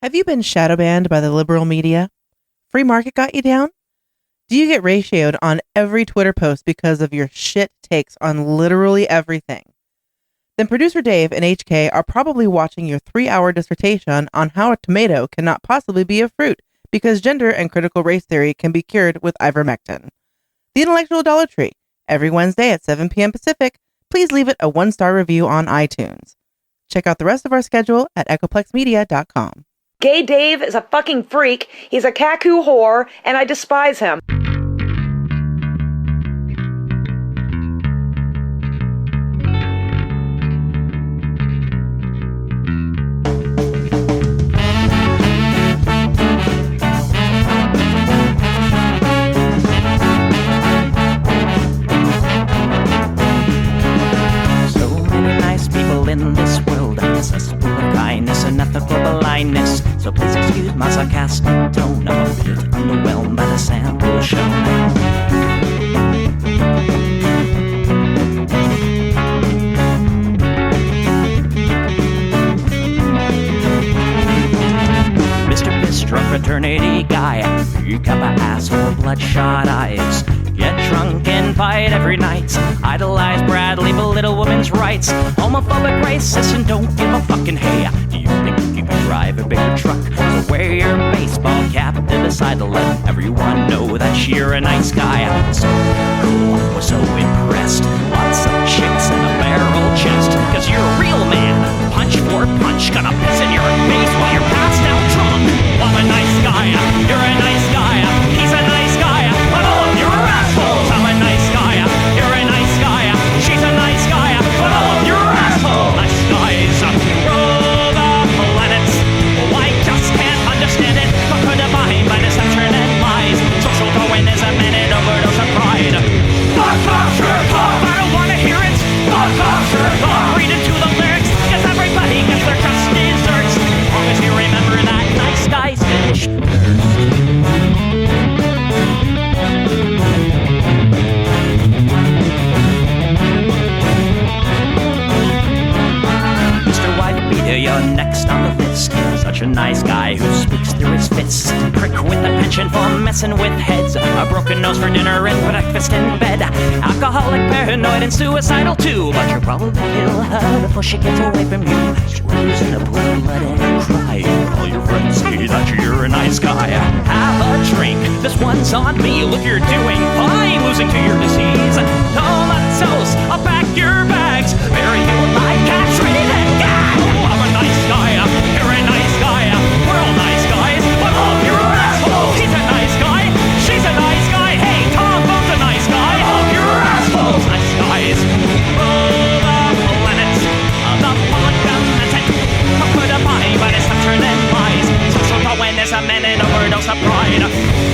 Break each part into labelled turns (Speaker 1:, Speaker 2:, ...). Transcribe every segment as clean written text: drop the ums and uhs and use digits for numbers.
Speaker 1: Have you been shadow banned by the liberal media? Free market got you down? Do you get ratioed on every Twitter post because of your shit takes on literally everything? Then producer Dave and HK are probably watching your 3-hour dissertation on how a tomato cannot possibly be a fruit because gender and critical race theory can be cured with ivermectin. The Intellectual Dollar Tree, every Wednesday at 7 p.m. Pacific. Please leave it a 1-star review on iTunes. Check out the rest of our schedule at echoplexmedia.com.
Speaker 2: Gay Dave is a fucking freak, he's a cuckoo whore, and I despise him.
Speaker 3: In this world, accessible of kindness and ethical blindness. So please excuse my sarcastic tone. I'm a bit underwhelmed by the sample shown. Mr. Bistro fraternity guy, you got my asshole, bloodshot eyes. Get drunk and fight every night. Idolize Bradley, belittle women's rights. Homophobic, racist, and don't give a fucking hey. Do you think you can drive a bigger truck? So wear your baseball cap to decide to let everyone know that you're a nice guy. So cool, was so impressed. Lots of chicks and a barrel chest. Cause you're a real man. Punch for punch, gonna piss in your face while you're passed out drunk. I'm a nice guy, you're a nice guy. He's a nice guy, but all of you are assholes. I'm a nice guy, you're a nice guy. She's a nice guy, but all of you are assholes. Nice guys rule the planets. Oh, I just can't understand it. Conquered divine by deception and lies. Social Darwinism and an overdose of pride. Fuck off, jerk off. I don't wanna hear it. Fuck off, jerk off. Read into the lyrics, cause everybody gets their just desserts. As long as you remember that nice guys finish first. You're next on the list. Such a nice guy who speaks through his fists. Prick with a penchant for messing with heads. A broken nose for dinner and breakfast in bed. Alcoholic, paranoid, and suicidal too. But you'll probably kill her before she gets away from you. Screws in a pool of blood and crying. All your friends say that you're a nice guy. Have a drink, this one's on me. Look, you're doing fine, losing to your disease. Comatose, I'll pack your bags. Bury you like cats ready to go. Nice guy, you're a nice guy. We're all nice guys, but all of you are assholes. He's a nice guy, she's a nice guy. Hey, Tom Bone's a nice guy. All of you are assholes. Nice guys rule the planet. The fundamental conquered divine by deception and lies. Social Darwinism and an overdose of pride.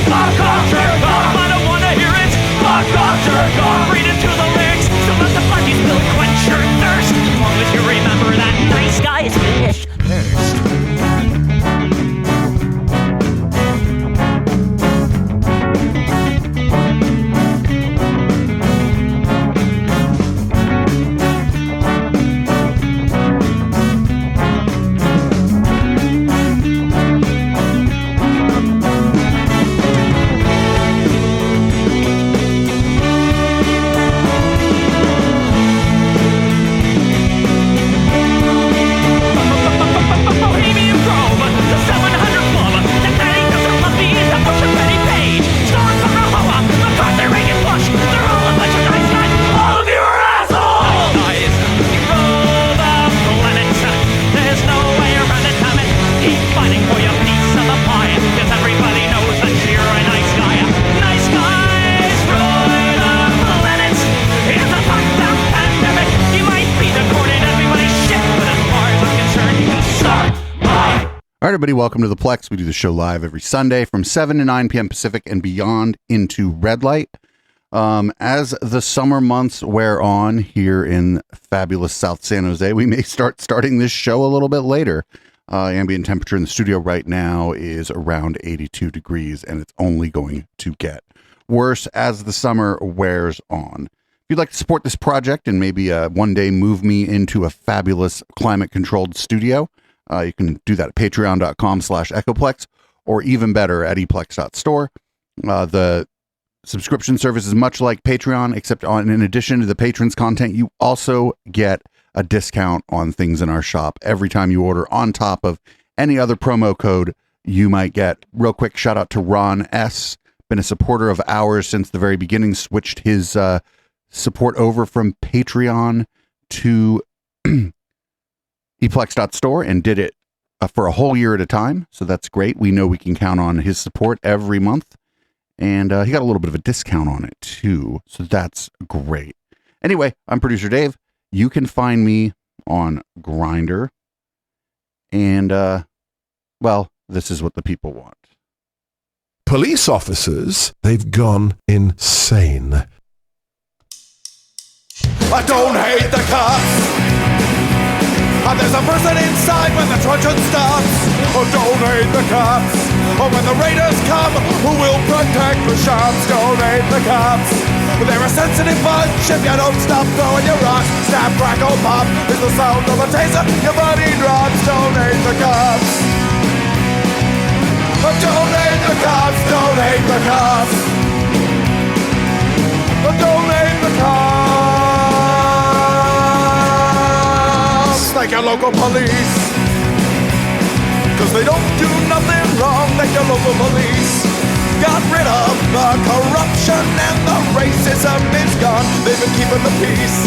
Speaker 3: Fuck off, jerk off. I don't wanna hear it. Fuck off, jerk off. Read into the lyrics. So let the flunkies will quench your thirst. As long as you remember that nice guys finish first.
Speaker 4: All right, everybody, welcome to the Plex. We do the show live every Sunday from 7 to 9 p.m. Pacific and beyond into red light. As the summer months wear on here in fabulous South San Jose, we may starting this show a little bit later. Ambient temperature in the studio right now is around 82 degrees, and it's only going to get worse as the summer wears on. If you'd like to support this project and maybe one day move me into a fabulous climate-controlled studio, You can do that at patreon.com/echoplex, or even better at eplex.store. The subscription service is much like Patreon, except in addition to the patrons content, you also get a discount on things in our shop every time you order, on top of any other promo code you might get. Real quick shout out to Ron S. Been a supporter of ours since the very beginning, switched his support over from Patreon to eplex.store and did it for a whole year at a time. So that's great. We know we can count on his support every month. And he got a little bit of a discount on it too. So that's great. Anyway, I'm producer Dave. You can find me on Grindr. And, well, this is what the people want.
Speaker 5: Police officers, they've gone insane.
Speaker 6: I don't hate the cops. There's a person inside when the truncheon stops. Oh, don't hate the cops. Oh, when the raiders come, who will protect the shops? Don't hate the cops. They're a sensitive bunch if you don't stop throwing your rocks. Snap, crackle, pop is the sound of a taser. Your body drops. Don't hate the cops. Oh, don't hate the cops. Don't hate the cops. Oh, don't hate the cops. Like your local police, 'cause they don't do nothing wrong. Like your local police got rid of the corruption and the racism is gone. They've been keeping the peace,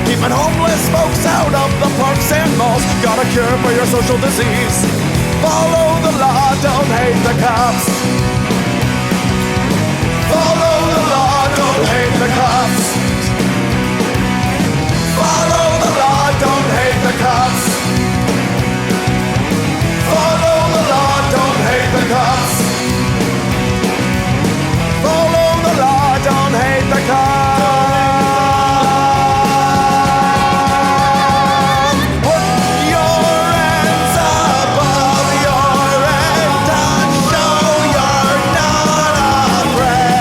Speaker 6: keeping homeless folks out of the parks and malls. Got a cure for your social disease. Follow the law, don't hate the cops. Follow the law, don't hate the cops. Follow the law, don't hate the cops. Follow the law, don't hate the cops. Follow the law, don't hate the cops. Put your hands above your head and show you're not afraid.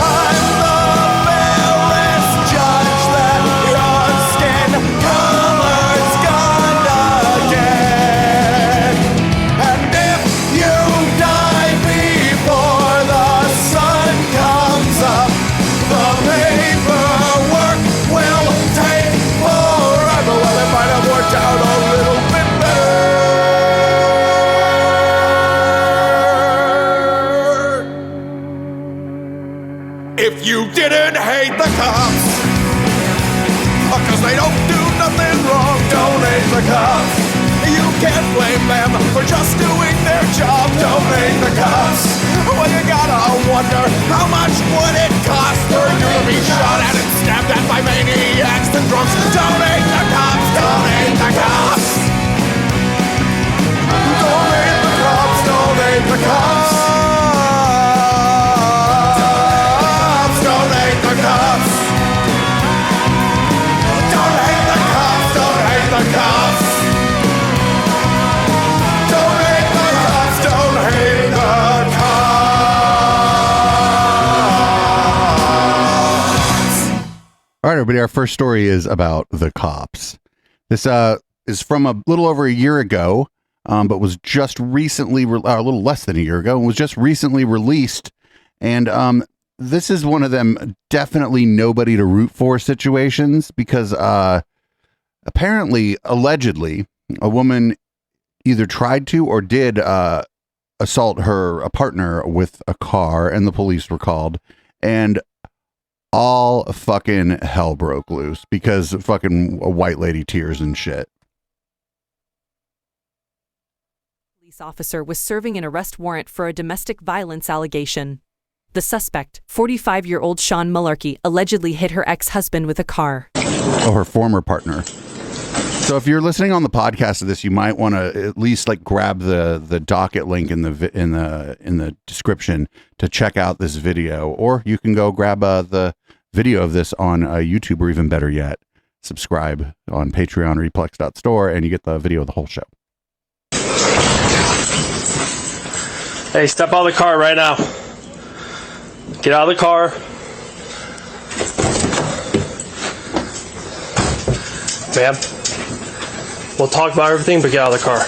Speaker 6: I'm the fairest judge that your skin color's gonna get. And if you die before the sun comes up, the paperwork will take forever. Well, it might have worked out a little bit better if you didn't hate the cops. 'Cause they don't do nothing wrong. Don't hate the cops. You can't blame them for just doing their job. Don't hate the cops. Well, you gotta wonder, how much would it cost for you to be shot at and stabbed at by maniacs and drunks? Don't hate the cops. Don't hate the cops. Don't hate the cops. Don't hate the cops. Don't hate the cops. Don't hate the cops. Don't hate the cops. Don't hate the cops. Don't hate the cops.
Speaker 4: All right, everybody. Our first story is about the cops. This is from a little over a year ago, but was just recently, a little less than a year ago, and was just recently released. And this is one of them definitely nobody to root for situations, because apparently, allegedly, a woman either tried to or did assault a partner with a car, and the police were called, and all fucking hell broke loose because fucking a white lady tears and shit.
Speaker 7: Police officer was serving an arrest warrant for a domestic violence allegation. The suspect, 45-year-old Sean Mullarkey, allegedly hit her ex-husband with a car.
Speaker 4: Oh, her former partner. So if you're listening on the podcast of this, you might want to at least like grab the docket link in the description to check out this video, or you can go grab the video of this on YouTube, or even better yet, subscribe on Patreon or eplex.store, and you get the video of the whole show.
Speaker 8: Hey, step out of the car right now. Get out of the car. Ma'am. We'll talk about everything, but get out of the car.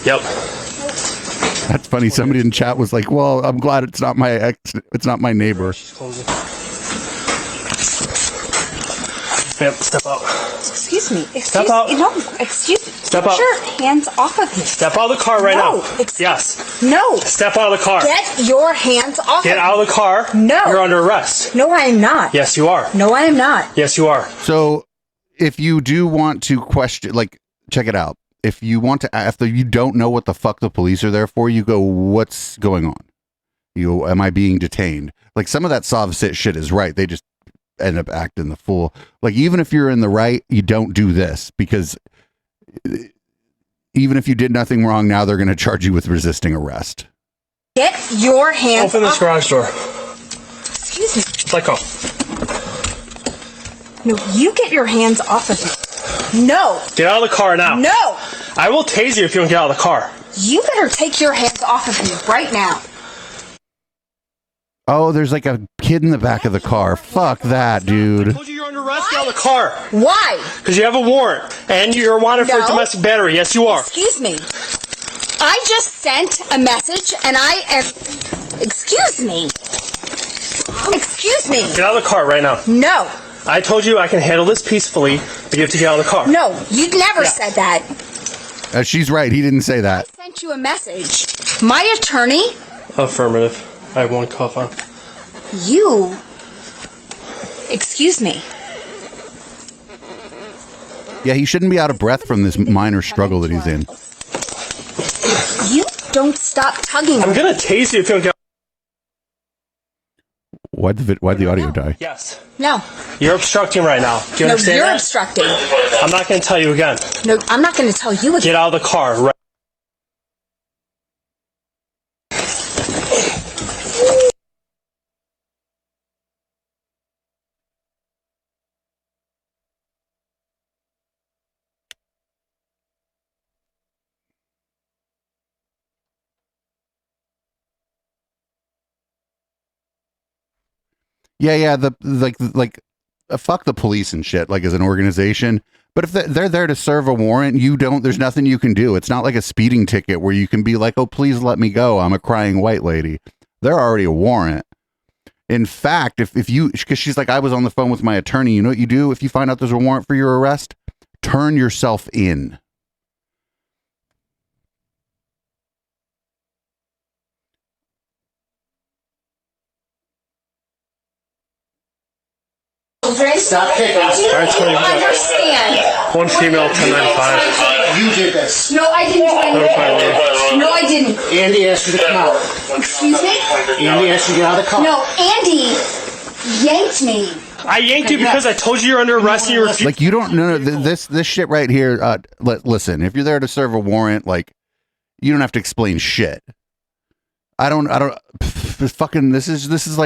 Speaker 8: Yep.
Speaker 4: That's funny. Somebody in chat was like, "Well, I'm glad it's not my it's not my neighbor."
Speaker 8: Yep, step out.
Speaker 2: Excuse me.
Speaker 8: Step out.
Speaker 2: No, excuse me.
Speaker 8: Step out.
Speaker 2: Get your hands off of me.
Speaker 8: Step out of the car right
Speaker 2: No,
Speaker 8: now. Yes.
Speaker 2: No.
Speaker 8: Step out of the car.
Speaker 2: Get your hands off
Speaker 8: Get
Speaker 2: of
Speaker 8: out of the car.
Speaker 2: No.
Speaker 8: You're under arrest.
Speaker 2: No, I am not.
Speaker 8: Yes, you are.
Speaker 2: No, I am not.
Speaker 8: Yes, you are.
Speaker 4: So, if you do want to question, like, check it out. If you want to, after you don't know what the fuck the police are there for, you go, "What's going on? Am I being detained?" Like, some of that soft sit shit is right. They just end up acting the fool. Like, even if you're in the right, you don't do this, because even if you did nothing wrong, now they're going to charge you with resisting arrest.
Speaker 2: Get your hands
Speaker 8: Open this garage door.
Speaker 2: Excuse me.
Speaker 8: Let go.
Speaker 2: No, you get your hands off of me. No.
Speaker 8: Get out of the car now.
Speaker 2: No.
Speaker 8: I will tase you if you don't get out of the car.
Speaker 2: You better take your hands off of me right now.
Speaker 4: Oh, there's like a kid in the back of the car. Fuck that,
Speaker 8: I
Speaker 4: dude.
Speaker 8: told you you're under arrest. Get out of the car.
Speaker 2: Why?
Speaker 8: Because you have a warrant and you're wanted for
Speaker 2: No.
Speaker 8: domestic battery. Yes, you are.
Speaker 2: Excuse me. I just sent a message and I am... Excuse me. Excuse me.
Speaker 8: Get out of the car right now.
Speaker 2: No.
Speaker 8: I told you I can handle this peacefully, but you have to get out of the car.
Speaker 2: No, you never said that.
Speaker 4: She's right. He didn't say that.
Speaker 2: I sent you a message. My attorney...
Speaker 8: Affirmative. I have one cuff on.
Speaker 2: You... Excuse me.
Speaker 4: Yeah, he shouldn't be out of breath from this minor struggle that he's in.
Speaker 2: You don't stop tugging.
Speaker 8: I'm going to tase you if you don't get...
Speaker 4: Why'd the audio die?
Speaker 8: Yes.
Speaker 2: No.
Speaker 8: You're obstructing right now. Do you
Speaker 2: No,
Speaker 8: understand
Speaker 2: you're
Speaker 8: that?
Speaker 2: obstructing.
Speaker 8: I'm not going to tell you again.
Speaker 2: No, I'm not going to tell you again.
Speaker 8: Get out of the car right.
Speaker 4: Yeah, fuck the police and shit, like, as an organization. But if they're there to serve a warrant, there's nothing you can do. It's not like a speeding ticket where you can be like, "Oh, please let me go. I'm a crying white lady." They're already a warrant. In fact, if you, because she's like, "I was on the phone with my attorney," you know what you do if you find out there's a warrant for your arrest? Turn yourself in.
Speaker 9: Stop kicking us.
Speaker 8: All right, 20 minutes.
Speaker 2: Understand.
Speaker 8: One female, 1095.
Speaker 9: You did this.
Speaker 2: No, I didn't do anything. No, I didn't.
Speaker 9: Andy asked you to come out.
Speaker 2: Excuse me?
Speaker 9: Andy asked you to get out of the car.
Speaker 2: No, Andy yanked me.
Speaker 8: I yanked you because I told you you're under arrest and you refused.
Speaker 4: Like, you don't know this shit right here. Listen, if you're there to serve a warrant, like, you don't have to explain shit. I don't. Fucking. This is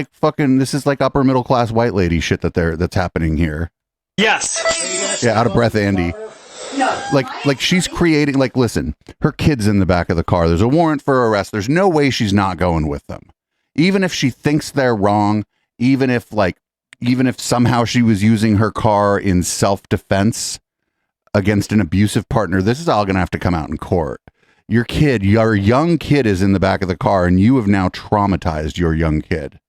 Speaker 4: like upper middle class white lady shit that's happening here.
Speaker 8: Yes.
Speaker 4: Yeah, out of breath, Andy.
Speaker 2: No.
Speaker 4: Like she's creating. Like, listen, her kid's in the back of the car. There's a warrant for arrest. There's no way she's not going with them, even if she thinks they're wrong. Even if somehow she was using her car in self-defense against an abusive partner, this is all gonna have to come out in court. Your young kid is in the back of the car, and you have now traumatized your young kid.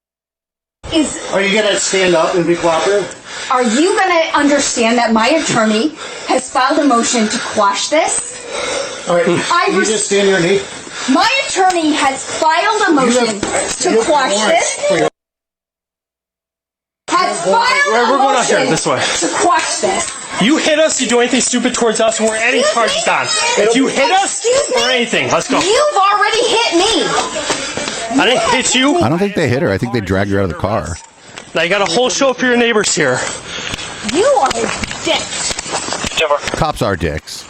Speaker 9: Are you going to stand up and be cooperative?
Speaker 2: Are you going to understand that my attorney has filed a motion to quash this?
Speaker 9: All right, you just stand your knee.
Speaker 2: My attorney has filed a motion to quash this.
Speaker 8: We're going out here this way.
Speaker 2: To quash this.
Speaker 8: You hit us, you do anything stupid towards us, and we're any charges on. If you hit us or anything, let's go.
Speaker 2: You've already hit me.
Speaker 8: I didn't hit you.
Speaker 4: I don't think they hit her. I think they dragged her out of the car.
Speaker 8: Now you got a whole show for your neighbors here.
Speaker 2: You are dicks.
Speaker 4: Cops are dicks.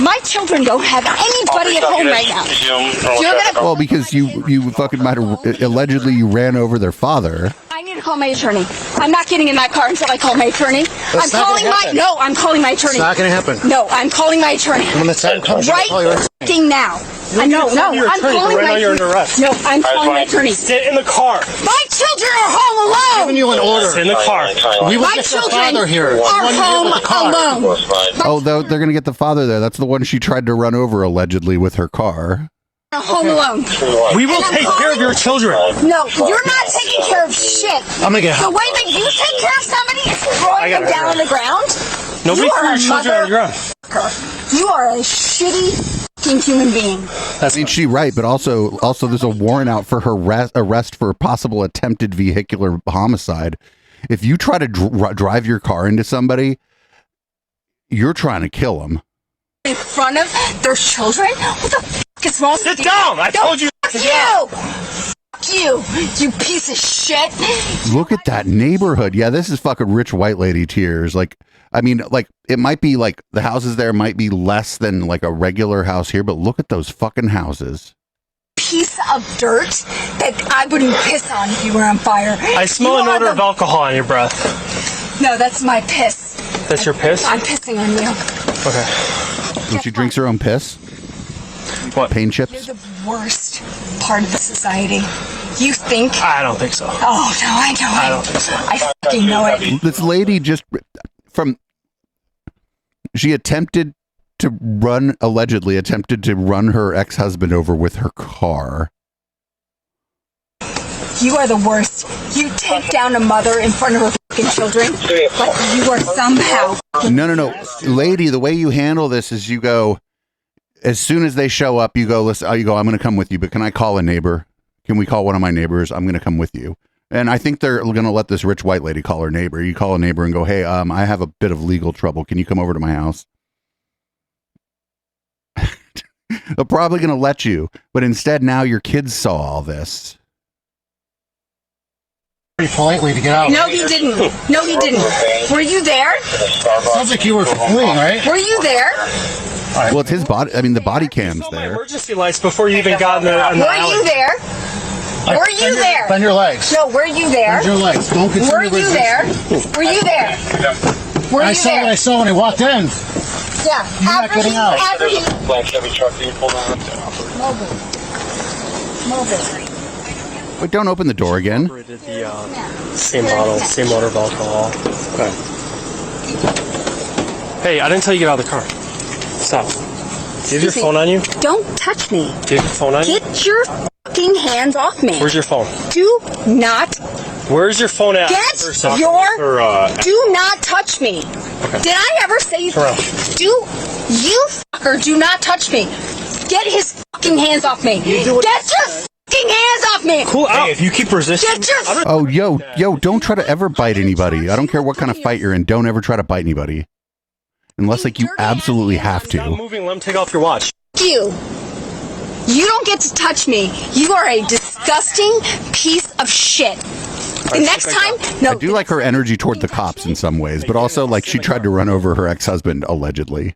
Speaker 2: My children don't have anybody at home right now. You're gonna.
Speaker 4: Well, because you fucking might have allegedly you ran over their father.
Speaker 2: I need to call my attorney. I'm not getting in that car until I call my attorney. I'm calling my attorney.
Speaker 9: It's not going to happen.
Speaker 2: No, I'm calling my attorney.
Speaker 9: When the time comes,
Speaker 2: right fucking now. I'm calling my attorney. No, I'm calling my attorney.
Speaker 8: Sit in the car.
Speaker 2: My children are home alone.
Speaker 9: I'm giving you an order.
Speaker 8: Sit in the car.
Speaker 9: We will
Speaker 2: My
Speaker 9: get your
Speaker 2: children
Speaker 9: father here.
Speaker 2: are home alone.
Speaker 4: Oh, they're going to get the father there. That's the one she tried to run over allegedly with her car.
Speaker 2: Home alone.
Speaker 8: We will take care of your children.
Speaker 2: No, you're not taking care of shit.
Speaker 9: I'm going to get
Speaker 2: The way that you take care of somebody is throwing them down on the ground.
Speaker 8: Nobody threw your children on the ground.
Speaker 2: You are a shitty fucking human being.
Speaker 4: I mean, she's right, but also there's a warrant out for her arrest for possible attempted vehicular homicide. If you try to drive your car into somebody, you're trying to kill them.
Speaker 2: In front of their children? What the fuck is wrong with you?
Speaker 8: Sit down! I told you to sit down!
Speaker 2: Fuck you! You piece of shit!
Speaker 4: Look at that neighborhood. Yeah, this is fucking rich white lady tears. Like, I mean, like, it might be like the houses there might be less than like a regular house here, but look at those fucking houses.
Speaker 2: Piece of dirt that I wouldn't piss on if you were on fire.
Speaker 8: I smell an odor of alcohol on your breath.
Speaker 2: No, that's my piss.
Speaker 8: That's your piss?
Speaker 2: I'm pissing on you.
Speaker 8: Okay.
Speaker 4: When she drinks her own piss?
Speaker 8: What?
Speaker 4: Pain chips?
Speaker 2: You're the worst part of the society. You think?
Speaker 8: I don't think so.
Speaker 2: Oh, no, I know it.
Speaker 8: I don't think so.
Speaker 2: I fucking know it.
Speaker 4: This lady she allegedly attempted to run her ex-husband over with her car.
Speaker 2: You are the worst. You take down a mother in front of her fucking children, but you are somehow...
Speaker 4: No. Lady, the way you handle this is you go, as soon as they show up, you go, listen, I'm going to come with you, but can I call a neighbor? Can we call one of my neighbors? I'm going to come with you. And I think they're going to let this rich white lady call her neighbor. You call a neighbor and go, hey, I have a bit of legal trouble. Can you come over to my house? They're probably going to let you, but instead now your kids saw all this.
Speaker 9: Pretty politely to get out.
Speaker 2: No, he didn't. No, he didn't. Were you there?
Speaker 9: Sounds like you were fleeing, right?
Speaker 2: Were you there?
Speaker 4: Well, it's his body. I mean, the body cam's
Speaker 8: My
Speaker 4: there.
Speaker 8: emergency lights before you even got in the alley.
Speaker 2: Were you there? Were you there?
Speaker 9: Bend your legs.
Speaker 2: No, were you there?
Speaker 9: Bend your legs. Don't continue
Speaker 2: Were you there? Were you there? Were
Speaker 9: I
Speaker 2: you
Speaker 9: saw what I
Speaker 2: there?
Speaker 9: saw when I walked in.
Speaker 2: Yeah.
Speaker 9: You're not getting out.
Speaker 2: After he...
Speaker 6: Black Chevy truck that you pulled on.
Speaker 2: Mobile.
Speaker 4: Wait, don't open the door again.
Speaker 8: Operated the same bottle, same odor of alcohol. Okay. Hey, I didn't tell you to get out of the car. Stop. Do you have your phone on you?
Speaker 2: Don't touch me.
Speaker 8: Do you have your phone on you?
Speaker 2: Get your fucking hands off me.
Speaker 8: Where's your phone?
Speaker 2: Do not
Speaker 8: Where's your phone at?
Speaker 2: get
Speaker 8: First
Speaker 2: your...
Speaker 8: or,
Speaker 2: Do not touch me.
Speaker 8: Okay.
Speaker 2: Did I ever say...
Speaker 8: Turn around.
Speaker 2: You fucker, do not touch me. Get his fucking hands off me. Get your fucking hands off me.
Speaker 8: Cool out. Hey, if you keep resisting...
Speaker 2: Get your...
Speaker 4: Oh, yo, don't try to ever bite anybody. I don't care what kind of fight you're in. Don't ever try to bite anybody. Unless, like, you absolutely have
Speaker 8: Stop
Speaker 4: to.
Speaker 8: moving. Let him take off your watch.
Speaker 2: You. You don't get to touch me. You are a disgusting piece of shit. The next time... No.
Speaker 4: I do like her energy toward the cops in some ways, but also, like, she tried to run over her ex-husband, allegedly.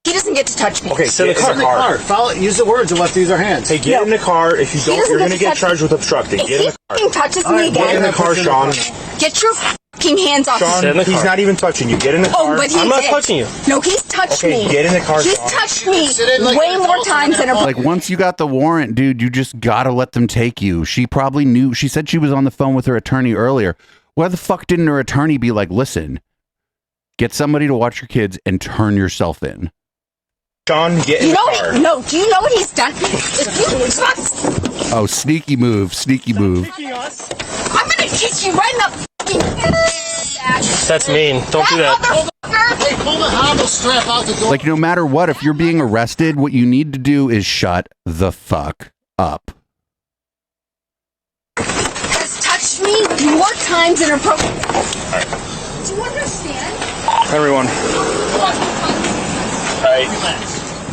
Speaker 2: He doesn't get to touch me.
Speaker 8: Okay, sit in the car.
Speaker 9: Follow, use the words of what these are hands.
Speaker 6: Hey, get in the car. If you don't, you're going to get charged with obstructing.
Speaker 2: If
Speaker 6: Get in
Speaker 2: he
Speaker 6: the car.
Speaker 2: fucking touches me
Speaker 6: Get in the
Speaker 2: again...
Speaker 6: car, Sean.
Speaker 2: Get your fucking hands off
Speaker 6: Sean,
Speaker 2: me.
Speaker 8: in the
Speaker 6: he's
Speaker 8: car.
Speaker 6: not even touching you. Get in the car.
Speaker 2: Oh, but he
Speaker 8: I'm not
Speaker 2: did.
Speaker 8: touching you.
Speaker 2: No, he's touched
Speaker 6: Okay,
Speaker 2: me.
Speaker 6: get in the car,
Speaker 2: He's
Speaker 6: Sean.
Speaker 2: touched me
Speaker 9: Sit in like
Speaker 2: way
Speaker 9: an
Speaker 2: more
Speaker 9: adult
Speaker 2: times than a...
Speaker 4: Like, once you got the warrant, dude, you just gotta let them take you. She probably knew. She said she was on the phone with her attorney earlier. Why the fuck didn't her attorney be like, listen, get somebody to watch your kids and turn yourself in?
Speaker 6: Sean, get in the car.
Speaker 2: No, do you know what he's done? If you...
Speaker 4: Oh, sneaky move, sneaky move.
Speaker 2: I'm gonna kick you right in the fucking...
Speaker 8: That's mean. Don't do that.
Speaker 2: Motherfucker!
Speaker 9: Hey, pull the hobble strap out the door.
Speaker 4: Like, no matter what, if you're being arrested, what you need to do is shut the fuck up.
Speaker 2: Has touched me more times than appropriate. Do you understand?
Speaker 8: Everyone.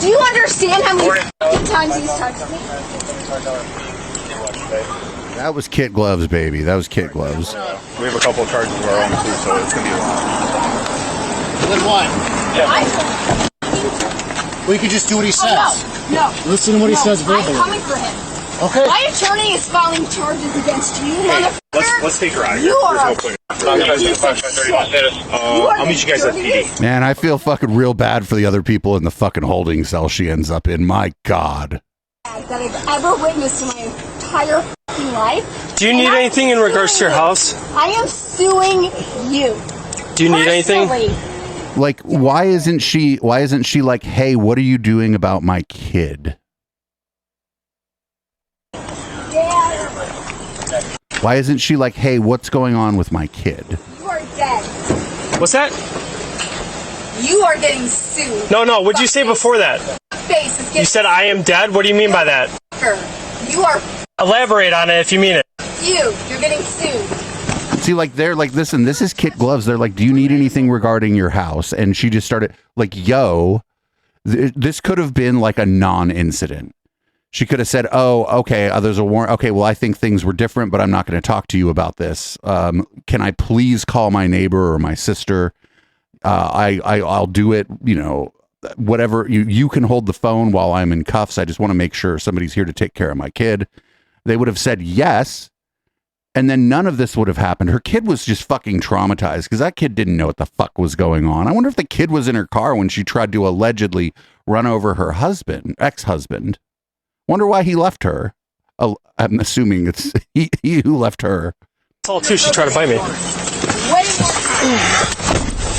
Speaker 2: Do you understand how many fucking times he's touched me?
Speaker 4: That was kid gloves, baby. That was kid gloves.
Speaker 6: We have a couple of charges of our own, too, so it's going to be a lot.
Speaker 9: Then what?
Speaker 2: I...
Speaker 9: We could just do what he says.
Speaker 2: No.
Speaker 9: Listen to what he says verbally.
Speaker 2: I'm coming for him.
Speaker 8: Okay.
Speaker 2: My attorney is filing charges against you, motherfucker.
Speaker 10: Let's take her out of
Speaker 2: You
Speaker 10: here.
Speaker 2: are
Speaker 10: There's no point. I'll meet you guys at PD.
Speaker 4: Man, I feel fucking real bad for the other people in the fucking holding cell she ends up in. My God.
Speaker 2: That I've ever witnessed in my entire fucking life.
Speaker 8: Do you need anything in regards to your house?
Speaker 2: I am suing you.
Speaker 8: Do you need anything?
Speaker 2: Personally.
Speaker 4: Like, why isn't she like, hey, what are you doing about my kid?
Speaker 2: Dad,
Speaker 4: Why isn't she like, hey, what's going on with my kid?
Speaker 2: you are dead.
Speaker 8: What's that?
Speaker 2: You are getting sued.
Speaker 8: No, what'd you say before that?
Speaker 2: Face is
Speaker 8: You
Speaker 2: getting
Speaker 8: said I am dead? What do you mean by that?
Speaker 2: You are
Speaker 8: Elaborate on it if you mean it.
Speaker 2: you're getting sued.
Speaker 4: See, like, they're like, listen, this is Kit Gloves. They're like, do you need anything regarding your house? And she just started like, yo, this could have been like a non-incident. She could have said, oh, okay, there's a warrant. Okay, well, I think things were different, but I'm not going to talk to you about this. Can I please call my neighbor or my sister? I'll do it, you know, whatever. You can hold the phone while I'm in cuffs. I just want to make sure somebody's here to take care of my kid. They would have said yes. And then none of this would have happened. Her kid was just fucking traumatized because that kid didn't know what the fuck was going on. I wonder if the kid was in her car when she tried to allegedly run over her ex-husband. Wonder why he left her. I'm assuming it's he who left her.
Speaker 8: That's all too. She tried to bite me.
Speaker 2: Way more time.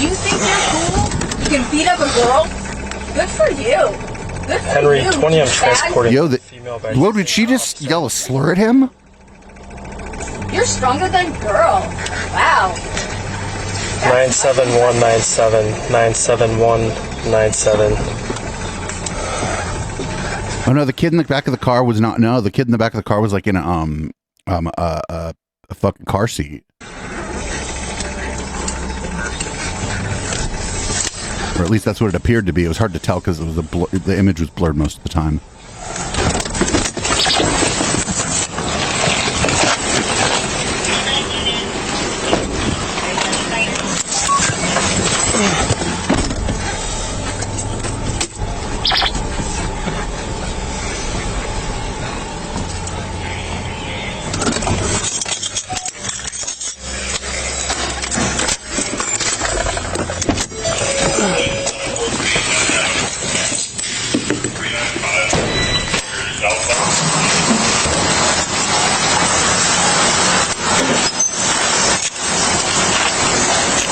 Speaker 2: You think you're cool? You can beat up a girl? Good for you. Good for
Speaker 8: Henry,
Speaker 2: you.
Speaker 8: 20, I'm transporting
Speaker 4: Yo,
Speaker 8: female by
Speaker 4: whoa, did she just yell a slur at him?
Speaker 2: You're stronger than girl. Wow.
Speaker 8: 97197 97197.
Speaker 4: Oh no, the kid in the back of the car was not. No, the kid in the back of the car was like in a fucking car seat, or at least that's what it appeared to be. It was hard to tell because it was the image was blurred most of the time.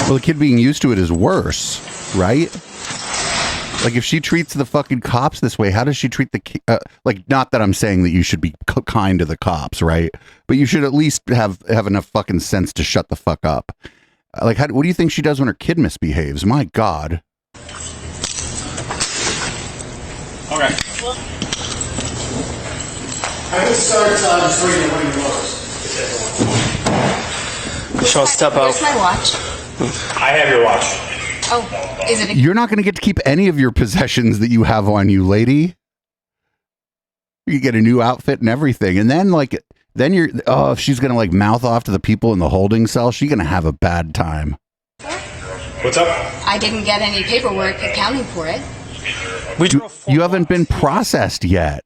Speaker 4: Well, the kid being used to it is worse, right? Like, if she treats the fucking cops this way, how does she treat the kid? Like, not that I'm saying that you should be kind to the cops, right? But you should at least have enough fucking sense to shut the fuck up. Like, what do you think she does when her kid misbehaves? My God.
Speaker 10: Okay.
Speaker 9: I can start just reading what he was.
Speaker 8: Sean, step out.
Speaker 2: Where's my watch?
Speaker 10: I have your watch.
Speaker 2: Oh, is it a
Speaker 4: You're not going to get to keep any of your possessions that you have on you, lady. You get a new outfit and everything. And then, if she's going to, like, mouth off to the people in the holding cell, she's going to have a bad time.
Speaker 10: What's up?
Speaker 2: I didn't get any paperwork accounting for it.
Speaker 4: You haven't been processed yet.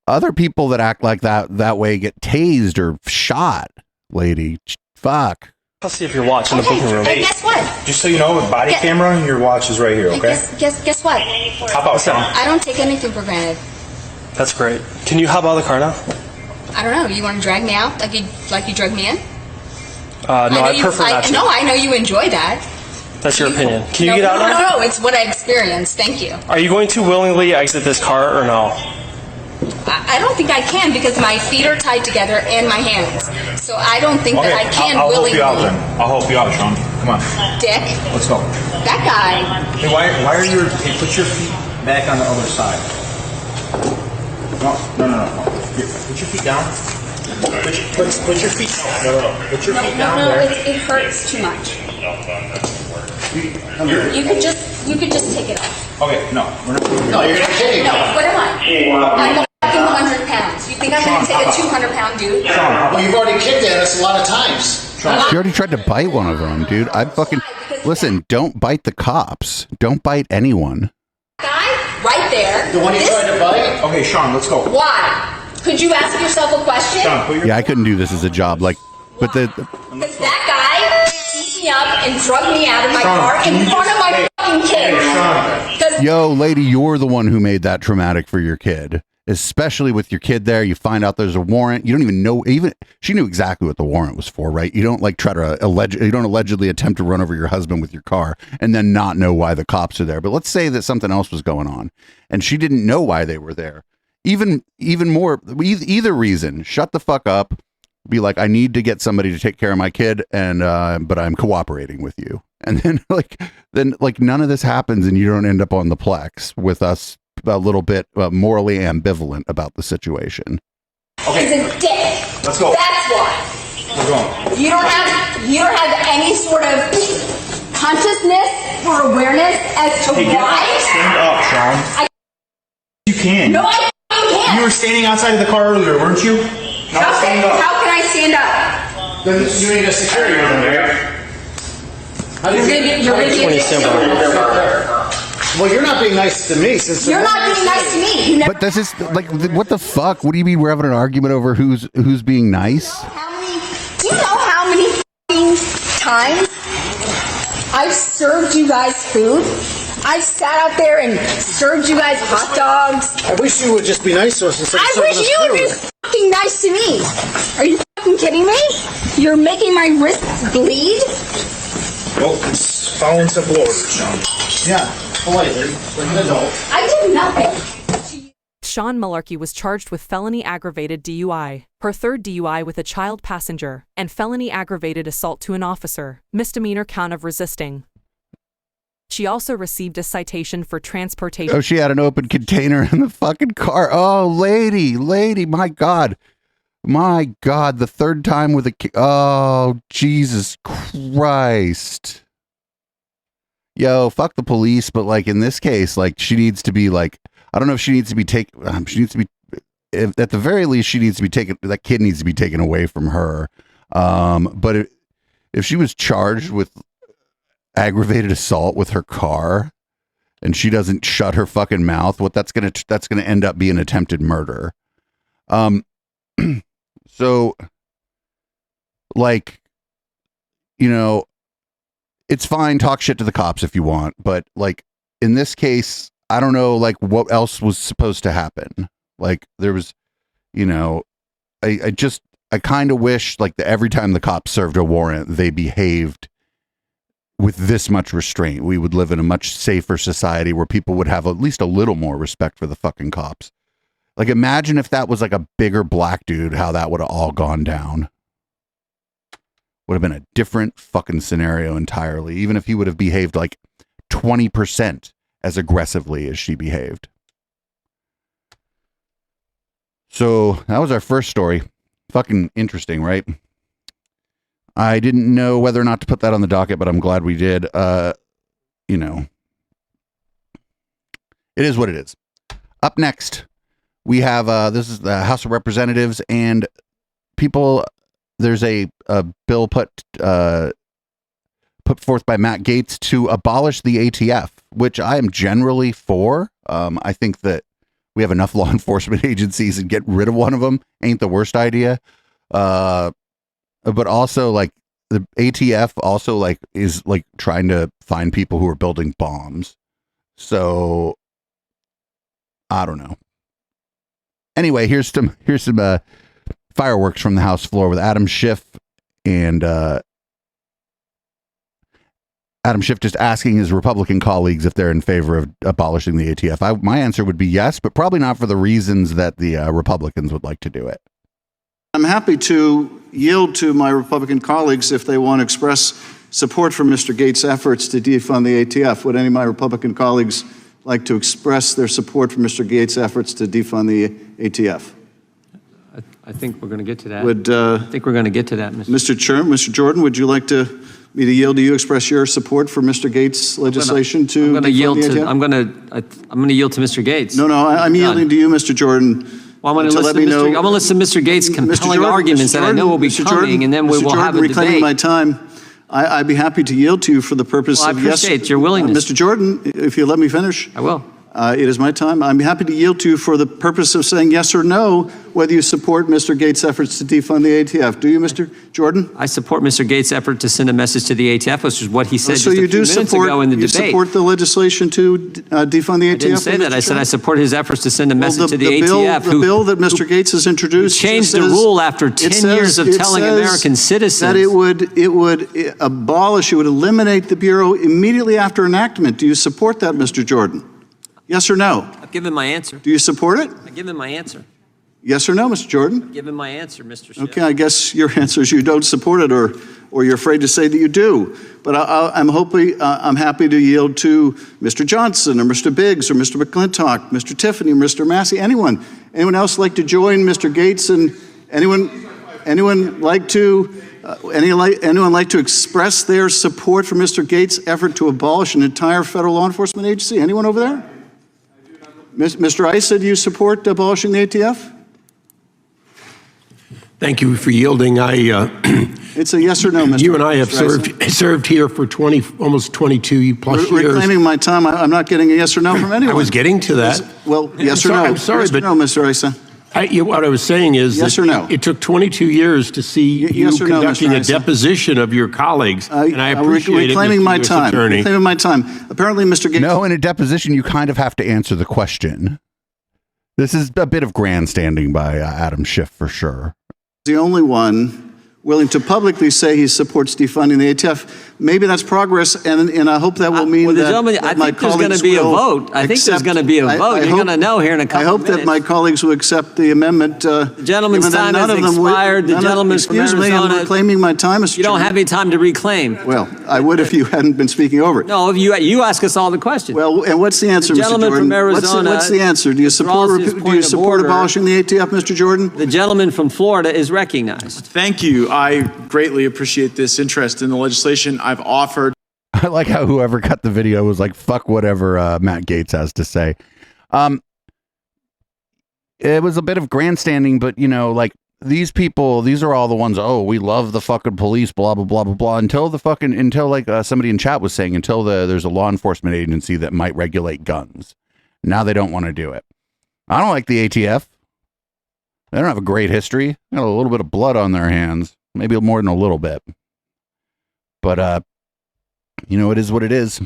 Speaker 4: Other people that act like that way get tased or shot, lady. Fuck.
Speaker 8: I'll see if your watch in the booking room.
Speaker 2: And guess what?
Speaker 10: Just so you know, with body camera, your watch is right here,
Speaker 2: And
Speaker 10: okay?
Speaker 2: Guess what?
Speaker 10: Hop out, Sean.
Speaker 2: I don't take anything for granted.
Speaker 8: That's great. Can you hop out of the car now?
Speaker 2: I don't know. You want to drag me out like you drug me in?
Speaker 8: No, I prefer not to.
Speaker 2: No, I know you enjoy that.
Speaker 8: That's your opinion. Can you get out now?
Speaker 2: No, it's what I experienced. Thank you.
Speaker 8: Are you going to willingly exit this car or no?
Speaker 2: I don't think I can because my feet are tied together and my hands. So I don't think that I can
Speaker 10: I'll
Speaker 2: willingly.
Speaker 10: help you out then. I'll help you out, Sean. Come on.
Speaker 2: Dick.
Speaker 10: Let's go.
Speaker 2: That guy.
Speaker 10: Hey, why are your... Hey, put your feet back on the other side. No. Here, put your feet down. Put your feet... No. Put your feet down there.
Speaker 2: It hurts too much. You could just take it off.
Speaker 10: Okay, no. We're not...
Speaker 9: No, you're gonna kick
Speaker 2: No, what am I? I'm a fucking 100 pounds. You think I'm gonna take a 200-pound dude?
Speaker 9: Well, you've already kicked at us a lot of times.
Speaker 4: She already tried to bite one of them, dude. Listen, don't bite the cops. Don't bite anyone.
Speaker 2: Guy, right there.
Speaker 9: The one you tried to bite?
Speaker 10: Okay, Sean, let's go.
Speaker 2: Why? Could you ask yourself a question?
Speaker 4: Yeah, I couldn't do this as a job. Like, but
Speaker 2: Because that guy beat me up and drug me out of my car in front of my fucking kid.
Speaker 4: yo, lady, you're the one who made that traumatic for your kid. Especially with your kid there, you find out there's a warrant. You don't even know. Even she knew exactly what the warrant was for, right? You don't like try to you don't allegedly attempt to run over your husband with your car and then not know why the cops are there. But let's say that something else was going on, and she didn't know why they were there. Even more, either reason, shut the fuck up. Be like, I need to get somebody to take care of my kid, and but I'm cooperating with you. And then like none of this happens, and you don't end up on the Plex with us a little bit morally ambivalent about the situation.
Speaker 2: Okay. He's a dick.
Speaker 10: Let's go.
Speaker 2: That's why.
Speaker 10: We're going.
Speaker 2: You don't have any sort of consciousness or awareness as to why.
Speaker 10: Stand up, Sean. You can.
Speaker 2: No, I can't.
Speaker 10: You were standing outside of the car earlier, weren't you?
Speaker 2: How can I stand up?
Speaker 10: Then you need a security room, right?
Speaker 2: You're gonna be
Speaker 9: Well, you're not being nice to me. Since
Speaker 2: You're not being nice to me. You never
Speaker 4: But this is like, what the fuck? What do you mean we're having an argument over who's being nice?
Speaker 2: Do you know how many fucking times I've served you guys food? I've sat out there and served you guys hot dogs.
Speaker 9: I wish you would just be nice to us instead of
Speaker 2: I
Speaker 9: serving
Speaker 2: wish
Speaker 9: us
Speaker 2: you would be
Speaker 9: food.
Speaker 2: fucking nice to me. Are you fucking kidding me? You're making my wrists bleed?
Speaker 10: Well, it's following simple orders, Sean.
Speaker 9: Yeah, politely, like an adult.
Speaker 2: I did nothing.
Speaker 7: Sean Malarkey was charged with felony aggravated DUI, her third DUI with a child passenger, and felony aggravated assault to an officer, misdemeanor count of resisting. She also received a citation for transportation.
Speaker 4: Oh, she had an open container in the fucking car. Oh, lady, my God. The third time with oh, Jesus Christ. Yo, fuck the police, but like in this case, like she needs to be like, I don't know if she needs to be taken, she needs to be, at the very least, she needs to be taken, that kid needs to be taken away from her. But if she was charged with aggravated assault with her car and she doesn't shut her fucking mouth, that's gonna end up being attempted murder. So like, you know, it's fine, talk shit to the cops if you want, but like in this case, I don't know like what else was supposed to happen. Like there was, you know, I kind of wish like every time the cops served a warrant, they behaved with this much restraint. We would live in a much safer society where people would have at least a little more respect for the fucking cops. Like imagine if that was like a bigger black dude, how that would have all gone down. Would have been a different fucking scenario entirely, even if he would have behaved like 20% as aggressively as she behaved. So that was our first story. Fucking interesting, right? I didn't know whether or not to put that on the docket, but I'm glad we did. You know, it is what it is. Up next, we have, this is the House of Representatives and people, there's a bill put forth by Matt Gaetz to abolish the ATF, which I am generally for. I think that we have enough law enforcement agencies and get rid of one of them ain't the worst idea. But also like the ATF also like is like trying to find people who are building bombs. So I don't know. Anyway, here's some fireworks from the House floor with Adam Schiff and Adam Schiff just asking his Republican colleagues if they're in favor of abolishing the ATF. My answer would be yes, but probably not for the reasons that the Republicans would like to do it.
Speaker 11: I'm happy to yield to my Republican colleagues if they want to express support for Mr. Gaetz' efforts to defund the ATF. Would any of my Republican colleagues like to express their support for Mr. Gaetz' efforts to defund the ATF?
Speaker 12: I think we're going to get to that.
Speaker 11: I
Speaker 12: think we're going to get to that,
Speaker 11: Mr. Chairman. Mr. Jordan, would you like me to yield to you, express your support for Mr. Gaetz' legislation to defund the ATF?
Speaker 12: I'm going to yield to Mr. Gaetz.
Speaker 11: No, I'm yielding to you, Mr. Jordan.
Speaker 12: Well, I'm going to listen to Mr. Gaetz' compelling arguments that I know will be coming, and then we will have a debate.
Speaker 11: Reclaiming my time, I'd be happy to yield to you for the purpose of yes.
Speaker 12: I appreciate your willingness.
Speaker 11: Mr. Jordan, if you let me finish.
Speaker 12: I will.
Speaker 11: It is my time. I'm happy to yield to you for the purpose of saying yes or no, whether you support Mr. Gates' efforts to defund the ATF. Do you, Mr. Jordan?
Speaker 12: I support Mr. Gates' effort to send a message to the ATF, which is what he said
Speaker 11: So
Speaker 12: just a
Speaker 11: you
Speaker 12: few
Speaker 11: do
Speaker 12: minutes
Speaker 11: support,
Speaker 12: ago in the
Speaker 11: you
Speaker 12: debate.
Speaker 11: support the legislation to defund the ATF?
Speaker 12: I didn't say that. I said I support his efforts to send a message to the ATF.
Speaker 11: The bill that Mr. Gates has introduced
Speaker 12: changed the rule after 10 years of telling American citizens
Speaker 11: that it would abolish, it would eliminate the Bureau immediately after enactment. Do you support that, Mr. Jordan? Yes or no?
Speaker 12: I've given my answer.
Speaker 11: Do you support it?
Speaker 12: I've given my answer.
Speaker 11: Yes or no, Mr. Jordan?
Speaker 12: I've given my answer, Mr. Schiff.
Speaker 11: Okay, I guess your answer is you don't support it, or you're afraid to say that you do. But I'm happy to yield to Mr. Johnson, or Mr. Biggs, or Mr. McClintock, Mr. Tiffany, Mr. Massey, anyone. Anyone else like to join Mr. Gates? And anyone like to express their support for Mr. Gates' effort to abolish an entire federal law enforcement agency? Anyone over there? Mr. Issa, do you support abolishing the ATF?
Speaker 13: Thank you for yielding.
Speaker 11: It's a yes or no, Mr.
Speaker 13: You and I have served here for almost 22 plus years.
Speaker 11: Reclaiming my time, I'm not getting a yes or no from anyone.
Speaker 13: I was getting to that.
Speaker 11: Well, yes or no?
Speaker 13: I'm sorry,
Speaker 11: yes
Speaker 13: but
Speaker 11: no, Mr. Issa.
Speaker 13: What I was saying is
Speaker 11: yes
Speaker 13: that
Speaker 11: or no?
Speaker 13: It took 22 years to see you conducting a deposition of your colleagues, and I appreciate
Speaker 11: reclaiming
Speaker 13: it,
Speaker 11: my
Speaker 13: Mr.
Speaker 11: time.
Speaker 13: Attorney.
Speaker 11: Reclaiming my time. Apparently, Mr. Gates.
Speaker 4: No, in a deposition, you kind of have to answer the question. This is a bit of grandstanding by Adam Schiff for sure.
Speaker 11: The only one willing to publicly say he supports defunding the ATF. Maybe that's progress, and I hope that will mean that
Speaker 12: I
Speaker 11: my
Speaker 12: think there's
Speaker 11: colleagues
Speaker 12: going to be a
Speaker 11: will
Speaker 12: vote. I think there's going to be a vote. You're going to know here in a couple
Speaker 11: I hope
Speaker 12: minutes.
Speaker 11: that my colleagues will accept the amendment.
Speaker 12: The gentleman's time has expired. The gentleman from Arizona.
Speaker 11: Excuse me, I'm reclaiming my time, Mr.
Speaker 12: You don't have any time to reclaim.
Speaker 11: Well, I would if you hadn't been speaking over it.
Speaker 12: No, you ask us all the questions.
Speaker 11: Well, and what's the answer,
Speaker 12: The
Speaker 11: Mr.
Speaker 12: gentleman
Speaker 11: Jordan?
Speaker 12: from Arizona
Speaker 11: What's the answer? Do you support abolishing the ATF, Mr. Jordan?
Speaker 12: The gentleman from Florida is recognized.
Speaker 10: Thank you. I greatly appreciate this interest in the legislation. I've offered.
Speaker 4: I like how whoever cut the video was like, fuck whatever Matt Gaetz has to say. It was a bit of grandstanding, but like these people, these are all the ones, oh, we love the fucking police, blah, blah, blah, blah, blah, until somebody in chat was saying, until there's a law enforcement agency that might regulate guns. Now they don't want to do it. I don't like the ATF. They don't have a great history. They got a little bit of blood on their hands, maybe more than a little bit. But, it is what it is.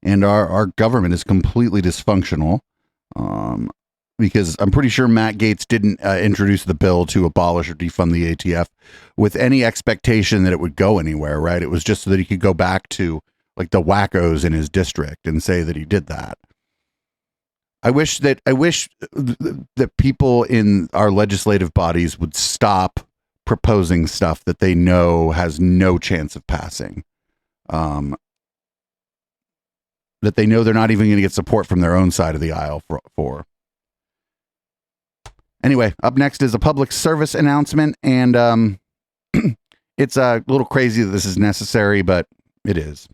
Speaker 4: And our government is completely dysfunctional. Because I'm pretty sure Matt Gaetz didn't introduce the bill to abolish or defund the ATF with any expectation that it would go anywhere, right? It was just so that he could go back to like the wackos in his district and say that he did that. I wish that people in our legislative bodies would stop proposing stuff that they know has no chance of passing. That they know they're not even going to get support from their own side of the aisle for. Anyway, up next is a public service announcement, and it's a little crazy that this is necessary, but it is.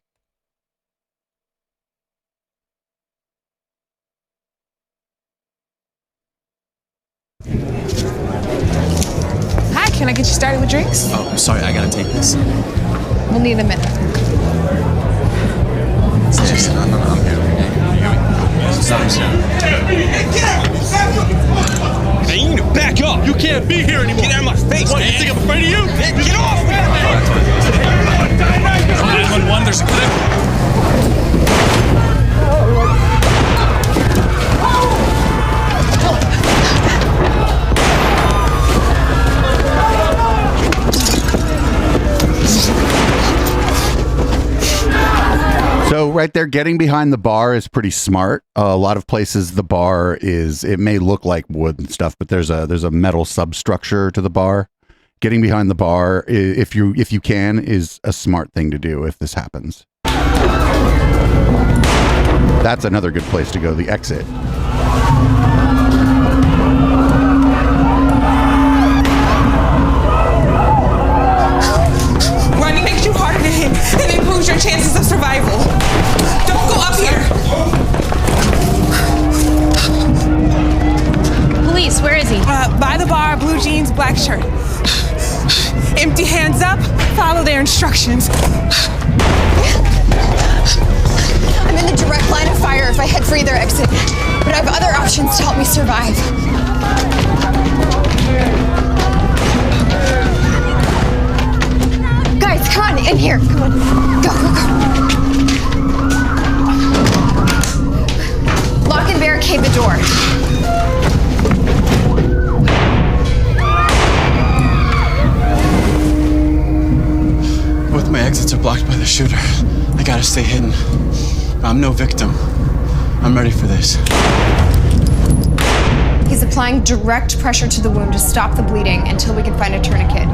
Speaker 14: Hi, can I get you started with drinks?
Speaker 15: Oh, I'm sorry, I gotta take this.
Speaker 14: We'll need a minute.
Speaker 15: No, I'm here.
Speaker 16: Hey, you need to back up. You can't be here anymore. Get out of my face, man. You think I'm afraid of you? Get off, man. 911, there's a clip.
Speaker 4: So right there, getting behind the bar is pretty smart. A lot of places the bar it may look like wood and stuff, but there's a metal substructure to the bar. Getting behind the bar, if you can, is a smart thing to do if this happens. That's another good place to go, the exit.
Speaker 14: Running makes you harder to hit and improves your chances of survival. Don't go up here.
Speaker 17: Police, where is he?
Speaker 14: By the bar, blue jeans, black shirt. Empty hands up, follow their instructions.
Speaker 17: I'm in the direct line of fire if I head for either exit, but I have other options to help me survive. Guys, come on, in here. Come on. Go, go, go. Lock and barricade the door.
Speaker 15: Both my exits are blocked by the shooter. I gotta stay hidden. I'm no victim. I'm ready for this.
Speaker 17: He's applying direct pressure to the wound to stop the bleeding until we can find a tourniquet.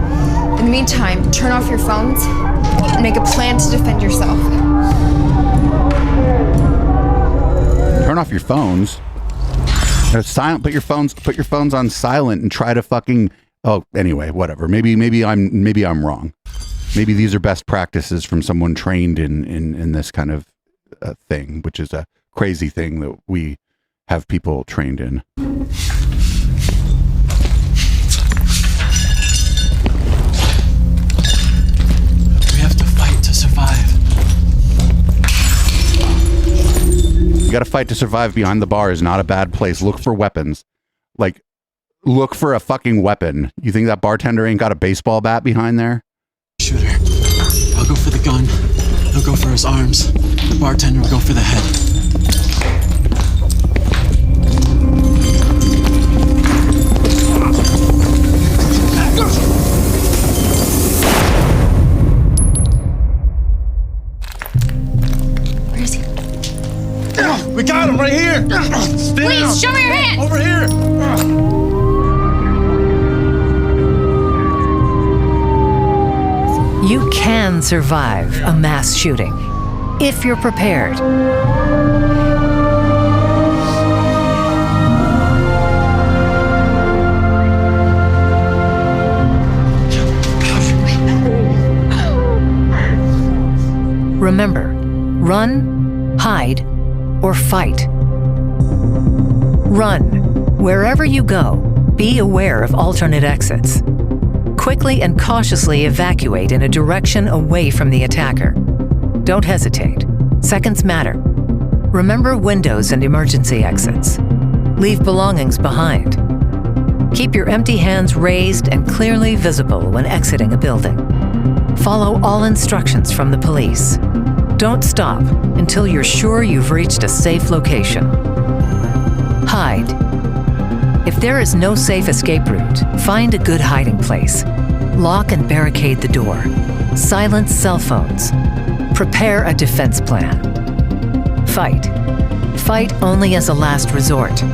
Speaker 17: In the meantime, turn off your phones and make a plan to defend yourself.
Speaker 4: Turn off your phones. Silent. Put your phones on silent and try to fucking. Oh, anyway, whatever. Maybe I'm wrong. Maybe these are best practices from someone trained in this kind of thing, which is a crazy thing that we have people trained in.
Speaker 15: We have to fight to survive.
Speaker 4: You got to fight to survive behind the bar is not a bad place. Look for weapons. Like, look for a fucking weapon. You think that bartender ain't got a baseball bat behind there?
Speaker 15: Shooter. I'll go for the gun. He'll go for his arms. The bartender will go for the head.
Speaker 17: Where is he?
Speaker 16: We got him right here.
Speaker 17: Please, show me your hand.
Speaker 16: Over here.
Speaker 18: You can survive a mass shooting if you're prepared. Remember, run, hide, or fight. Run. Wherever you go, be aware of alternate exits. Quickly and cautiously evacuate in a direction away from the attacker. Don't hesitate. Seconds matter. Remember windows and emergency exits. Leave belongings behind. Keep your empty hands raised and clearly visible when exiting a building. Follow all instructions from the police. Don't stop until you're sure you've reached a safe location. Hide. If there is no safe escape route, find a good hiding place. Lock and barricade the door. Silence cell phones. Prepare a defense plan. Fight. Fight only as a last resort.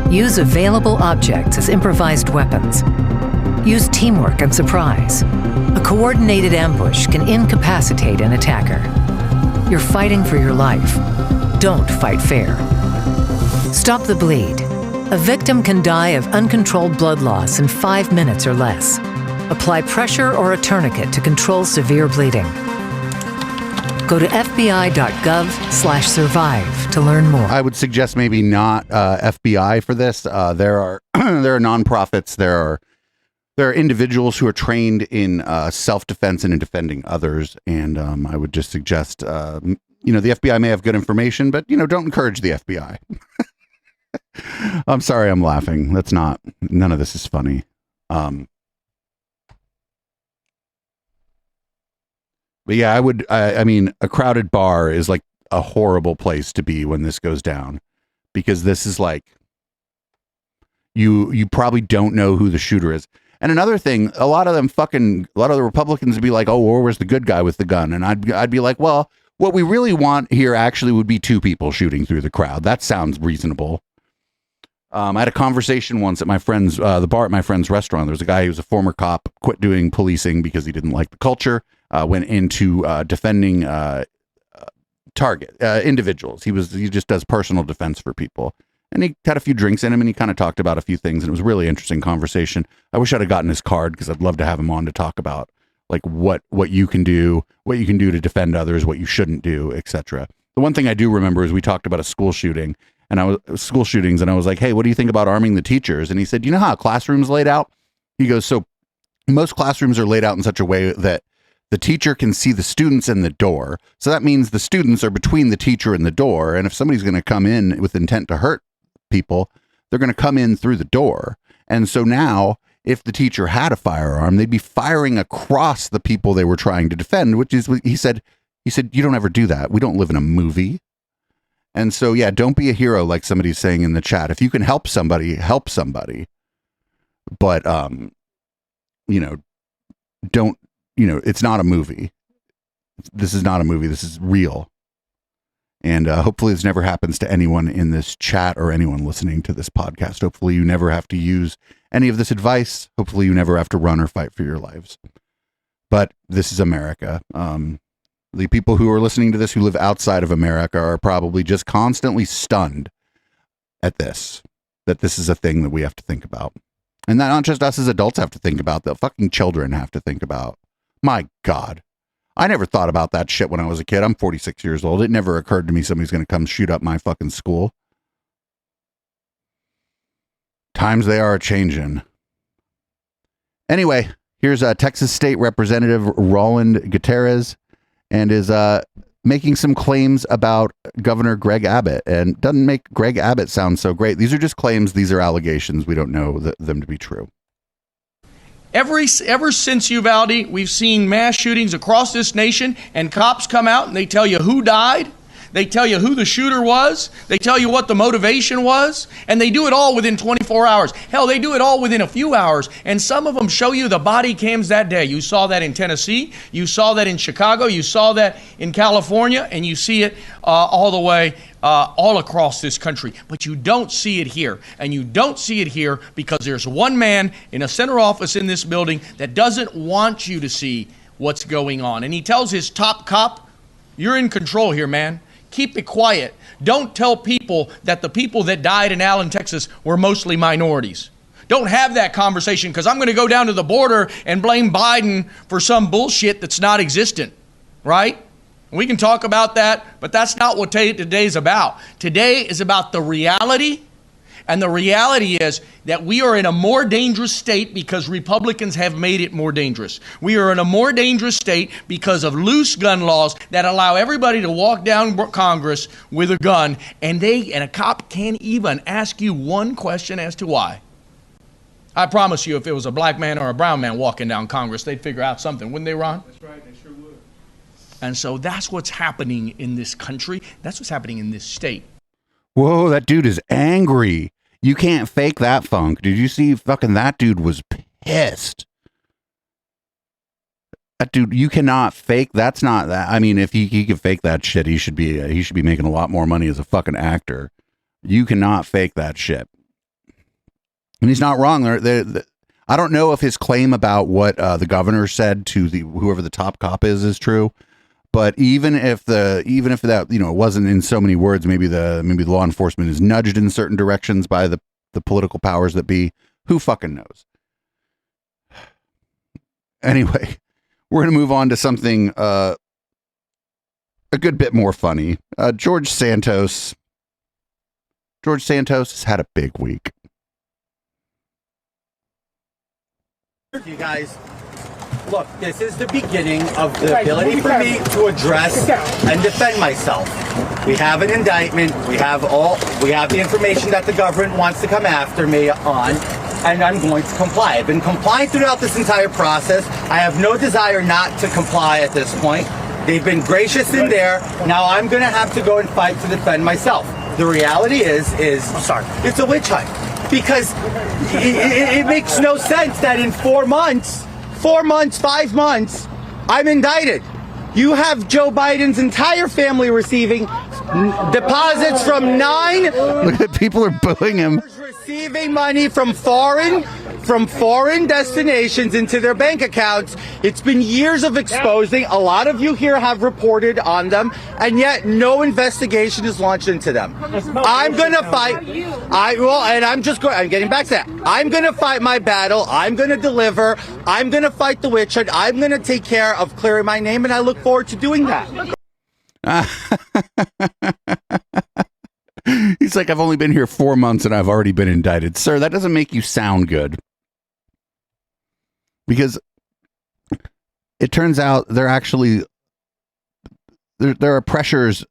Speaker 18: Use available objects as improvised weapons. Use teamwork and surprise. A coordinated ambush can incapacitate an attacker. You're fighting for your life. Don't fight fair. Stop the bleed. A victim can die of uncontrolled blood loss in 5 minutes or less. Apply pressure or a tourniquet to control severe bleeding. Go to fbi.gov/survive to learn more.
Speaker 4: I would suggest maybe not FBI for this. There are nonprofits. There are individuals who are trained in self-defense and in defending others. And I would just suggest, the FBI may have good information, but don't encourage the FBI. I'm sorry, I'm laughing. None of this is funny. But yeah, I mean, a crowded bar is like a horrible place to be when this goes down, because this is like, you probably don't know who the shooter is. And another thing, a lot of the Republicans would be like, oh, well, where's the good guy with the gun? And I'd be like, well, what we really want here actually would be 2 people shooting through the crowd. That sounds reasonable. I had a conversation once at the bar at my friend's restaurant. There was a guy who was a former cop, quit doing policing because he didn't like the culture, went into defending individuals. He just does personal defense for people. And he had a few drinks in him, and he kind of talked about a few things, and it was a really interesting conversation. I wish I'd have gotten his card, because I'd love to have him on to talk about like what you can do to defend others, what you shouldn't do, etc. The one thing I do remember is we talked about a school shooting, and I was like, hey, what do you think about arming the teachers? And he said, you know how a classroom's laid out? He goes, so most classrooms are laid out in such a way that The teacher can see the students in the door. So that means the students are between the teacher and the door. And if somebody's going to come in with intent to hurt people, they're going to come in through the door. And so now, if the teacher had a firearm, they'd be firing across the people they were trying to defend, which is what he said, you don't ever do that. We don't live in a movie. And so, yeah, don't be a hero like somebody's saying in the chat. If you can help somebody, help somebody. But, don't, it's not a movie. This is not a movie. This is real. And hopefully this never happens to anyone in this chat or anyone listening to this podcast. Hopefully you never have to use any of this advice. Hopefully you never have to run or fight for your lives. But this is America. The people who are listening to this who live outside of America are probably just constantly stunned at this, that this is a thing that we have to think about. And that not just us as adults have to think about, that fucking children have to think about. My God. I never thought about that shit when I was a kid. I'm 46 years old. It never occurred to me somebody's going to come shoot up my fucking school. Times they are a-changin'. Anyway, here's Texas State Representative Roland Gutierrez, and is making some claims about Governor Greg Abbott, and doesn't make Greg Abbott sound so great. These are just claims. These are allegations. We don't know them to be true.
Speaker 19: Ever since Uvalde, we've seen mass shootings across this nation, and cops come out and they tell you who died. They tell you who the shooter was. They tell you what the motivation was. And they do it all within 24 hours. Hell, they do it all within a few hours. And some of them show you the body cams that day. You saw that in Tennessee. You saw that in Chicago. You saw that in California. And you see it all the way all across this country. But you don't see it here. And you don't see it here because there's one man in a center office in this building that doesn't want you to see what's going on. And he tells his top cop, you're in control here, man. Keep it quiet. Don't tell people that the people that died in Allen, Texas were mostly minorities. Don't have that conversation because I'm going to go down to the border and blame Biden for some bullshit that's not existent, right? We can talk about that, but that's not what today's about. Today is about the reality, and the reality is that we are in a more dangerous state because Republicans have made it more dangerous. We are in a more dangerous state because of loose gun laws that allow everybody to walk down Congress with a gun, and a cop can't even ask you one question as to why. I promise you, if it was a black man or a brown man walking down Congress, they'd figure out something, wouldn't they, Ron?
Speaker 20: That's right, they sure would.
Speaker 19: And so that's what's happening in this country. That's what's happening in this state.
Speaker 4: Whoa, that dude is angry. You can't fake that funk. Did you see fucking that dude was pissed? That dude, you cannot fake. That's not that. I mean, if he could fake that shit, he should be making a lot more money as a fucking actor. You cannot fake that shit. And he's not wrong. I don't know if his claim about what the governor said to whoever the top cop is true. But even if that, it wasn't in so many words, maybe the law enforcement is nudged in certain directions by the political powers that be. Who fucking knows? Anyway, we're going to move on to something a good bit more funny. George Santos has had a big week.
Speaker 10: You guys, look, this is the beginning of the ability for me to address and defend myself. We have an indictment. We have the information that the government wants to come after me on, and I'm going to comply. I've been complying throughout this entire process. I have no desire not to comply at this point. They've been gracious in there. Now I'm going to have to go and fight to defend myself. The reality is it's a witch hunt. Because it makes no sense that in 4 months, 5 months, I'm indicted. You have Joe Biden's entire family receiving deposits from 9.
Speaker 4: Look at people are booing him.
Speaker 10: Receiving money from foreign destinations into their bank accounts. It's been years of exposing. A lot of you here have reported on them, and yet no investigation is launched into them. I'm going to fight. I'm getting back to that. I'm going to fight my battle. I'm going to deliver. I'm going to fight the witch hunt. I'm going to take care of clearing my name, and I look forward to doing that.
Speaker 4: He's like, I've only been here 4 months and I've already been indicted. Sir, that doesn't make you sound good. Because it turns out they're actually there are pressures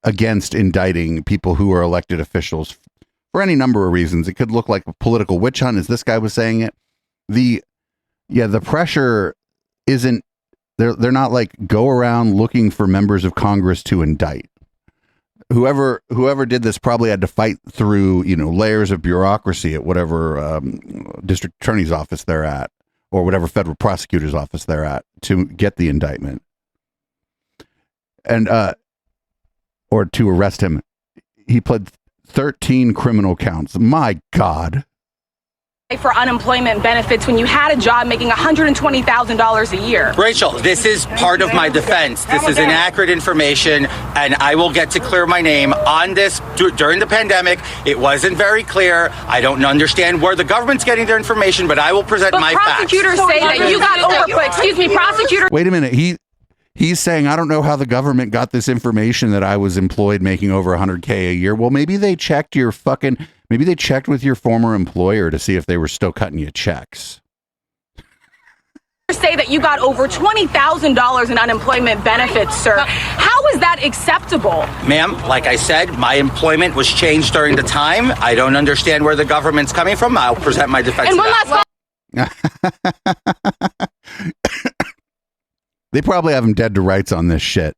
Speaker 4: against indicting people who are elected officials for any number of reasons. It could look like a political witch hunt, as this guy was saying it. The pressure isn't, they're not like go around looking for members of Congress to indict. Whoever did this probably had to fight through, layers of bureaucracy at whatever district attorney's office they're at, or whatever federal prosecutor's office they're at, to get the indictment. And or to arrest him. He pled 13 criminal counts. My God.
Speaker 20: For unemployment benefits when you had a job making $120,000 a year.
Speaker 21: Rachel, this is part of my defense. This is inaccurate information, and I will get to clear my name on this. During the pandemic, it wasn't very clear. I don't understand where the government's getting their information, but I will present my facts.
Speaker 20: Prosecutors say that you got overput. Excuse me, prosecutor.
Speaker 4: Wait a minute. He's saying, I don't know how the government got this information that I was employed making over $100K a year. Well, maybe they checked maybe they checked with your former employer to see if they were still cutting you checks.
Speaker 20: Say that you got over $20,000 in unemployment benefits, sir. How is that acceptable?
Speaker 21: Ma'am, like I said, my employment was changed during the time. I don't understand where the government's coming from. I'll present my defense.
Speaker 20: And one last
Speaker 4: They probably have him dead to rights on this shit.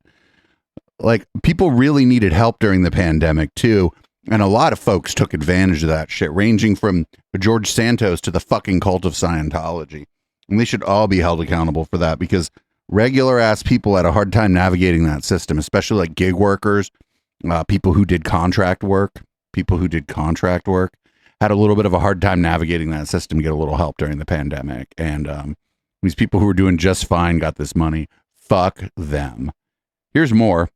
Speaker 4: Like, people really needed help during the pandemic, too. And a lot of folks took advantage of that shit, ranging from George Santos to the fucking cult of Scientology. And they should all be held accountable for that, because regular ass people had a hard time navigating that system, especially like gig workers, people who did contract work, had a little bit of a hard time navigating that system to get a little help during the pandemic. And these people who were doing just fine got this money. Fuck them. Here's more.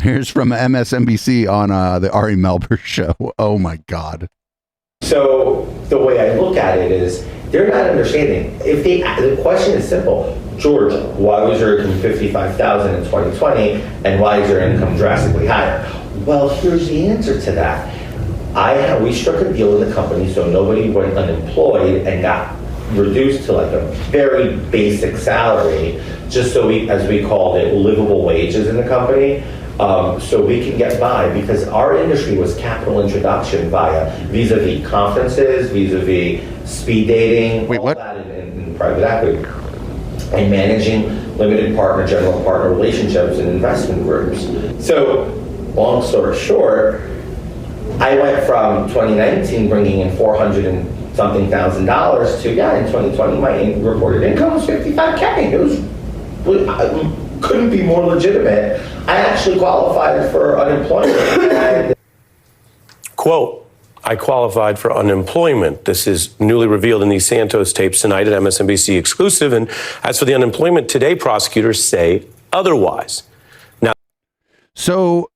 Speaker 4: Here's from MSNBC on the Ari Melber show. Oh my God.
Speaker 22: So the way I look at it is they're not understanding. The question is simple. George, why was your income $55,000 in 2020 and why is your income drastically higher? Well, here's the answer to that. We struck a deal in the company so nobody went unemployed and got reduced to like a very basic salary, just so we, as we called it, livable wages in the company, so we can get by, because our industry was capital introduction vis-a-vis conferences, vis-a-vis speed dating, that in private equity, and managing limited partner, general partner relationships and investment groups. So, long story short, I went from 2019 bringing in $400,000 and something to, in 2020 my reported income was $55K. It couldn't be more legitimate. I actually qualified for unemployment.
Speaker 23: Quote, I qualified for unemployment. This is newly revealed in these Santos tapes tonight at MSNBC exclusive. And as for the unemployment today, prosecutors say otherwise. Now,
Speaker 4: so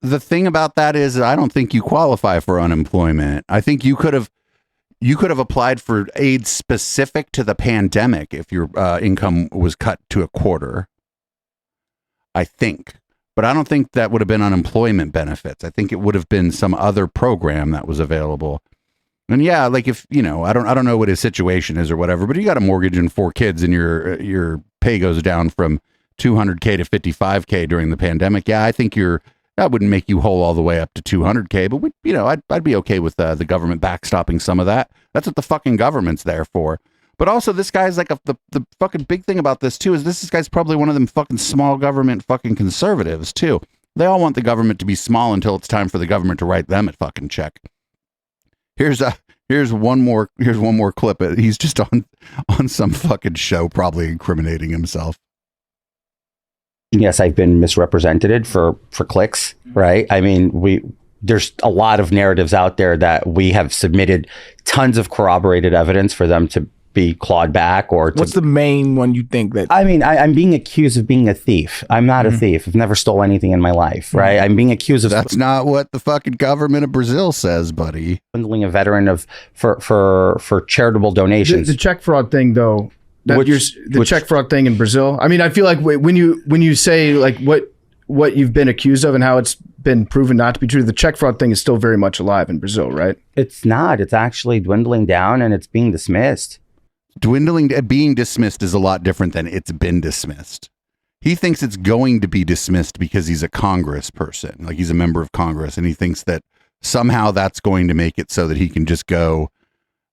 Speaker 4: the thing about that is, I don't think you qualify for unemployment. I think you could have applied for aid specific to the pandemic if your income was cut to a quarter, I think. But I don't think that would have been unemployment benefits. I think it would have been some other program that was available. And yeah, like if, I don't know what his situation is or whatever, but you got a mortgage and 4 kids and your pay goes down from $200K to $55K during the pandemic. Yeah, I think that wouldn't make you whole all the way up to $200K, but I'd be okay with the government backstopping some of that. That's what the fucking government's there for. But also, this guy's like the fucking big thing about this too is this guy's probably one of them fucking small government fucking conservatives too. They all want the government to be small until it's time for the government to write them a fucking check. Here's one more clip. He's just on some fucking show, probably incriminating himself.
Speaker 24: Yes, I've been misrepresented for clicks, right? I mean, there's a lot of narratives out there that we have submitted tons of corroborated evidence for them to be clawed back or to...
Speaker 25: What's the main one you think that...
Speaker 24: I mean, I'm being accused of being a thief. I'm not a thief. I've never stole anything in my life, right? I'm being accused of...
Speaker 4: That's not what the fucking government of Brazil says, buddy.
Speaker 24: Swindling a veteran for charitable donations.
Speaker 25: The check fraud thing, though... check fraud thing in Brazil. I mean, I feel like when you say like what you've been accused of and how it's been proven not to be true, the check fraud thing is still very much alive in Brazil, right?
Speaker 24: It's not. It's actually dwindling down and it's being dismissed.
Speaker 4: being dismissed is a lot different than it's been dismissed. He thinks it's going to be dismissed because he's a Congress person, like he's a member of Congress, and he thinks that somehow that's going to make it so that he can just go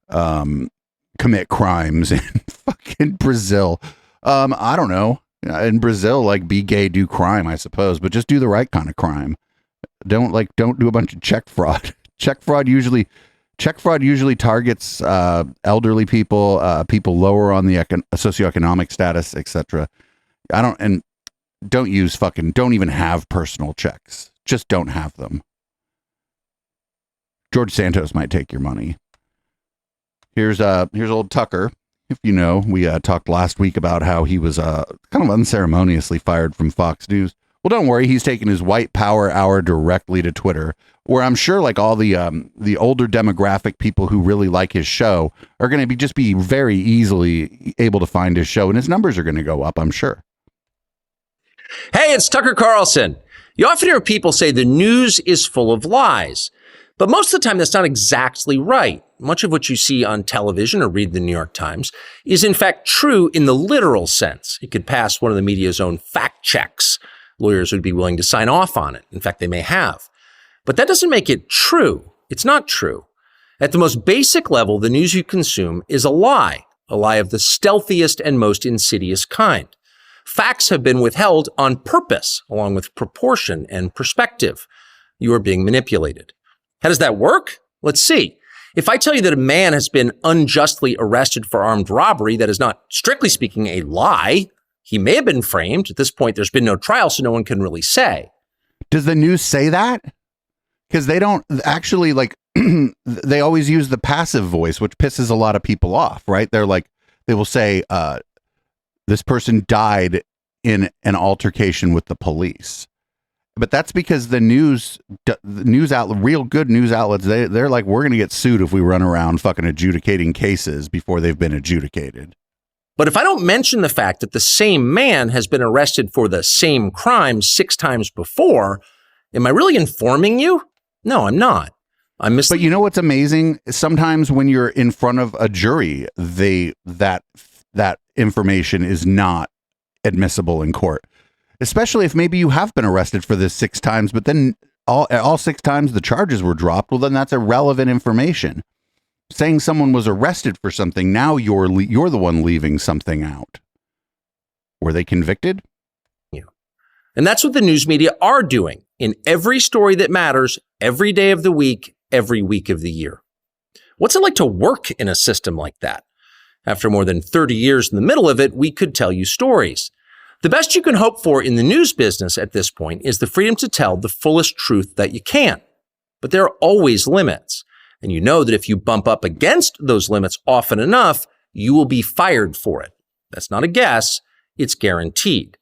Speaker 4: commit crimes in fucking Brazil. I don't know. In Brazil, like, be gay, do crime, I suppose, but just do the right kind of crime. Don't do a bunch of check fraud. Check fraud usually targets elderly people, people lower on the socioeconomic status, etc. Don't even have personal checks. Just don't have them. George Santos might take your money. Here's old Tucker. If you know, we talked last week about how he was kind of unceremoniously fired from Fox News. Well, don't worry. He's taking his white power hour directly to Twitter, where I'm sure like all the older demographic people who really like his show are going to be very easily able to find his show, and his numbers are going to go up, I'm sure.
Speaker 1: Hey, it's Tucker Carlson. You often hear people say the news is full of lies, but most of the time that's not exactly right. Much of what you see on television or read the New York Times is in fact true in the literal sense. It could pass one of the media's own fact checks. Lawyers would be willing to sign off on it. In fact, they may have. But that doesn't make it true. It's not true. At the most basic level, the news you consume is a lie of the stealthiest and most insidious kind. Facts have been withheld on purpose, along with proportion and perspective. You are being manipulated. How does that work? Let's see. If I tell you that a man has been unjustly arrested for armed robbery, that is not, strictly speaking, a lie. He may have been framed. At this point, there's been no trial, so no one can really say.
Speaker 4: Does the news say that? Because they don't actually, like, they always use the passive voice, which pisses a lot of people off, right? They're like, they will say, this person died in an altercation with the police. But that's because the news outlet, real good news outlets, they're like, we're going to get sued if we run around fucking adjudicating cases before they've been adjudicated.
Speaker 1: But if I don't mention the fact that the same man has been arrested for the same crime 6 times before, am I really informing you? No, I'm not.
Speaker 4: But you know what's amazing? Sometimes when you're in front of a jury, that information is not admissible in court. Especially if maybe you have been arrested for this 6 times, but then all 6 times the charges were dropped. Well, then that's irrelevant information. Saying someone was arrested for something, now you're the one leaving something out. Were they convicted?
Speaker 1: Yeah. And that's what the news media are doing in every story that matters, every day of the week, every week of the year. What's it like to work in a system like that? After more than 30 years in the middle of it, we could tell you stories. The best you can hope for in the news business at this point is the freedom to tell the fullest truth that you can. But there are always limits. And you know that if you bump up against those limits often enough, you will be fired for it. That's not a guess. It's guaranteed.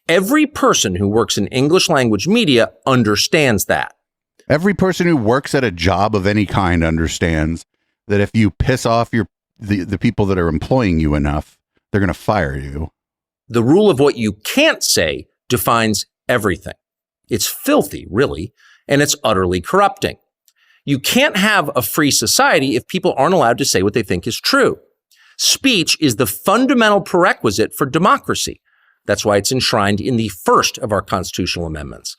Speaker 1: Every person who works in English language media understands that.
Speaker 4: Every person who works at a job of any kind understands that if you piss off the people that are employing you enough, they're going to fire you.
Speaker 1: The rule of what you can't say defines everything. It's filthy, really, and it's utterly corrupting. You can't have a free society if people aren't allowed to say what they think is true. Speech is the fundamental prerequisite for democracy. That's why it's enshrined in the first of our constitutional amendments.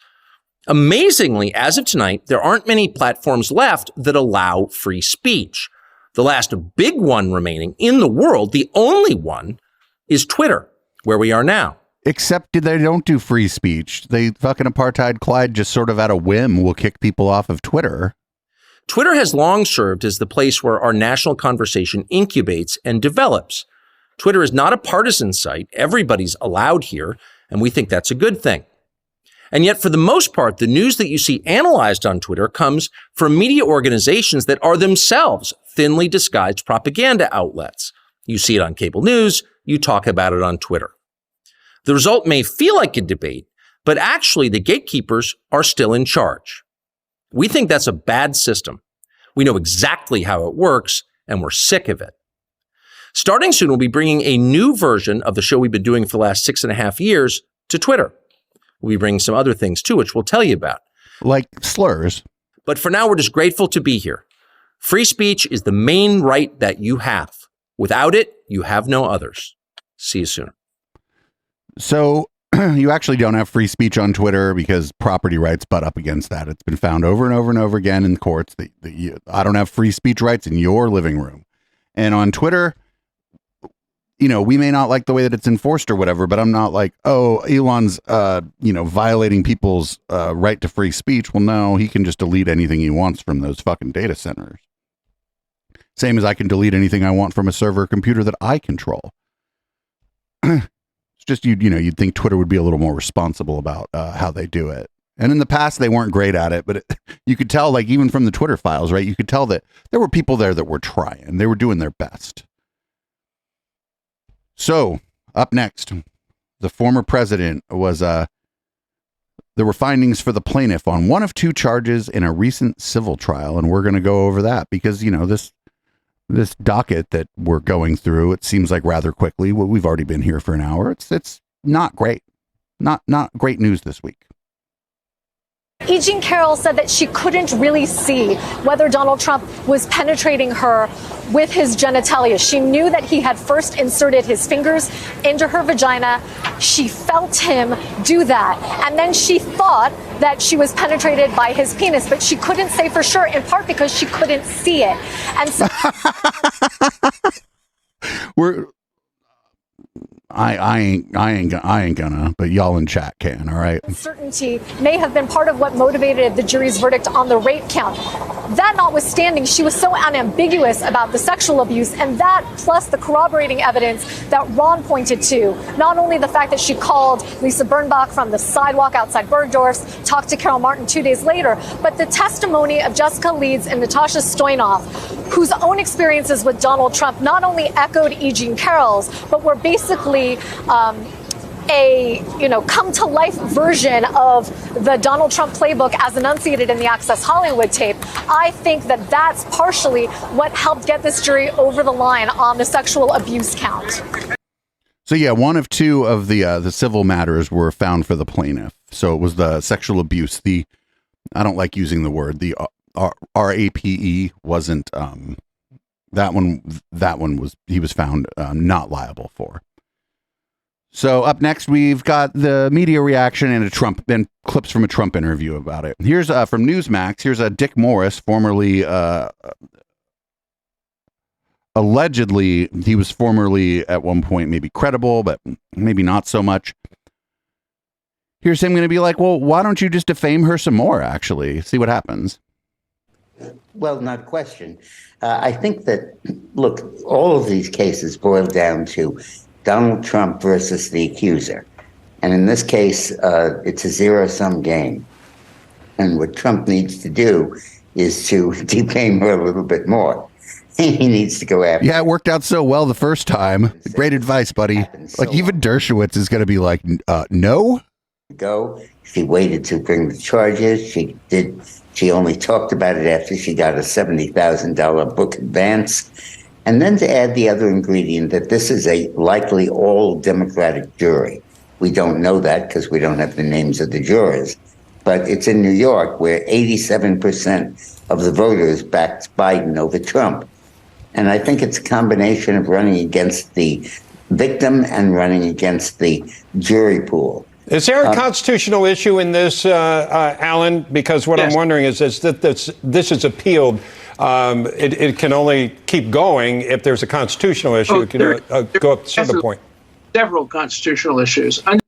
Speaker 1: Amazingly, as of tonight, there aren't many platforms left that allow free speech. The last big one remaining in the world, the only one, is Twitter, where we are now.
Speaker 4: Except they don't do free speech. They fucking apartheid Clyde just sort of at a whim will kick people off of Twitter.
Speaker 1: Twitter has long served as the place where our national conversation incubates and develops. Twitter is not a partisan site. Everybody's allowed here, and we think that's a good thing. And yet, for the most part, the news that you see analyzed on Twitter comes from media organizations that are themselves thinly disguised propaganda outlets. You see it on cable news, you talk about it on Twitter. The result may feel like a debate, but actually the gatekeepers are still in charge. We think that's a bad system. We know exactly how it works, and we're sick of it. Starting soon, we'll be bringing a new version of the show we've been doing for the last 6.5 years to Twitter. We'll be bringing some other things too, which we'll tell you about.
Speaker 4: Like slurs.
Speaker 1: But for now, we're just grateful to be here. Free speech is the main right that you have. Without it, you have no others. See you soon.
Speaker 4: So you actually don't have free speech on Twitter because property rights butt up against that. It's been found over and over and over again in courts that I don't have free speech rights in your living room. And on Twitter, we may not like the way that it's enforced or whatever, but I'm not like, oh, Elon's, violating people's right to free speech. Well, no, he can just delete anything he wants from those fucking data centers. Same as I can delete anything I want from a server or computer that I control. It's just, you'd think Twitter would be a little more responsible about how they do it. And in the past, they weren't great at it, but you could tell, like, even from the Twitter files, right? You could tell that there were people there that were trying. They were doing their best. So, up next, the former president was, there were findings for the plaintiff on one of two charges in a recent civil trial, and we're going to go over that because, this docket that we're going through, it seems like rather quickly. Well, we've already been here for an hour. It's not great. Not great news this week.
Speaker 3: E. Jean Carroll said that she couldn't really see whether Donald Trump was penetrating her with his genitalia. She knew that he had first inserted his fingers into her vagina. She felt him do that. And then she thought that she was penetrated by his penis, but she couldn't say for sure, in part because she couldn't see it. And so
Speaker 4: I ain't gonna, but y'all in chat can, all right?
Speaker 3: Uncertainty may have been part of what motivated the jury's verdict on the rape count. That notwithstanding, she was so unambiguous about the sexual abuse, and that plus the corroborating evidence that Ron pointed to, not only the fact that she called Lisa Birnbach from the sidewalk outside Bergdorf's, talked to Carol Martin 2 days later, but the testimony of Jessica Leeds and Natasha Stoynoff, whose own experiences with Donald Trump not only echoed E. Jean Carroll's, but were basically a come to life version of the Donald Trump playbook as enunciated in the Access Hollywood tape. I think that that's partially what helped get this jury over the line on the sexual abuse count.
Speaker 4: So yeah, one of two of the civil matters were found for the plaintiff. So it was the sexual abuse. I don't like using the word, the RAPE wasn't that one was he was found not liable for. So up next, we've got the media reaction and clips from a Trump interview about it. Here's from Newsmax. Here's Dick Morris, formerly, allegedly, he was formerly at one point maybe credible, but maybe not so much. Here's him going to be like, well, why don't you just defame her some more, actually? See what happens.
Speaker 5: Well, not question. I think that, look, all of these cases boil down to Donald Trump versus the accuser. And in this case, it's a zero-sum game. And what Trump needs to do is to defame her a little bit more. He needs to go after.
Speaker 4: Yeah, it worked out so well the first time. Great advice, buddy. Like, even Dershowitz is going to be like, no?
Speaker 5: She waited to bring the charges. She only talked about it after she got a $70,000 book advance. And then to add the other ingredient that this is a likely all Democratic jury. We don't know that because we don't have the names of the jurors. But it's in New York where 87% of the voters backed Biden over Trump. And I think it's a combination of running against the victim and running against the jury pool.
Speaker 6: Is there a constitutional issue in this, Alan? Because what I'm wondering is that this is appealed. It can only keep going if there's a constitutional issue. It can go up to some point.
Speaker 8: Several constitutional issues.
Speaker 4: We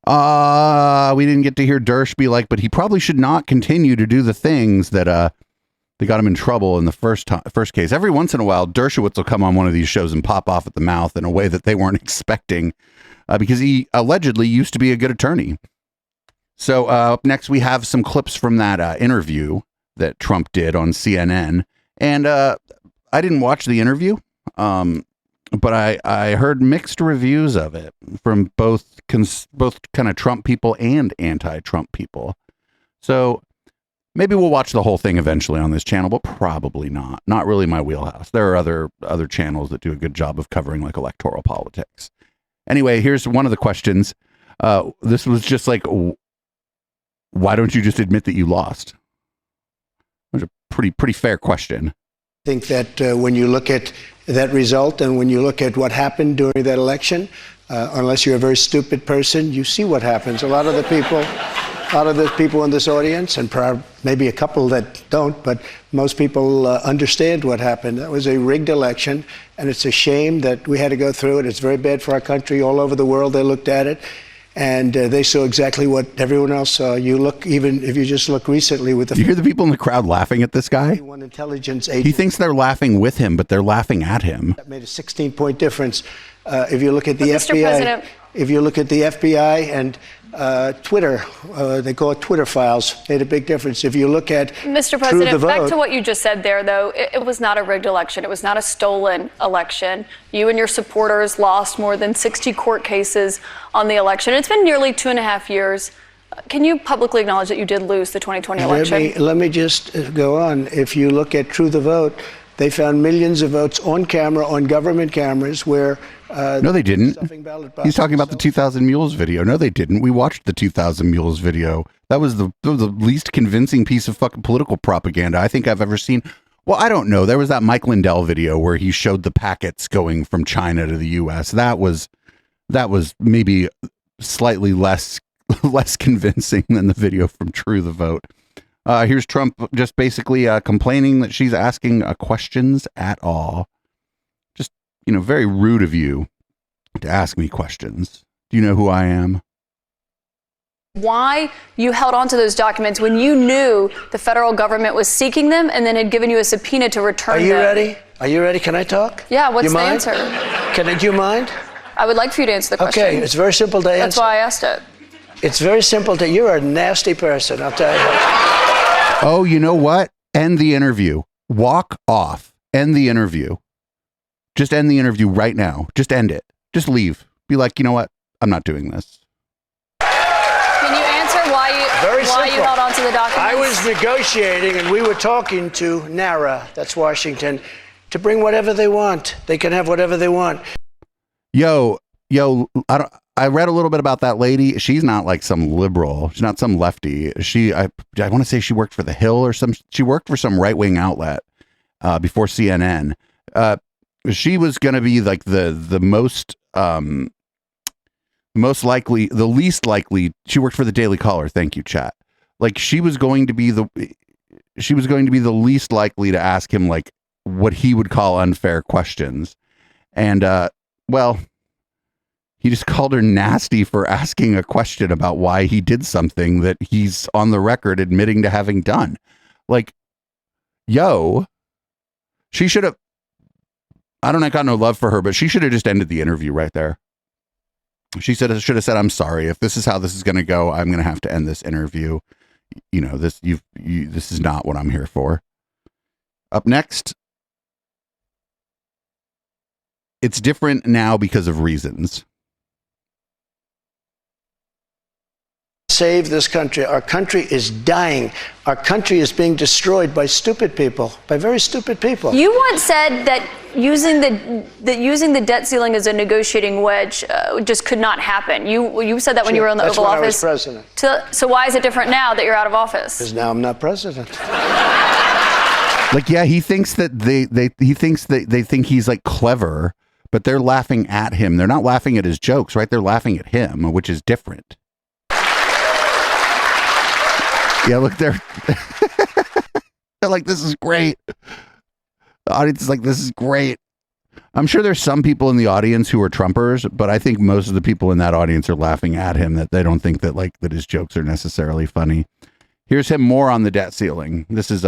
Speaker 4: didn't get to hear Dersh be like, but he probably should not continue to do the things that they got him in trouble in the first case. Every once in a while, Dershowitz will come on one of these shows and pop off at the mouth in a way that they weren't expecting. Because he allegedly used to be a good attorney. So up next, we have some clips from that interview that Trump did on CNN. And I didn't watch the interview, but I heard mixed reviews of it from both kind of Trump people and anti-Trump people. So maybe we'll watch the whole thing eventually on this channel, but probably not. Not really my wheelhouse. There are other channels that do a good job of covering like electoral politics. Anyway, here's one of the questions. This was just like, why don't you just admit that you lost? It was a pretty fair question.
Speaker 9: I think that when you look at
Speaker 2: that result. And when you look at what happened during that election, unless you're a very stupid person, you see what happens. A lot of the people in this audience, and maybe a couple that don't, but most people understand what happened. That was a rigged election, and it's a shame that we had to go through it. It's very bad for our country. All over the world, they looked at it, and they saw exactly what everyone else saw. You look, even if you just look recently with the...
Speaker 4: You hear the people in the crowd laughing at this guy?
Speaker 2: Intelligence
Speaker 4: He thinks they're laughing with him, but they're laughing at him.
Speaker 2: That made a 16-point difference. If you look at the
Speaker 17: Mr.
Speaker 2: FBI,
Speaker 17: President.
Speaker 2: if you look at the FBI and Twitter, they call it Twitter files, made a big difference. If you look at
Speaker 7: Mr. President, back to what you just said there, though, it was not a rigged election. It was not a stolen election. You and your supporters lost more than 60 court cases on the election. It's been nearly 2.5 years. Can you publicly acknowledge that you did lose the 2020 election?
Speaker 2: Let me just go on. If you look at True the Vote, they found millions of votes on camera, on government cameras, where...
Speaker 4: no, they didn't. He's talking about the 2,000 Mules video. No, they didn't. We watched the 2,000 Mules video. That was the least convincing piece of fucking political propaganda I think I've ever seen. Well, I don't know. There was that Mike Lindell video where he showed the packets going from China to the U.S. That was maybe slightly less convincing than the video from True the Vote. Here's Trump just basically complaining that she's asking questions at all. Just, very rude of you to ask me questions. Do you know who I am?
Speaker 7: Why you held on to those documents when you knew the federal government was seeking them and then had given you a subpoena to return them.
Speaker 2: Are you ready? Are you ready? Can I talk?
Speaker 7: Yeah, what's the
Speaker 2: mind?
Speaker 7: answer?
Speaker 2: Do you mind?
Speaker 7: I would like for you to answer the question.
Speaker 2: Okay, it's very simple to answer.
Speaker 7: That's why I asked it.
Speaker 2: It's very simple to... You're a nasty person, I'll tell you.
Speaker 4: Oh, you know what? End the interview. Walk off. End the interview. Just end the interview right now. Just end it. Just leave. Be like, you know what? I'm not doing this.
Speaker 7: Can you answer why you held on to the documents?
Speaker 2: I was negotiating, and we were talking to NARA, that's Washington, to bring whatever they want. They can have whatever they want.
Speaker 4: Yo, I read a little bit about that lady. She's not like some liberal. She's not some lefty. I want to say she worked for The Hill or she worked for some right-wing outlet before CNN. She was going to be like the least likely. She worked for the Daily Caller. Thank you, chat. Like she was going to be the least likely to ask him like what he would call unfair questions. And he just called her nasty for asking a question about why he did something that he's on the record admitting to having done. Like, yo, she should have, I got no love for her, but she should have just ended the interview right there. She should have said, I'm sorry. If this is how this is going to go, I'm going to have to end this interview. This is not what I'm here for. Up next, it's different now because of reasons.
Speaker 2: Save this country. Our country is dying. Our country is being destroyed by stupid people, by very stupid people.
Speaker 7: You once said that using the debt ceiling as a negotiating wedge just could not happen. You said that when you were in the Oval Office.
Speaker 2: That's when I was president.
Speaker 7: So why is it different now that you're out of office?
Speaker 2: Because now I'm not president.
Speaker 4: Like, yeah, he thinks that they think he's like clever, but they're laughing at him. They're not laughing at his jokes, right? They're laughing at him, which is different. Yeah, look, they're like, this is great. The audience is like, this is great. I'm sure there's some people in the audience who are Trumpers, but I think most of the people in that audience are laughing at him, that they don't think that that his jokes are necessarily funny. Here's him more on the debt ceiling. This is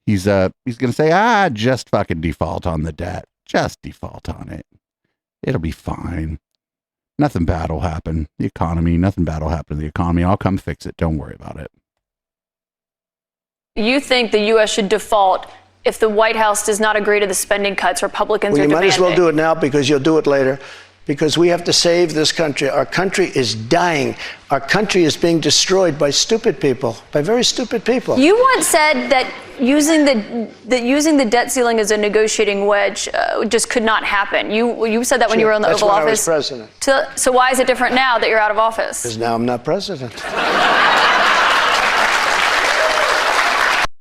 Speaker 4: he's going to say, just fucking default on the debt. Just default on it. It'll be fine. Nothing bad will happen. Nothing bad will happen to the economy. I'll come fix it. Don't worry about it.
Speaker 7: You think the U.S. should default if the White House does not agree to the spending cuts Republicans are demanding?
Speaker 2: You might as well do it now because you'll do it later. Because we have to save this country. Our country is dying. Our country is being destroyed by stupid people, by very stupid people.
Speaker 7: You once said that using the debt ceiling as a negotiating wedge just could not happen. You said that when you were in the Oval Office.
Speaker 2: That's when I was president.
Speaker 7: So why is it different now that you're out of office?
Speaker 2: Because now I'm not president.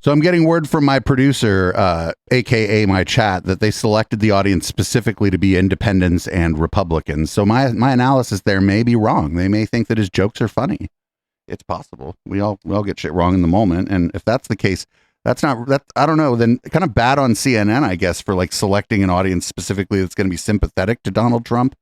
Speaker 4: So I'm getting word from my producer, aka my chat, that they selected the audience specifically to be independents and Republicans. So my analysis there may be wrong. They may think that his jokes are funny. It's possible. We all get shit wrong in the moment, and if that's the case, I don't know. Then kind of bad on CNN, I guess, for like selecting an audience specifically that's going to be sympathetic to Donald Trump.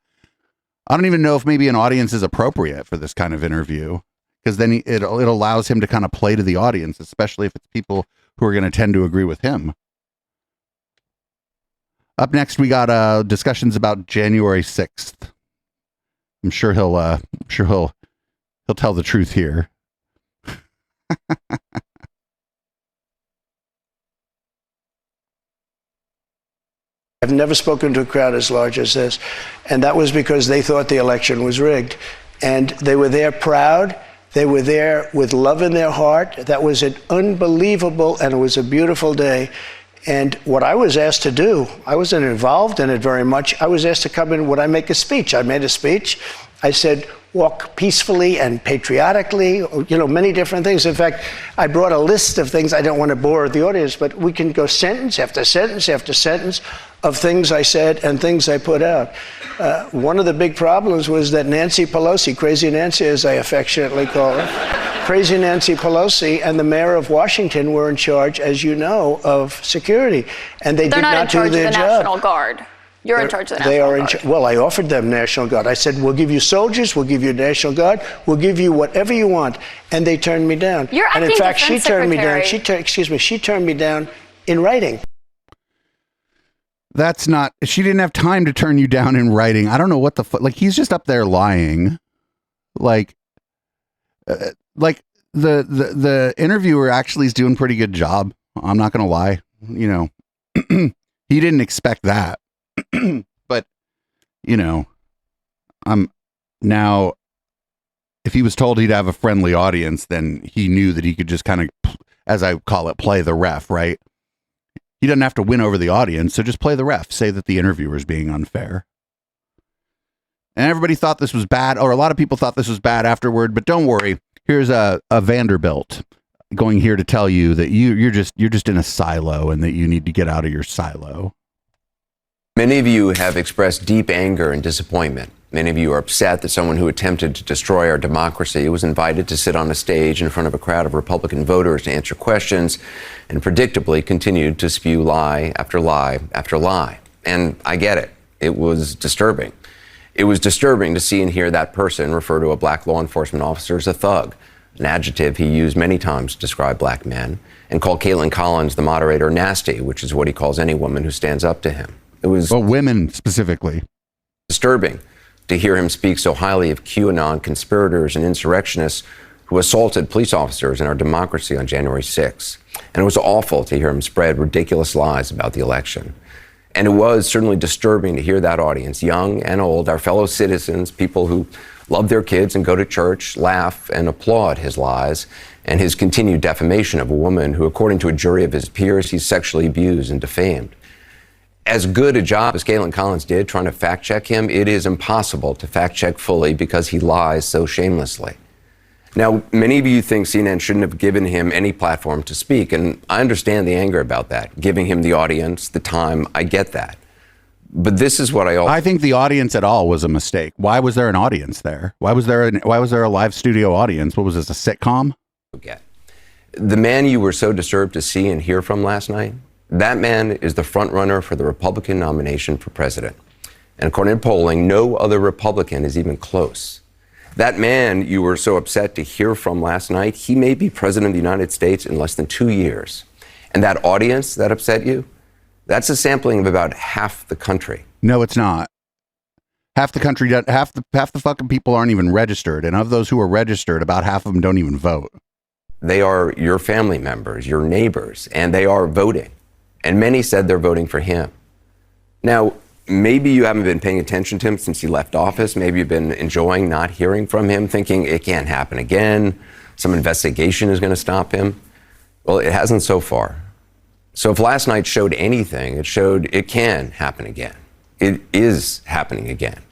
Speaker 4: I don't even know if maybe an audience is appropriate for this kind of interview, because then it allows him to kind of play to the audience, especially if it's people who are going to tend to agree with him. Up next, we got discussions about January 6th. I'm sure he'll tell the truth here.
Speaker 2: I've never spoken to a crowd as large as this, and that was because they thought the election was rigged. And they were there proud. They were there with love in their heart. That was an unbelievable, and it was a beautiful day. And what I was asked to do, I wasn't involved in it very much. I was asked to come in, would I make a speech? I made a speech. I said, walk peacefully and patriotically, many different things. In fact, I brought a list of things. I don't want to bore the audience, but we can go sentence after sentence after sentence of things I said and things I put out. One of the big problems was that Nancy Pelosi, Crazy Nancy as I affectionately call her, Crazy Nancy Pelosi and the mayor of Washington were in charge, as you know, of security. And they did not do their job.
Speaker 7: They're not in charge of the National Guard. You're in charge of the National Guard.
Speaker 2: Well, I offered them National Guard. I said, we'll give you soldiers, we'll give you National Guard, we'll give you whatever you want. And they turned me down.
Speaker 7: You're
Speaker 2: and in
Speaker 7: acting
Speaker 2: fact, she
Speaker 7: defense
Speaker 2: turned me down.
Speaker 7: secretary.
Speaker 2: She turned me down in writing.
Speaker 4: That's not, she didn't have time to turn you down in writing. I don't know what the fuck, like, he's just up there lying. Like the interviewer actually is doing a pretty good job. I'm not going to lie. He didn't expect that. But, now, if he was told he'd have a friendly audience, then he knew that he could just kind of, as I call it, play the ref, right? He doesn't have to win over the audience, so just play the ref. Say that the interviewer is being unfair. And everybody thought this was bad, or a lot of people thought this was bad afterward, but don't worry. Here's a Vanderbilt going here to tell you that you're just in a silo and that you need to get out of your silo.
Speaker 9: Many of you have expressed deep anger and disappointment. Many of you are upset that someone who attempted to destroy our democracy was invited to sit on a stage in front of a crowd of Republican voters to answer questions and predictably continued to spew lie after lie after lie. And I get it. It was disturbing. It was disturbing to see and hear that person refer to a black law enforcement officer as a thug, an adjective he used many times to describe black men, and call Caitlin Collins, the moderator, nasty, which is what he calls any woman who stands up to him. It was
Speaker 4: women specifically
Speaker 9: disturbing to hear him speak so highly of QAnon conspirators and insurrectionists who assaulted police officers in our democracy on January 6th. And it was awful to hear him spread ridiculous lies about the election. And it was certainly disturbing to hear that audience, young and old, our fellow citizens, people who love their kids and go to church, laugh and applaud his lies and his continued defamation of a woman who, according to a jury of his peers, he sexually abused and defamed. As good a job as Caitlin Collins did trying to fact check him, it is impossible to fact check fully because he lies so shamelessly. Now, many of you think CNN shouldn't have given him any platform to speak, and I understand the anger about that. Giving him the audience, the time, I get that. But this is what I
Speaker 4: think the audience at all was a mistake. Why was there an audience there? Why was there a live studio audience? What was this, a sitcom?
Speaker 9: The man you were so disturbed to see and hear from last night, that man is the front runner for the Republican nomination for president. And according to polling, no other Republican is even close. That man you were so upset to hear from last night, he may be president of the United States in less than 2 years. And that audience that upset you, that's a sampling of about half the country.
Speaker 4: No, it's not. Half the country, half the fucking people aren't even registered. And of those who are registered, about half of them don't even vote.
Speaker 9: They are your family members, your neighbors, and they are voting. And many said they're voting for him. Now, maybe you haven't been paying attention to him since he left office. Maybe you've been enjoying not hearing from him, thinking it can't happen again. Some investigation is going to stop him. Well, it hasn't so far. So if last night showed anything, it showed it can happen again. It is happening again.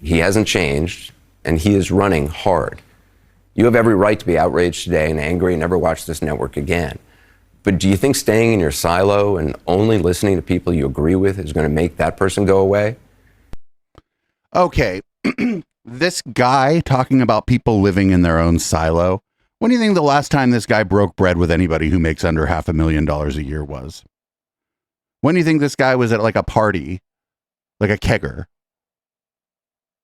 Speaker 9: He hasn't changed, and he is running hard. You have every right to be outraged today and angry and never watch this network again. But do you think staying in your silo and only listening to people you agree with is going to make that person go away?
Speaker 4: Okay. This guy talking about people living in their own silo. When do you think the last time this guy broke bread with anybody who makes under $500,000 a year was? When do you think this guy was at like a party, like a kegger?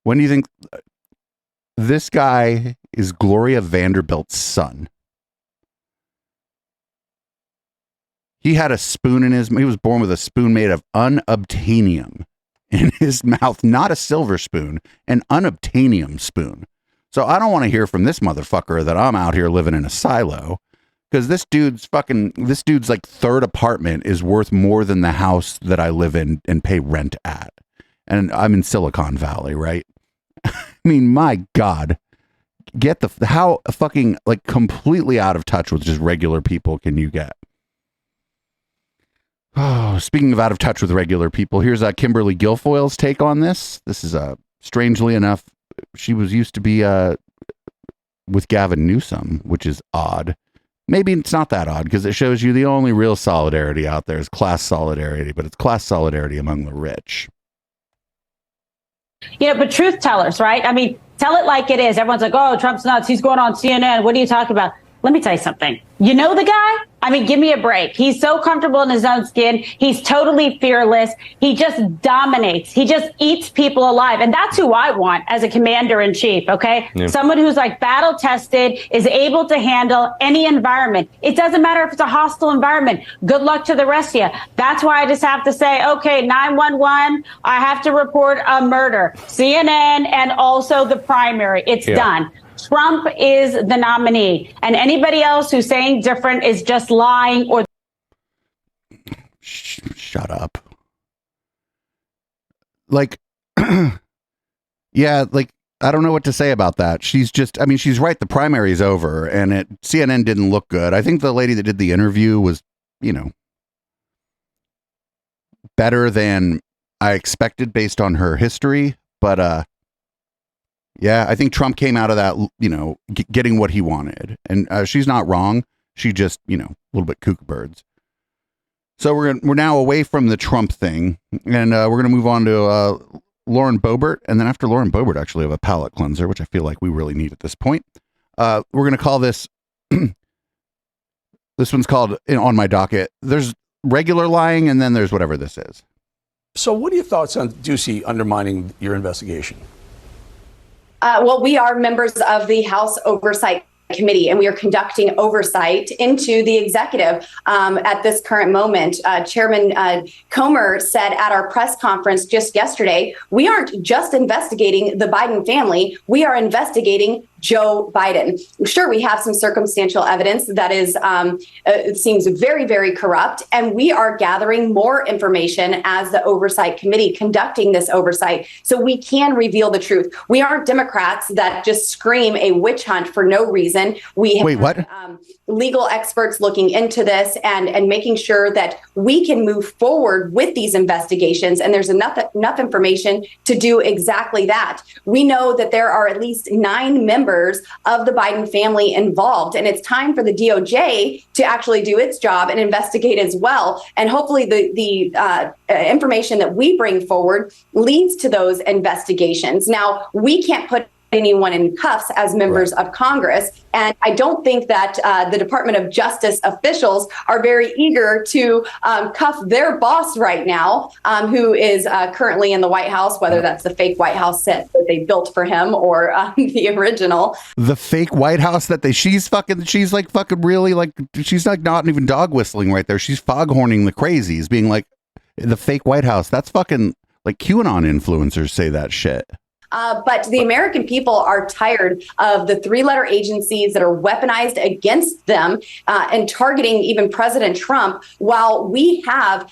Speaker 4: When do you think this guy is Gloria Vanderbilt's son? He had a spoon in he was born with a spoon made of unobtainium in his mouth, not a silver spoon, an unobtainium spoon. So I don't want to hear from this motherfucker that I'm out here living in a silo, because this dude's like third apartment is worth more than the house that I live in and pay rent at. And I'm in Silicon Valley, right? I mean, my God, get how fucking like completely out of touch with just regular people can you get? Oh, speaking of out of touch with regular people, here's Kimberly Guilfoyle's take on this. This is strangely enough, she was used to be with Gavin Newsom, which is odd. Maybe it's not that odd because it shows you the only real solidarity out there is class solidarity, but it's class solidarity among the rich.
Speaker 11: But truth tellers, right? I mean, tell it like it is. Everyone's like, oh, Trump's nuts. He's going on CNN. What are you talking about? Let me tell you something. You know the guy? I mean, give me a break. He's so comfortable in his own skin. He's totally fearless. He just dominates. He just eats people alive. And that's who I want as a commander in chief. Okay. Yeah. Someone who's like battle tested, is able to handle any environment. It doesn't matter if it's a hostile environment. Good luck to the rest of you. That's why I just have to say, okay, 911, I have to report a murder. CNN and also the primary. It's done. Trump is the nominee, and anybody else who's saying different is just lying or.
Speaker 4: Shut up. Like, yeah, like, I don't know what to say about that. She's right. The primary's over and CNN didn't look good. I think the lady that did the interview was, better than I expected based on her history. But, yeah, I think Trump came out of that, getting what he wanted. And she's not wrong. She just, a little bit kook birds. So we're now away from the Trump thing, and we're going to move on to Lauren Boebert. And then after Lauren Boebert, actually have a palate cleanser, which I feel like we really need at this point. We're going to call this, this one's called, on my docket, there's regular lying, and then there's whatever this is.
Speaker 12: So what are your thoughts on Ducey undermining your investigation?
Speaker 13: Well, we are members of the House Oversight Committee, and we are conducting oversight into the executive at this current moment. Chairman Comer said at our press conference just yesterday, we aren't just investigating the Biden family, we are investigating Joe Biden. Sure, we have some circumstantial evidence that is it seems very, very corrupt, and we are gathering more information as the Oversight Committee conducting this oversight so we can reveal the truth. We aren't Democrats that just scream a witch hunt for no reason. We have
Speaker 4: what?
Speaker 13: Legal experts looking into this and making sure that we can move forward with these investigations, and there's enough information to do exactly that. We know that there are at least 9 members of the Biden family involved. And it's time for the DOJ to actually do its job and investigate as well. And hopefully the information that we bring forward leads to those investigations. Now, we can't put anyone in cuffs as members of Congress. And I don't think that the Department of Justice officials are very eager to cuff their boss right now, who is currently in the White House, whether that's the fake White House set that they built for him or the original.
Speaker 4: The fake White House that she's like fucking really like, she's like not even dog whistling right there. She's foghorning the crazies, being like the fake White House. That's fucking like QAnon influencers say that shit.
Speaker 13: But the American people are tired of the 3-letter agencies that are weaponized against them and targeting even President Trump, while we have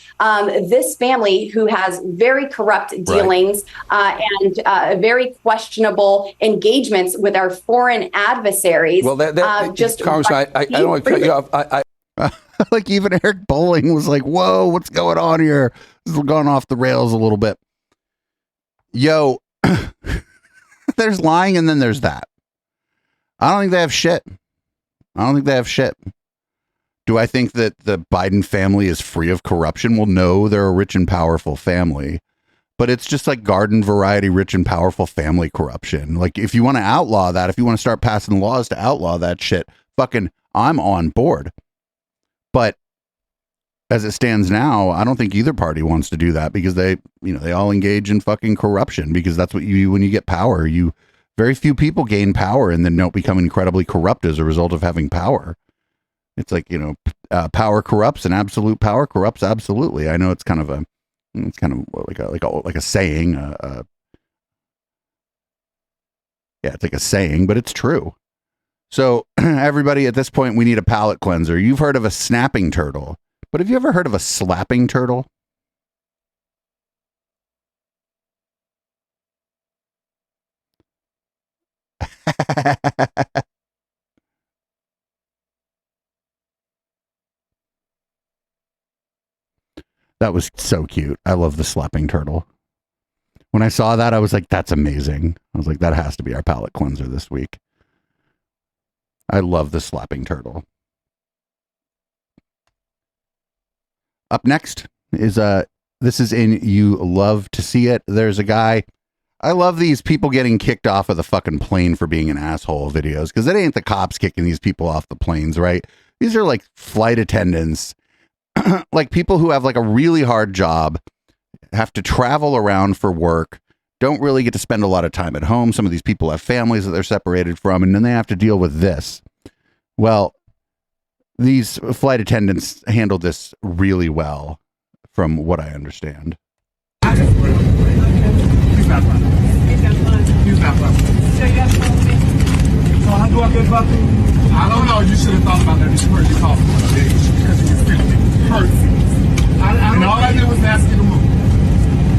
Speaker 13: this family who has very corrupt dealings and very questionable engagements with our foreign adversaries.
Speaker 12: Well, Congressman, I don't want to cut you off.
Speaker 4: Like even Eric Bolling was like, whoa, what's going on here? This is going off the rails a little bit. Yo, there's lying and then there's that. I don't think they have shit. Do I think that the Biden family is free of corruption? Well, no, they're a rich and powerful family. But it's just like garden variety rich and powerful family corruption. Like, if you want to outlaw that, if you want to start passing laws to outlaw that shit, fucking, I'm on board. But as it stands now, I don't think either party wants to do that because they all engage in fucking corruption, because that's what you, when you get power, very few people gain power and then don't become incredibly corrupt as a result of having power. It's like, power corrupts and absolute power corrupts absolutely. I know it's kind of like a saying. Yeah, it's like a saying, but it's true. So everybody, at this point, we need a palate cleanser. You've heard of a snapping turtle, but have you ever heard of a slapping turtle? That was so cute. I love the slapping turtle. When I saw that, I was like, that's amazing. I was like, that has to be our palate cleanser this week. I love the slapping turtle. Up next is this is in You Love to See It. There's a guy. I love these people getting kicked off of the fucking plane for being an asshole videos, because it ain't the cops kicking these people off the planes, right? These are like flight attendants, like people who have like a really hard job, have to travel around for work, don't really get to spend a lot of time at home. Some of these people have families that they're separated from, and then they have to deal with this. Well, these flight attendants handled this really well, from what I understand.
Speaker 10: He's not fun. He's not fun. So how do I get fucking? I don't know. You should have thought about that before you called me a bitch, because you was feeling hurt. And all I did was ask you to move.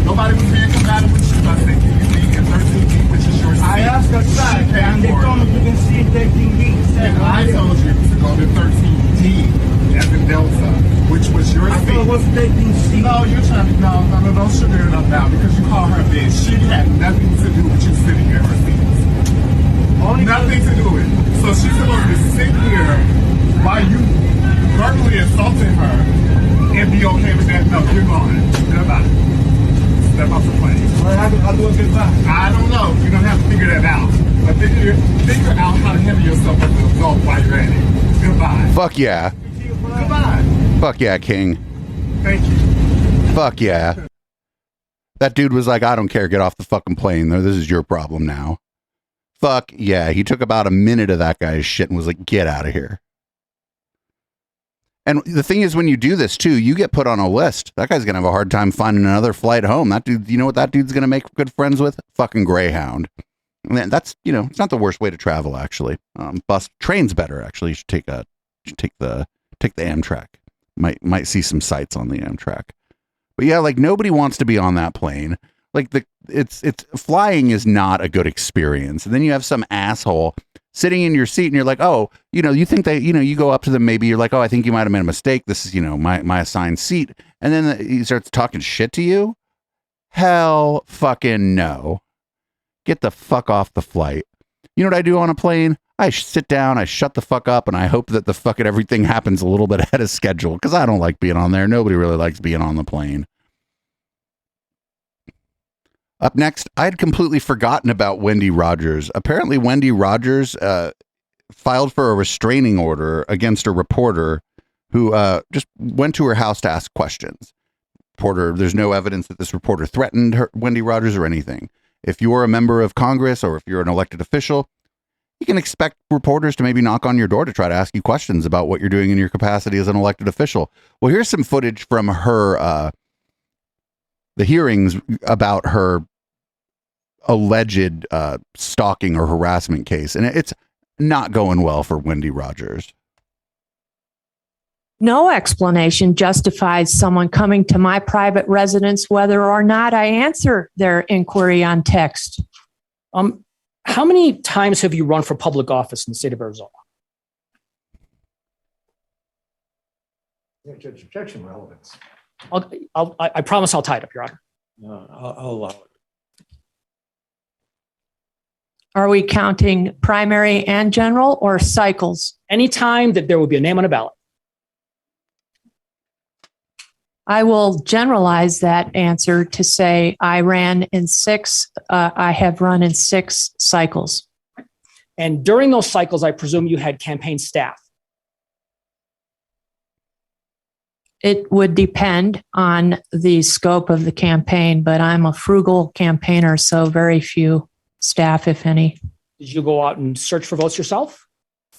Speaker 10: Nobody was being combative with you. I said, can you be in 13D, which is your seat? I asked outside, and they told me you can see 13D. And I told you to go to 13D, as in Delta, which was your seat. I thought it was 13C. No, you're trying to, no, don't sugar it up now, because you call her a bitch. She had nothing to do with you sitting in her seat. Nothing to do with it. So she's supposed to sit here while you verbally assaulted her and be okay with that. No, you're gone. Goodbye. Step off the plane. Well, how do I get back? I don't know. You're going to have to figure that out. But figure out how to handle yourself as an adult while you're at it. Goodbye.
Speaker 4: Fuck yeah.
Speaker 10: Goodbye.
Speaker 4: Fuck yeah, King.
Speaker 10: Thank you.
Speaker 4: Fuck yeah. That dude was like, I don't care. Get off the fucking plane. This is your problem now. Fuck yeah. He took about a minute of that guy's shit and was like, get out of here. And the thing is, when you do this too, you get put on a list. That guy's going to have a hard time finding another flight home. That dude, you know what that dude's going to make good friends with? Fucking Greyhound. And that's, it's not the worst way to travel, actually. Train's better, actually. You should take the Amtrak. Might see some sights on the Amtrak. But yeah, like, nobody wants to be on that plane. Like, it's flying is not a good experience. And then you have some asshole sitting in your seat and you're like, oh, you think that, you go up to them, maybe you're like, oh, I think you might have made a mistake. This is, my assigned seat. And then he starts talking shit to you. Hell fucking no. Get the fuck off the flight. You know what I do on a plane? I sit down, I shut the fuck up, and I hope that the fucking everything happens a little bit ahead of schedule, because I don't like being on there. Nobody really likes being on the plane. Up next, I had completely forgotten about Wendy Rogers. Apparently, Wendy Rogers filed for a restraining order against a reporter who just went to her house to ask questions. There's no evidence that this reporter threatened Wendy Rogers or anything. If you're a member of Congress or if you're an elected official, you can expect reporters to maybe knock on your door to try to ask you questions about what you're doing in your capacity as an elected official. Well, here's some footage from her, the hearings about her alleged stalking or harassment case. And it's not going well for Wendy Rogers.
Speaker 14: No explanation justifies someone coming to my private residence whether or not I answer their inquiry on text.
Speaker 15: How many times have you run for public office in the state of Arizona?
Speaker 16: Yeah, Judge, objection relevance.
Speaker 15: I promise I'll tie it up, Your Honor.
Speaker 16: No, I'll allow it.
Speaker 14: Are we counting primary and general or cycles?
Speaker 15: Anytime that there will be a name on a ballot.
Speaker 14: I will generalize that answer to say I have run in 6 cycles.
Speaker 15: And during those cycles, I presume you had campaign staff.
Speaker 14: It would depend on the scope of the campaign, but I'm a frugal campaigner, so very few staff, if any.
Speaker 15: Did you go out and search for votes yourself?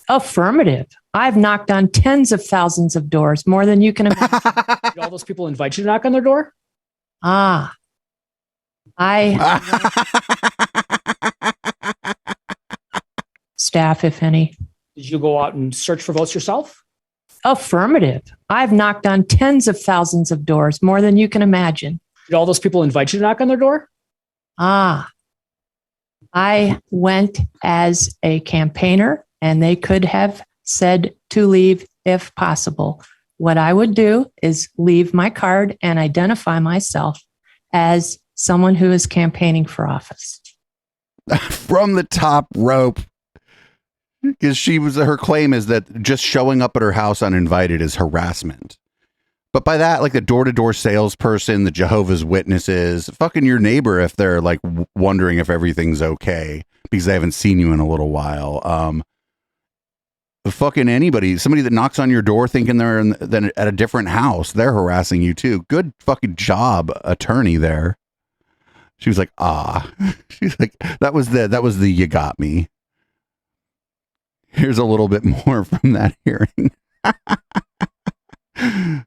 Speaker 14: Affirmative. I've knocked on tens of thousands of doors, more than you can imagine.
Speaker 15: Did all those people invite you to knock on their door?
Speaker 14: Staff, if any.
Speaker 15: Did you go out and search for votes yourself?
Speaker 14: Affirmative. I've knocked on tens of thousands of doors, more than you can imagine.
Speaker 15: Did all those people invite you to knock on their door?
Speaker 14: I went as a campaigner, and they could have said to leave if possible. What I would do is leave my card and identify myself as someone who is campaigning for office.
Speaker 4: From the top rope. Because her claim is that just showing up at her house uninvited is harassment. But by that, like the door-to-door salesperson, the Jehovah's Witnesses, fucking your neighbor if they're like wondering if everything's okay because they haven't seen you in a little while. Fucking anybody, somebody that knocks on your door thinking they're at a different house, they're harassing you too. Good fucking job, attorney there. She was like, she's like, that was the you got me. Here's a little bit more from that hearing.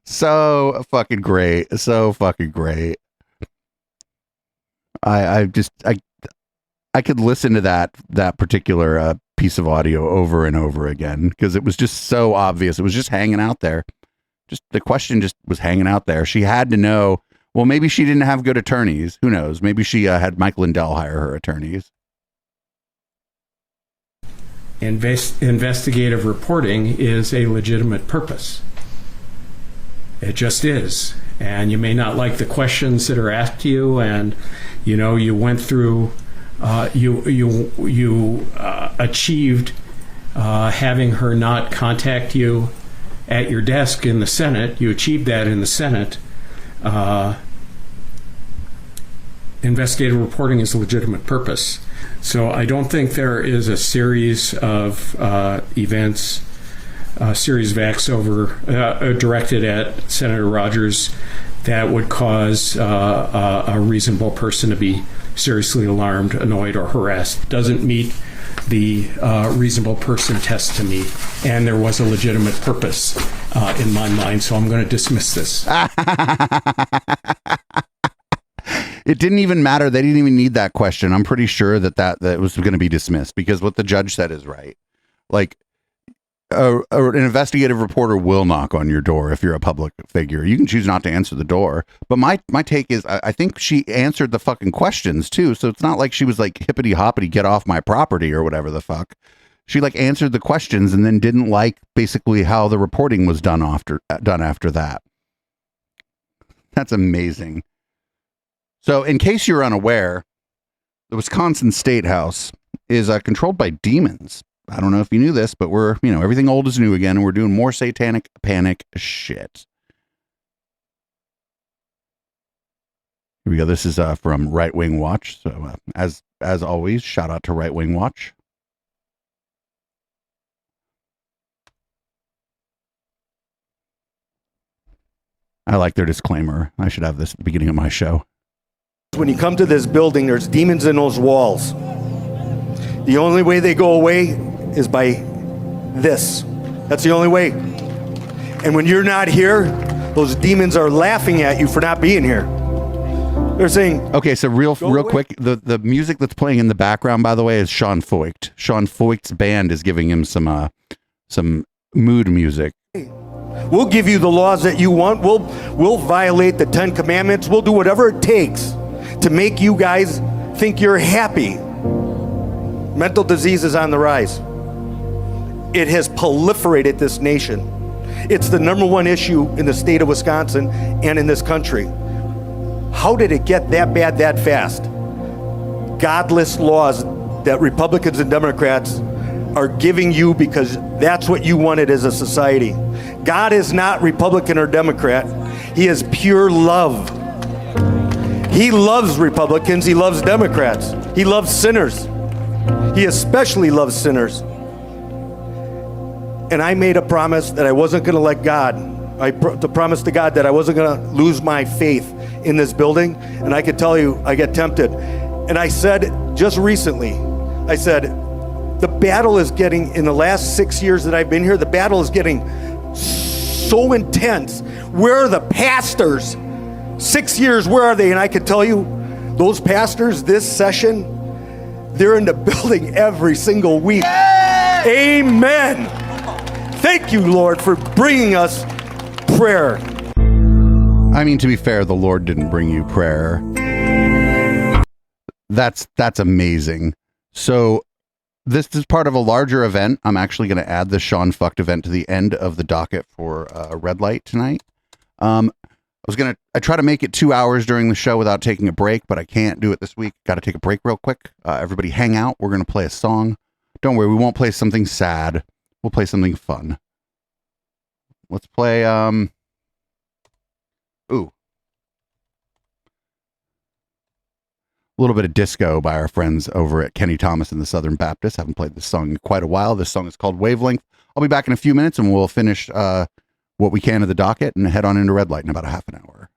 Speaker 4: So fucking great. So fucking great. I could listen to that particular piece of audio over and over again because it was just so obvious. It was just hanging out there. Just the question just was hanging out there. She had to know, well, maybe she didn't have good attorneys. Who knows? Maybe she had Mike Lindell hire her attorneys.
Speaker 16: Investigative reporting is a legitimate purpose. It just is. And you may not like the questions that are asked to you, and you went through you achieved having her not contact you at your desk in the Senate. You achieved that in the Senate. Investigative reporting is a legitimate purpose. So I don't think there is a series of events, a series of acts directed at Senator Rogers that would cause a reasonable person to be seriously alarmed, annoyed, or harassed. Doesn't meet the reasonable person test to me, and there was a legitimate purpose in my mind, so I'm going to dismiss this.
Speaker 4: It didn't even matter. They didn't even need that question. I'm pretty sure that was going to be dismissed because what the judge said is right. Like, an investigative reporter will knock on your door if you're a public figure. You can choose not to answer the door. But my take is I think she answered the fucking questions too. So it's not like she was like hippity hoppity, get off my property or whatever the fuck. She like answered the questions and then didn't like basically how the reporting was done after that. That's amazing. So in case you're unaware, the Wisconsin State House is controlled by demons. I don't know if you knew this, but we're, everything old is new again, and we're doing more satanic panic shit. Here we go. This is from Right Wing Watch. So as always, shout out to Right Wing Watch. I like their disclaimer. I should have this at the beginning of my show.
Speaker 18: When you come to this building, there's demons in those walls. The only way they go away is by this. That's the only way. And when you're not here, those demons are laughing at you for not being here. They're saying,
Speaker 4: okay, so real quick, the music that's playing in the background, by the way, is Sean Feucht. Sean Feucht's band is giving him some mood music.
Speaker 18: We'll give you the laws that you want. We'll violate the 10 Commandments. We'll do whatever it takes to make you guys think you're happy. Mental disease is on the rise. It has proliferated this nation. It's the number one issue in the state of Wisconsin and in this country. How did it get that bad that fast? Godless laws that Republicans and Democrats are giving you because that's what you wanted as a society. God is not Republican or Democrat. He is pure love. He loves Republicans. He loves Democrats. He loves sinners. He especially loves sinners. And I made a promise that I wasn't going to let God, to promise to God that I wasn't going to lose my faith in this building. And I could tell you, I get tempted. And I said just recently, I said, the battle is getting, in the last 6 years that I've been here, the battle is getting so intense. Where are the pastors? 6 years, where are they? And I can tell you, those pastors this session, they're in the building every single week. Amen. Thank you, Lord, for bringing us prayer.
Speaker 4: I mean, to be fair, the Lord didn't bring you prayer. That's amazing. So this is part of a larger event. I'm actually going to add the Sean Fucked event to the end of the docket for Red Light tonight. I try to make it 2 hours during the show without taking a break, but I can't do it this week. Got to take a break real quick. Everybody hang out. We're going to play a song. Don't worry, we won't play something sad. We'll play something fun. Let's play, a little bit of disco by our friends over at Kenny Thomas and the Southern Baptist. Haven't played this song in quite a while. This song is called Wavelength. I'll be back in a few minutes and we'll finish what we can of the docket and head on into Red Light in about a half an hour.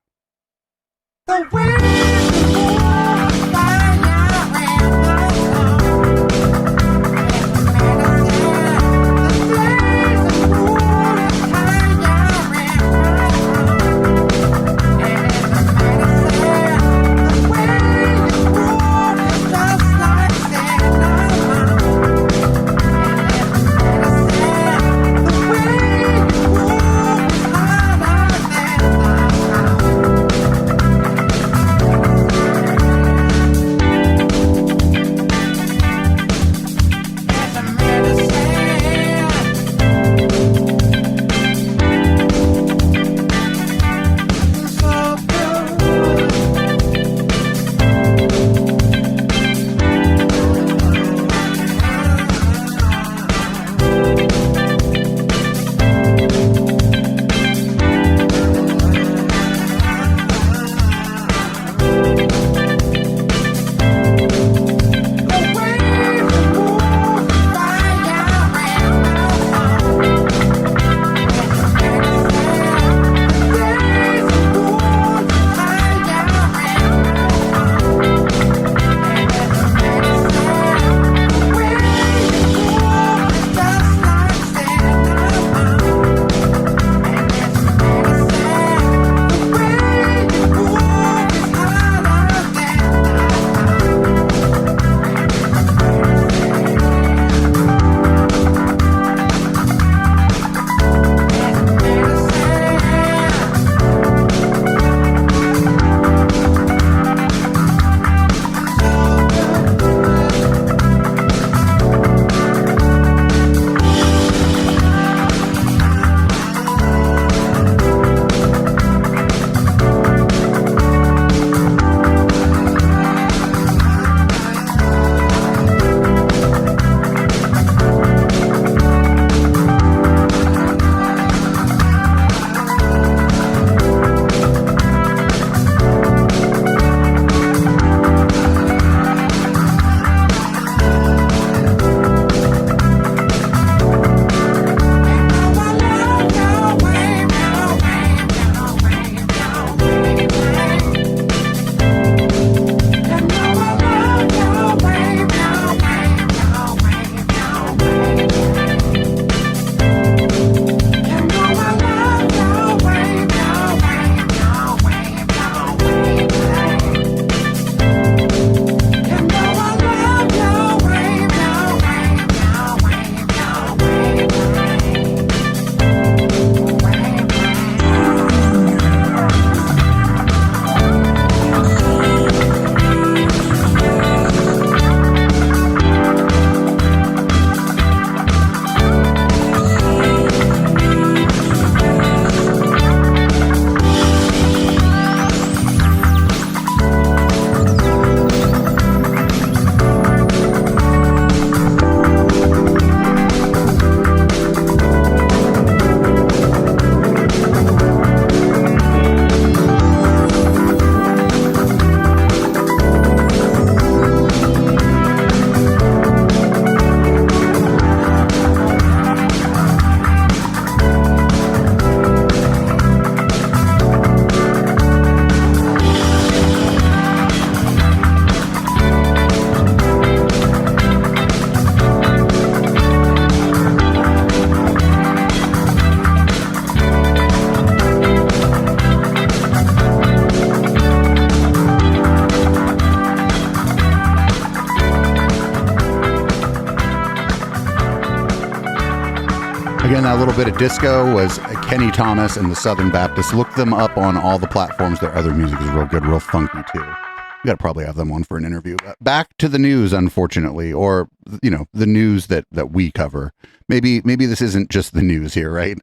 Speaker 4: Again, that little bit of disco was Kenny Thomas and the Southern Baptists. Look them up on all the platforms. Their other music is real good, real funky too. We got to probably have them on for an interview. Back to the news, unfortunately, or the news that we cover. Maybe this isn't just the news here, right?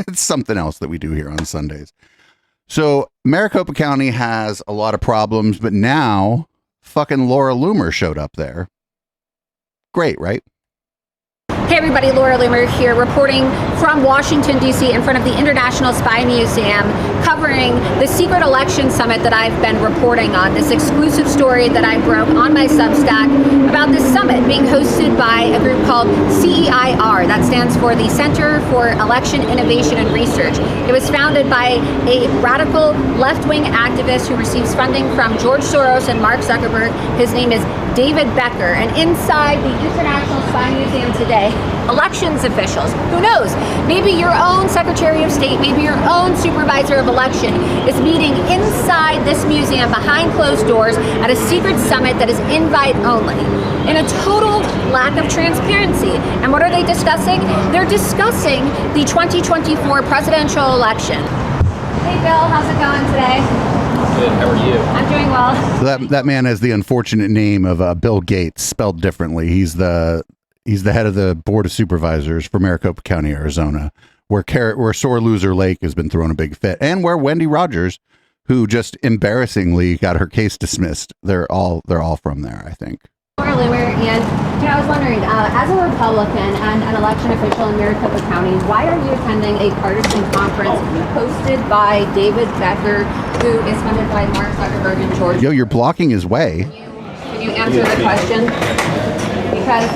Speaker 4: It's something else that we do here on Sundays. So Maricopa County has a lot of problems, but now fucking Laura Loomer showed up there. Great, right?
Speaker 19: Hey everybody, Laura Loomer here, reporting from Washington, D.C. in front of the International Spy Museum, covering the secret election summit that I've been reporting on, this exclusive story that I broke on my Substack about this summit being hosted by a group called CEIR, that stands for the Center for Election Innovation and Research. It was founded by a radical left-wing activist who receives funding from George Soros and Mark Zuckerberg. His name is David Becker, and inside the International Spy Museum today, elections officials, who knows, maybe your own Secretary of State, maybe your own Supervisor of Election is meeting inside this museum behind closed doors at a secret summit that is invite only, in a total lack of transparency. And what are they discussing? They're discussing the 2024 presidential election. Hey Bill, how's it going today?
Speaker 10: Good. How are you?
Speaker 19: I'm doing well.
Speaker 4: So that man has the unfortunate name of Bill Gates, spelled differently. He's the head of the Board of Supervisors for Maricopa County, Arizona, where Sore Loser Lake has been throwing a big fit, and where Wendy Rogers, who just embarrassingly got her case dismissed, they're all from there, I think.
Speaker 19: Laura Loomer, and I was wondering, as a Republican and an election official in Maricopa County, why are you attending a partisan conference hosted by David Becker, who is funded by Mark Zuckerberg and George?
Speaker 4: Yo, you're blocking his way.
Speaker 19: Can you answer the question? Because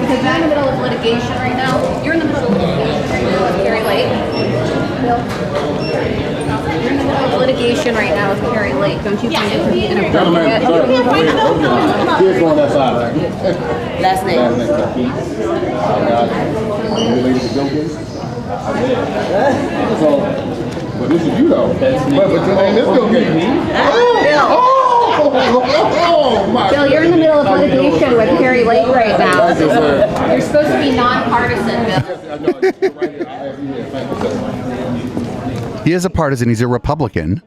Speaker 19: you're in the middle of litigation right now. You're in the middle of litigation right now with Carrie Lake. You're in the middle of litigation right now with Carrie Lake. Don't you find it to be inappropriate?
Speaker 10: Here's on that side.
Speaker 19: Last name.
Speaker 10: Are you related to Bill Gates? But this is you though. But your name is Bill Gates. Oh my!
Speaker 19: Bill, you're in the middle of litigation with Carrie Lake right now. You're supposed to be nonpartisan, Bill.
Speaker 4: He is a partisan. He's a Republican.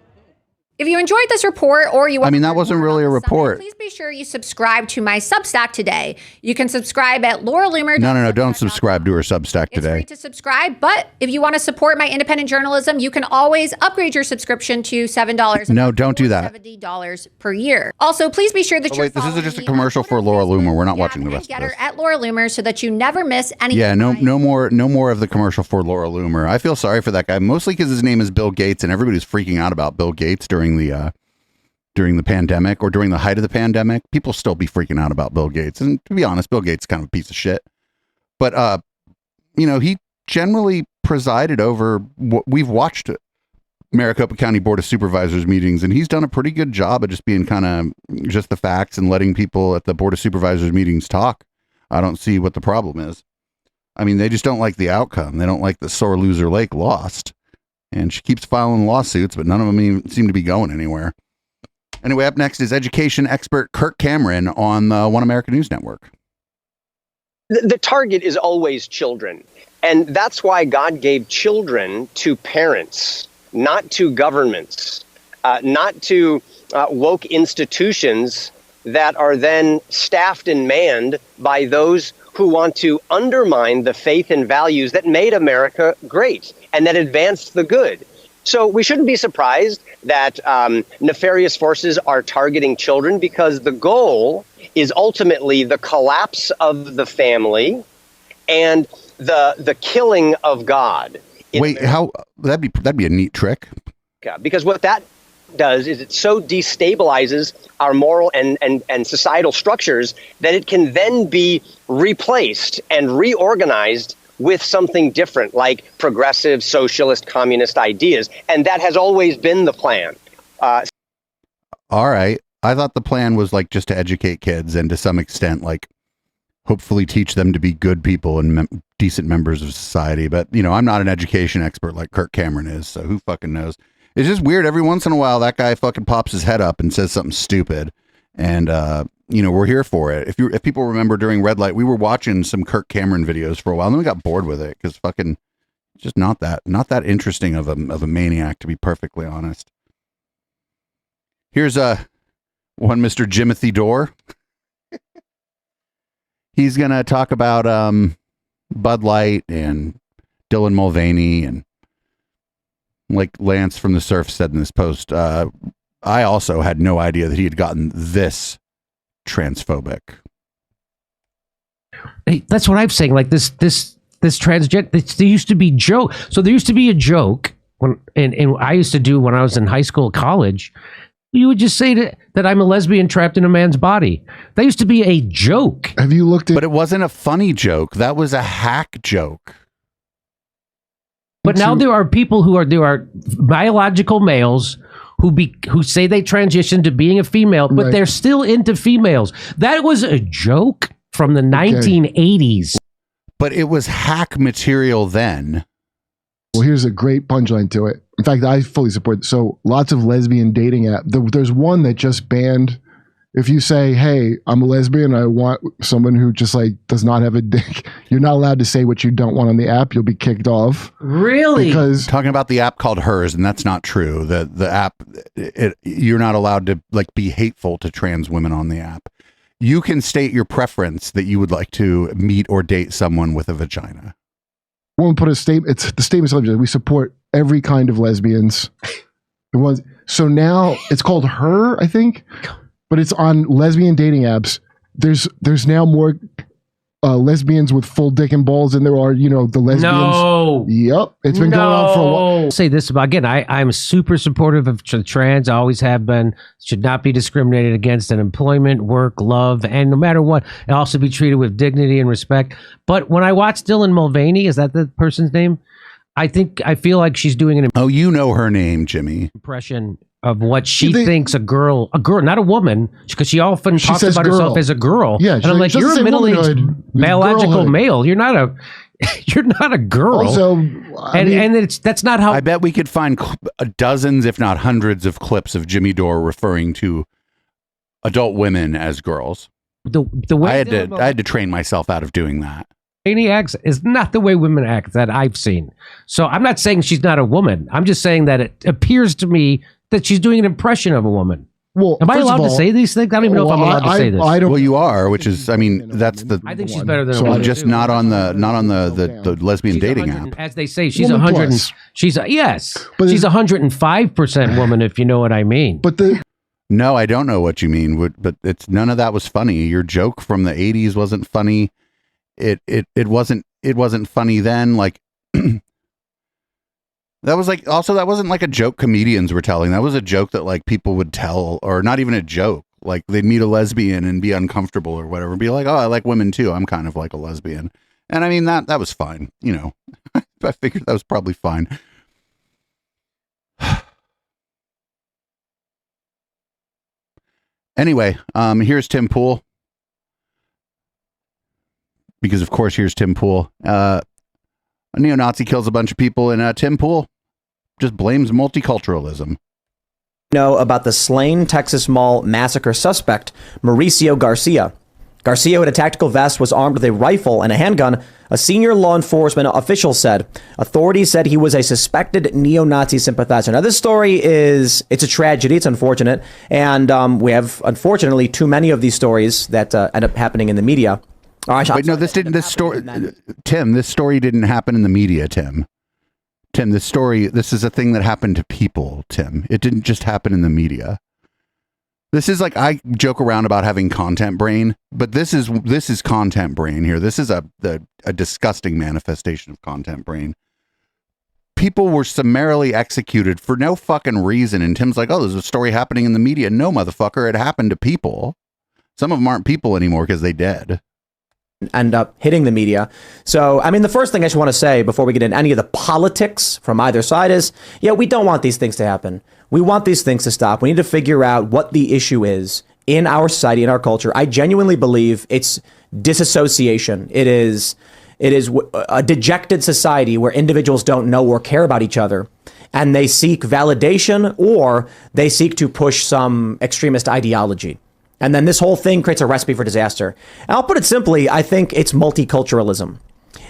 Speaker 19: If you enjoyed this report, or you want
Speaker 4: that wasn't really a report.
Speaker 19: Please be sure you subscribe to my Substack today. You can subscribe at Laura Loomer.
Speaker 4: No, don't subscribe to her Substack today.
Speaker 19: It's free to subscribe, but if you want to support my independent journalism, you can always upgrade your subscription to $7.
Speaker 4: No, don't do that.
Speaker 19: $70 per year. Also, please be sure that you're
Speaker 4: wait, this is just a commercial for Laura Loomer. We're not watching the rest of this.
Speaker 19: At Laura Loomer so that you never miss anything.
Speaker 4: Yeah, no more of the commercial for Laura Loomer. I feel sorry for that guy, mostly because his name is Bill Gates, and everybody's freaking out about Bill Gates during the pandemic, or during the height of the pandemic. People still be freaking out about Bill Gates. And to be honest, Bill Gates is kind of a piece of shit. But, he generally presided over what we've watched Maricopa County Board of Supervisors meetings, and he's done a pretty good job of just being kind of just the facts and letting people at the Board of Supervisors meetings talk. I don't see what the problem is. I mean, they just don't like the outcome. They don't like that Sore Loser Lake lost. And she keeps filing lawsuits, but none of them even seem to be going anywhere. Anyway, up next is education expert Kirk Cameron on the One America News Network.
Speaker 20: The target is always children. And that's why God gave children to parents, not to governments, not to woke institutions that are then staffed and manned by those who want to undermine the faith and values that made America great and that advanced the good. So we shouldn't be surprised that nefarious forces are targeting children, because the goal is ultimately the collapse of the family and the killing of God.
Speaker 4: Wait, how that'd be a neat trick.
Speaker 20: Because what that does is it so destabilizes our moral and societal structures that it can then be replaced and reorganized with something different, like progressive, socialist, communist ideas. And that has always been the plan.
Speaker 4: All right. I thought the plan was like just to educate kids and to some extent, like hopefully teach them to be good people and decent members of society. But, I'm not an education expert like Kirk Cameron is. So who fucking knows? It's just weird. Every once in a while, that guy fucking pops his head up and says something stupid. And we're here for it. If people remember during Red Light, we were watching some Kirk Cameron videos for a while, and then we got bored with it because fucking just not that interesting of a maniac, to be perfectly honest. Here's one Mr. Jimothy Dore. He's gonna talk about Bud Light and Dylan Mulvaney, and like Lance from the Surf said in this post, I also had no idea that he had gotten this transphobic.
Speaker 21: Hey, that's what I'm saying. Like this transgender. There used to be joke. So there used to be a joke when, and I used to do when I was in high school, college. You would just say that I'm a lesbian trapped in a man's body. That used to be a joke.
Speaker 4: Have you looked at? But it wasn't a funny joke. That was a hack joke.
Speaker 21: But now there are people who are biological males who say they transition to being a female, but they're still into females. That was a joke from the 1980s.
Speaker 4: But it was hack material then.
Speaker 22: Well, here's a great punchline to it. In fact, I fully support it. So lots of lesbian dating apps. There's one that just banned, if you say, hey, I'm a lesbian, I want someone who just like does not have a dick, you're not allowed to say what you don't want on the app. You'll be kicked off.
Speaker 21: Really?
Speaker 4: Because talking about the app called Hers, and that's not true. The app, you're not allowed to like be hateful to trans women on the app. You can state your preference that you would like to meet or date someone with a vagina.
Speaker 22: Won't put a statement. It's the statement. We support every kind of lesbians. The ones. So now it's called Her, I think, but it's on lesbian dating apps. There's now more lesbians with full dick and balls than there are, the lesbians.
Speaker 21: No.
Speaker 22: Yep. It's been going on for a while.
Speaker 21: I'll say this about, again, I'm super supportive of trans. I always have been. Should not be discriminated against in employment, work, love, and no matter what, and also be treated with dignity and respect. But when I watch Dylan Mulvaney, is that the person's name? I feel like she's doing an
Speaker 4: you know her name, Jimmy.
Speaker 21: Impression of what she thinks a girl, not a woman, because she often talks about herself as a girl.
Speaker 22: Yeah,
Speaker 21: and I'm like, you're a middle-aged biological male. You're not a girl.
Speaker 22: Also,
Speaker 21: that's not how.
Speaker 4: I bet we could find dozens, if not hundreds, of clips of Jimmy Dore referring to adult women as girls.
Speaker 21: The way
Speaker 4: I had to train myself out of doing that.
Speaker 21: Acts is not the way women act that I've seen. So I'm not saying she's not a woman. I'm just saying that it appears to me that she's doing an impression of a woman.
Speaker 22: Well,
Speaker 21: am I allowed to say these things? I don't even know if I'm allowed to say this.
Speaker 4: Well, you are, which is, that's the.
Speaker 21: I think she's better than.
Speaker 4: So just not on the lesbian dating app.
Speaker 21: As they say, she's 100. She's 105% woman, if you know what I mean.
Speaker 22: But
Speaker 4: no, I don't know what you mean. But it's none of that was funny. Your joke from the 80s wasn't funny. It wasn't funny then. Like that wasn't like a joke comedians were telling. That was a joke that like people would tell, or not even a joke. Like they'd meet a lesbian and be uncomfortable or whatever, and be like, oh, I like women too. I'm kind of like a lesbian. And I mean, that was fine. I figured that was probably fine. Anyway, here's Tim Pool. Because, of course, here's Tim Pool. A neo-Nazi kills a bunch of people, and Tim Pool just blames multiculturalism.
Speaker 23: About the slain Texas Mall massacre suspect, Mauricio Garcia. Garcia, had a tactical vest, was armed with a rifle and a handgun, a senior law enforcement official said. Authorities said he was a suspected neo-Nazi sympathizer. Now, this story it's a tragedy. It's unfortunate. And we have, unfortunately, too many of these stories that end up happening in the media.
Speaker 4: Wait, no, this story didn't happen in the media, Tim. This is a thing that happened to people, Tim. It didn't just happen in the media. This is like, I joke around about having content brain, but this is content brain here. This is a disgusting manifestation of content brain. People were summarily executed for no fucking reason. And Tim's like, oh, there's a story happening in the media. No, motherfucker, it happened to people. Some of them aren't people anymore because they dead.
Speaker 23: End up hitting the media. So, I mean, the first thing I just want to say before we get into any of the politics from either side is, we don't want these things to happen. We want these things to stop. We need to figure out what the issue is in our society, in our culture. I genuinely believe it's disassociation. It is a dejected society where individuals don't know or care about each other, and they seek validation or they seek to push some extremist ideology. And then this whole thing creates a recipe for disaster. And I'll put it simply, I think it's multiculturalism.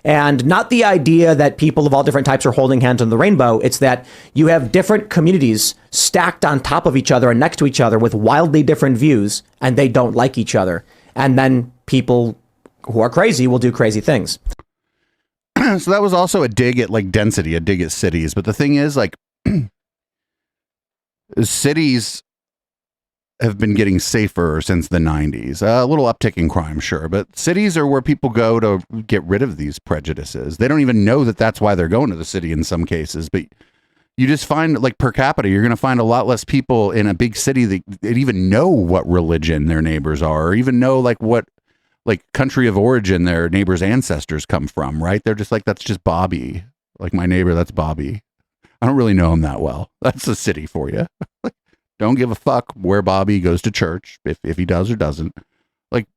Speaker 23: And not the idea that people of all different types are holding hands on the rainbow. It's that you have different communities stacked on top of each other and next to each other with wildly different views, and they don't like each other. And then people who are crazy will do crazy things.
Speaker 4: So that was also a dig at like density, a dig at cities. But the thing is, like, cities have been getting safer since the 90s. A little uptick in crime, sure, but cities are where people go to get rid of these prejudices. They don't even know that that's why they're going to the city in some cases, but you just find, like, per capita, you're going to find a lot less people in a big city that even know what religion their neighbors are, or even know, like, what, like, country of origin their neighbors' ancestors come from, right? They're just like, that's just Bobby. Like, my neighbor, that's Bobby. I don't really know him that well. That's a city for you. Don't give a fuck where Bobby goes to church, if he does or doesn't. Like,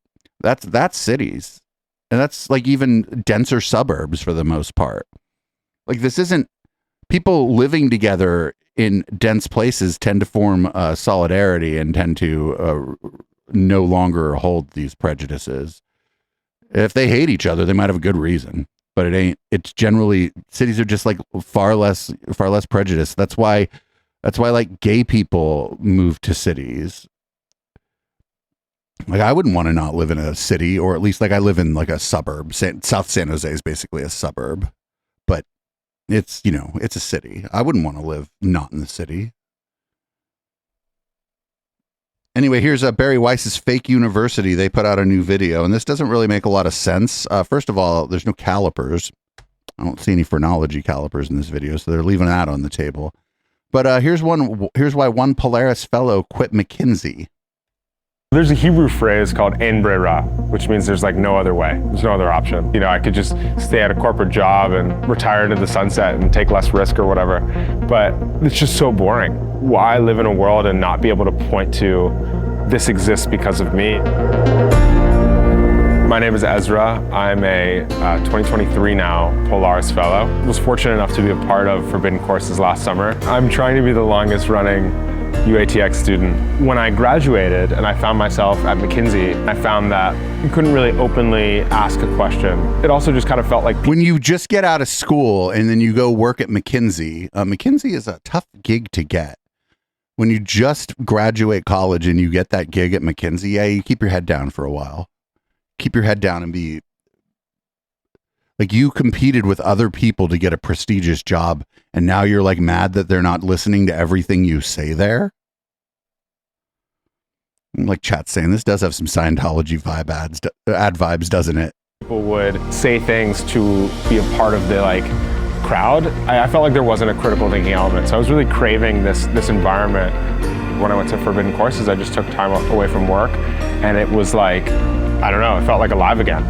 Speaker 4: that's cities. And that's like even denser suburbs for the most part. Like, this isn't, people living together in dense places tend to form solidarity and tend to no longer hold these prejudices. If they hate each other, they might have a good reason, but it's generally, cities are just like far less prejudice. That's why like gay people move to cities. Like, I wouldn't want to not live in a city, or at least, like, I live in like a suburb. South San Jose is basically a suburb, but it's, you know, it's a city. I wouldn't want to live not in the city. Anyway, here's Barry Weiss's fake university. They put out a new video, and this doesn't really make a lot of sense. First of all, there's no calipers. I don't see any phrenology calipers in this video, so they're leaving that on the table. But here's why one Polaris fellow quit McKinsey.
Speaker 1: There's a Hebrew phrase called en brera, which means there's like no other way. There's no other option. You know, I could just stay at a corporate job and retire into the sunset and take less risk or whatever. But it's just so boring. Why live in a world and not be able to point to this exists because of me? My name is Ezra. I'm a 2023 now Polaris Fellow. I was fortunate enough to be a part of Forbidden Courses last summer. I'm trying to be the longest running UATX student. When I graduated and I found myself at McKinsey, I found that you couldn't really openly ask a question. It also just kind of felt like...
Speaker 4: When you just get out of school and then you go work at McKinsey, McKinsey is a tough gig to get. When you just graduate college and you get that gig at McKinsey, yeah, you keep your head down for a while. Keep your head down and be like, you competed with other people to get a prestigious job, and now you're like mad that they're not listening to everything you say there. Like chat saying, this does have some Scientology ad vibes, doesn't it?
Speaker 1: People would say things to be a part of the like crowd. I felt like there wasn't a critical thinking element, so I was really craving this environment. When I went to Forbidden Courses, I just took time away from work, and it was like, I don't know, it felt like alive again.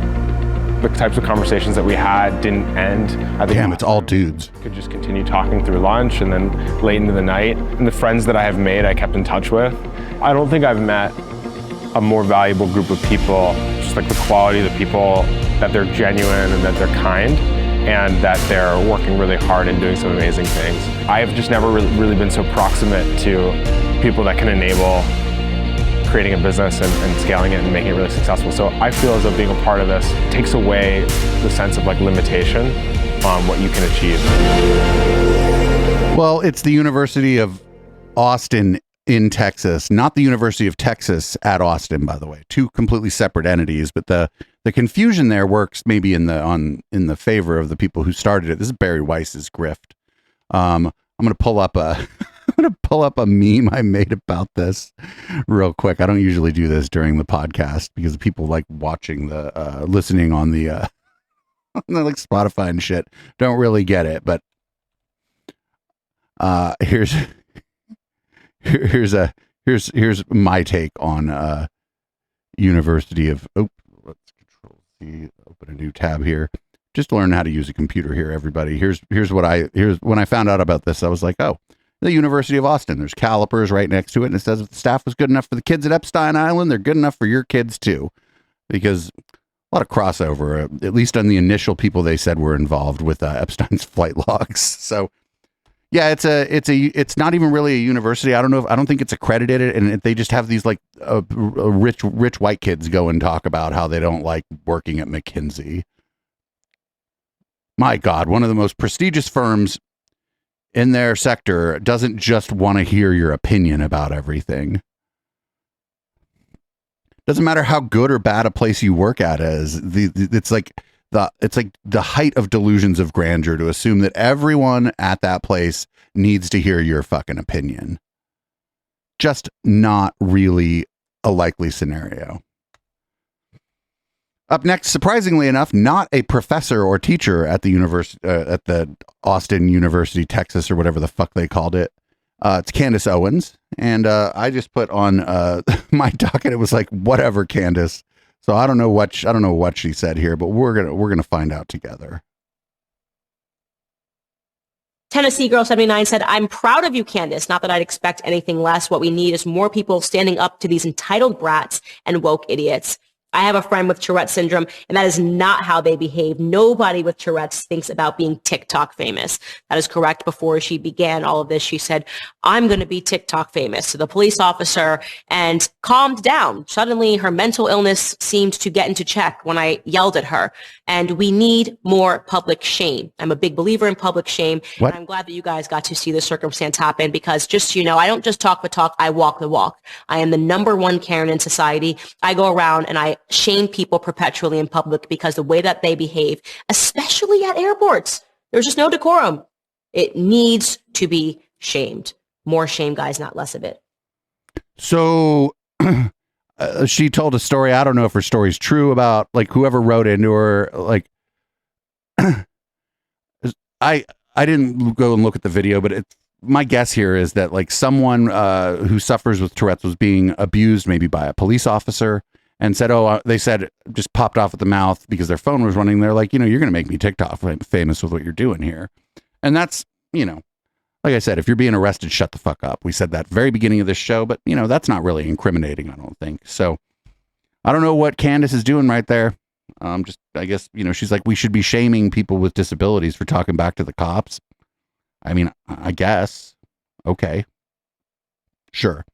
Speaker 1: The types of conversations that we had didn't end. I think
Speaker 4: Damn, it's all dudes.
Speaker 1: Could just continue talking through lunch and then late into the night. And the friends that I have made, I kept in touch with. I don't think I've met a more valuable group of people, just like the quality of the people, that they're genuine and that they're kind, and that they're working really hard and doing some amazing things. I have just never really been so proximate to people that can enable creating a business and scaling it and making it really successful. So I feel as though being a part of this takes away the sense of like limitation on what you can achieve.
Speaker 4: Well, it's the University of Austin in Texas, not the University of Texas at Austin, by the way. Two completely separate entities, but the confusion there works maybe in the favor of the people who started it. This is Barry Weiss's grift. I'm gonna pull up a meme I made about this real quick. I don't usually do this during the podcast because people like watching listening on the on the, like, Spotify and shit don't really get it. But here's my take on University of. Oh, let's Control C. Open a new tab here. Just learn how to use a computer here, everybody. Here's when I found out about this, I was like, oh, the University of Austin. There's calipers right next to it, and it says if the staff was good enough for the kids at Epstein Island, they're good enough for your kids too. Because a lot of crossover, at least on the initial people they said were involved with Epstein's flight logs. So Yeah, it's not even really a university. I don't think it's accredited, and they just have these like rich white kids go and talk about how they don't like working at McKinsey. My God, one of the most prestigious firms in their sector doesn't just want to hear your opinion about everything. Doesn't matter how good or bad a place you work at is. It's like the height of delusions of grandeur to assume that everyone at that place needs to hear your fucking opinion. Just not really a likely scenario. Up next, surprisingly enough, not a professor or teacher at the at the Austin University, Texas, or whatever the fuck they called it. It's Candace Owens, and I just put on my docket. It was like, whatever, Candace. So I don't know what she said here, but we're gonna find out together.
Speaker 3: Tennessee Girl 79 said, I'm proud of you, Candace. Not that I'd expect anything less. What we need is more people standing up to these entitled brats and woke idiots. I have a friend with Tourette syndrome, and that is not how they behave. Nobody with Tourette's thinks about being TikTok famous. That is correct. Before she began all of this, she said, I'm going to be TikTok famous to the police officer, and calmed down. Suddenly, her mental illness seemed to get into check when I yelled at her. And we need more public shame. I'm a big believer in public shame.
Speaker 4: What?
Speaker 3: And I'm glad that you guys got to see this circumstance happen, because just so you know, I don't just talk the talk, I walk the walk. I am the number one Karen in society. I go around and I shame people perpetually in public because the way that they behave, especially at airports, there's just no decorum. It needs to be shamed. More shame, guys, not less of it.
Speaker 4: So she told a story. I don't know if her story's true about like whoever wrote into her. Like, I didn't go and look at the video, but my guess here is that like someone who suffers with Tourette's was being abused maybe by a police officer and said, they said just popped off at the mouth because their phone was running. They're like, you're going to make me TikTok famous with what you're doing here. And that's, like I said, if you're being arrested, shut the fuck up. We said that very beginning of this show, but that's not really incriminating, I don't think. So I don't know what Candace is doing right there. I guess, she's like, we should be shaming people with disabilities for talking back to the cops. I mean, I guess. Okay. Sure.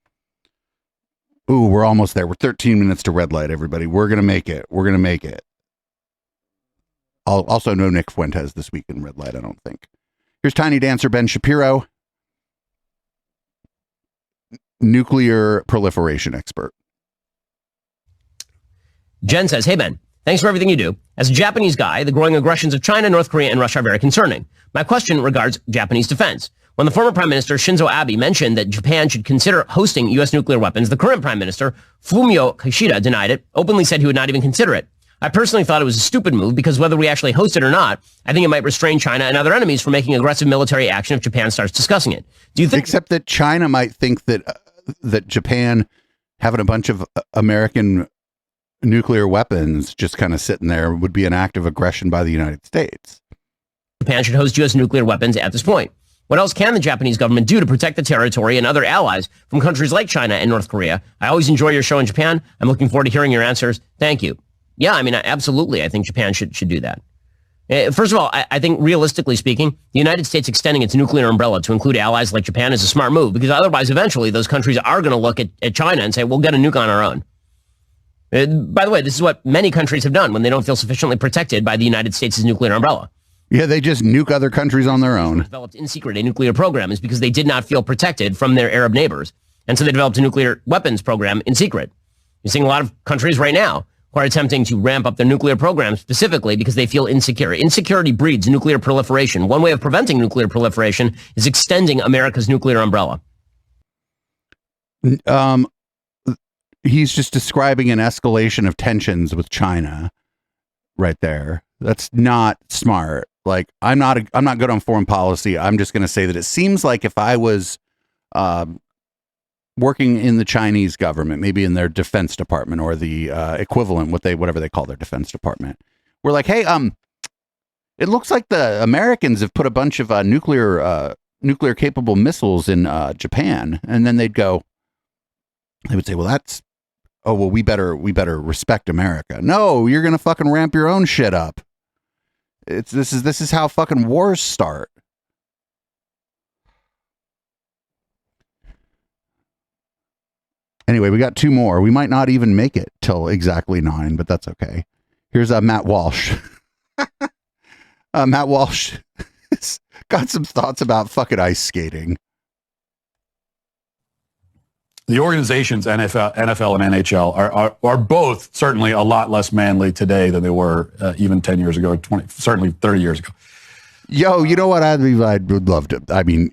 Speaker 4: Ooh, we're almost there. We're 13 minutes to red light, everybody. We're going to make it. We're going to make it. Also, no Nick Fuentes this week in red light, I don't think. Here's Tiny Dancer Ben Shapiro, nuclear proliferation expert.
Speaker 5: Jen says, hey, Ben, thanks for everything you do. As a Japanese guy, the growing aggressions of China, North Korea, and Russia are very concerning. My question regards Japanese defense. When the former Prime Minister Shinzo Abe mentioned that Japan should consider hosting U.S. nuclear weapons, the current Prime Minister, Fumio Kishida, denied it, openly said he would not even consider it. I personally thought it was a stupid move because whether we actually host it or not, I think it might restrain China and other enemies from making aggressive military action if Japan starts discussing it. Do you think?
Speaker 4: Except that China might think that Japan having a bunch of American nuclear weapons just kind of sitting there would be an act of aggression by the United States.
Speaker 5: Japan should host U.S. nuclear weapons at this point. What else can the Japanese government do to protect the territory and other allies from countries like China and North Korea? I always enjoy your show in Japan. I'm looking forward to hearing your answers. Thank you. Yeah, I mean, absolutely. I think Japan should do that. First of all, I think realistically speaking, the United States extending its nuclear umbrella to include allies like Japan is a smart move, because otherwise, eventually, those countries are going to look at China and say, we'll get a nuke on our own. By the way, this is what many countries have done when they don't feel sufficiently protected by the United States' nuclear umbrella.
Speaker 4: Yeah, they just nuke other countries on their own.
Speaker 5: Developed in secret a nuclear program is because they did not feel protected from their Arab neighbors. And so they developed a nuclear weapons program in secret. You're seeing a lot of countries right now who are attempting to ramp up their nuclear program specifically because they feel insecure. Insecurity breeds nuclear proliferation. One way of preventing nuclear proliferation is extending America's nuclear umbrella.
Speaker 4: He's just describing an escalation of tensions with China right there. That's not smart. Like, I'm not good on foreign policy. I'm just going to say that it seems like if I was working in the Chinese government, maybe in their defense department or the equivalent, whatever they call their defense department, we're like, hey, it looks like the Americans have put a bunch of nuclear capable missiles in Japan, and then they would say, well, we better respect America. No, you're gonna fucking ramp your own shit up. This is how fucking wars start. Anyway, we got two more. We might not even make it till exactly 9, but that's okay. Here's Matt Walsh. Matt Walsh has got some thoughts about fucking ice skating.
Speaker 6: The organizations, NFL and NHL, are both certainly a lot less manly today than they were even 10 years ago, certainly 30 years ago.
Speaker 4: Yo, you know what? I would love to. I mean,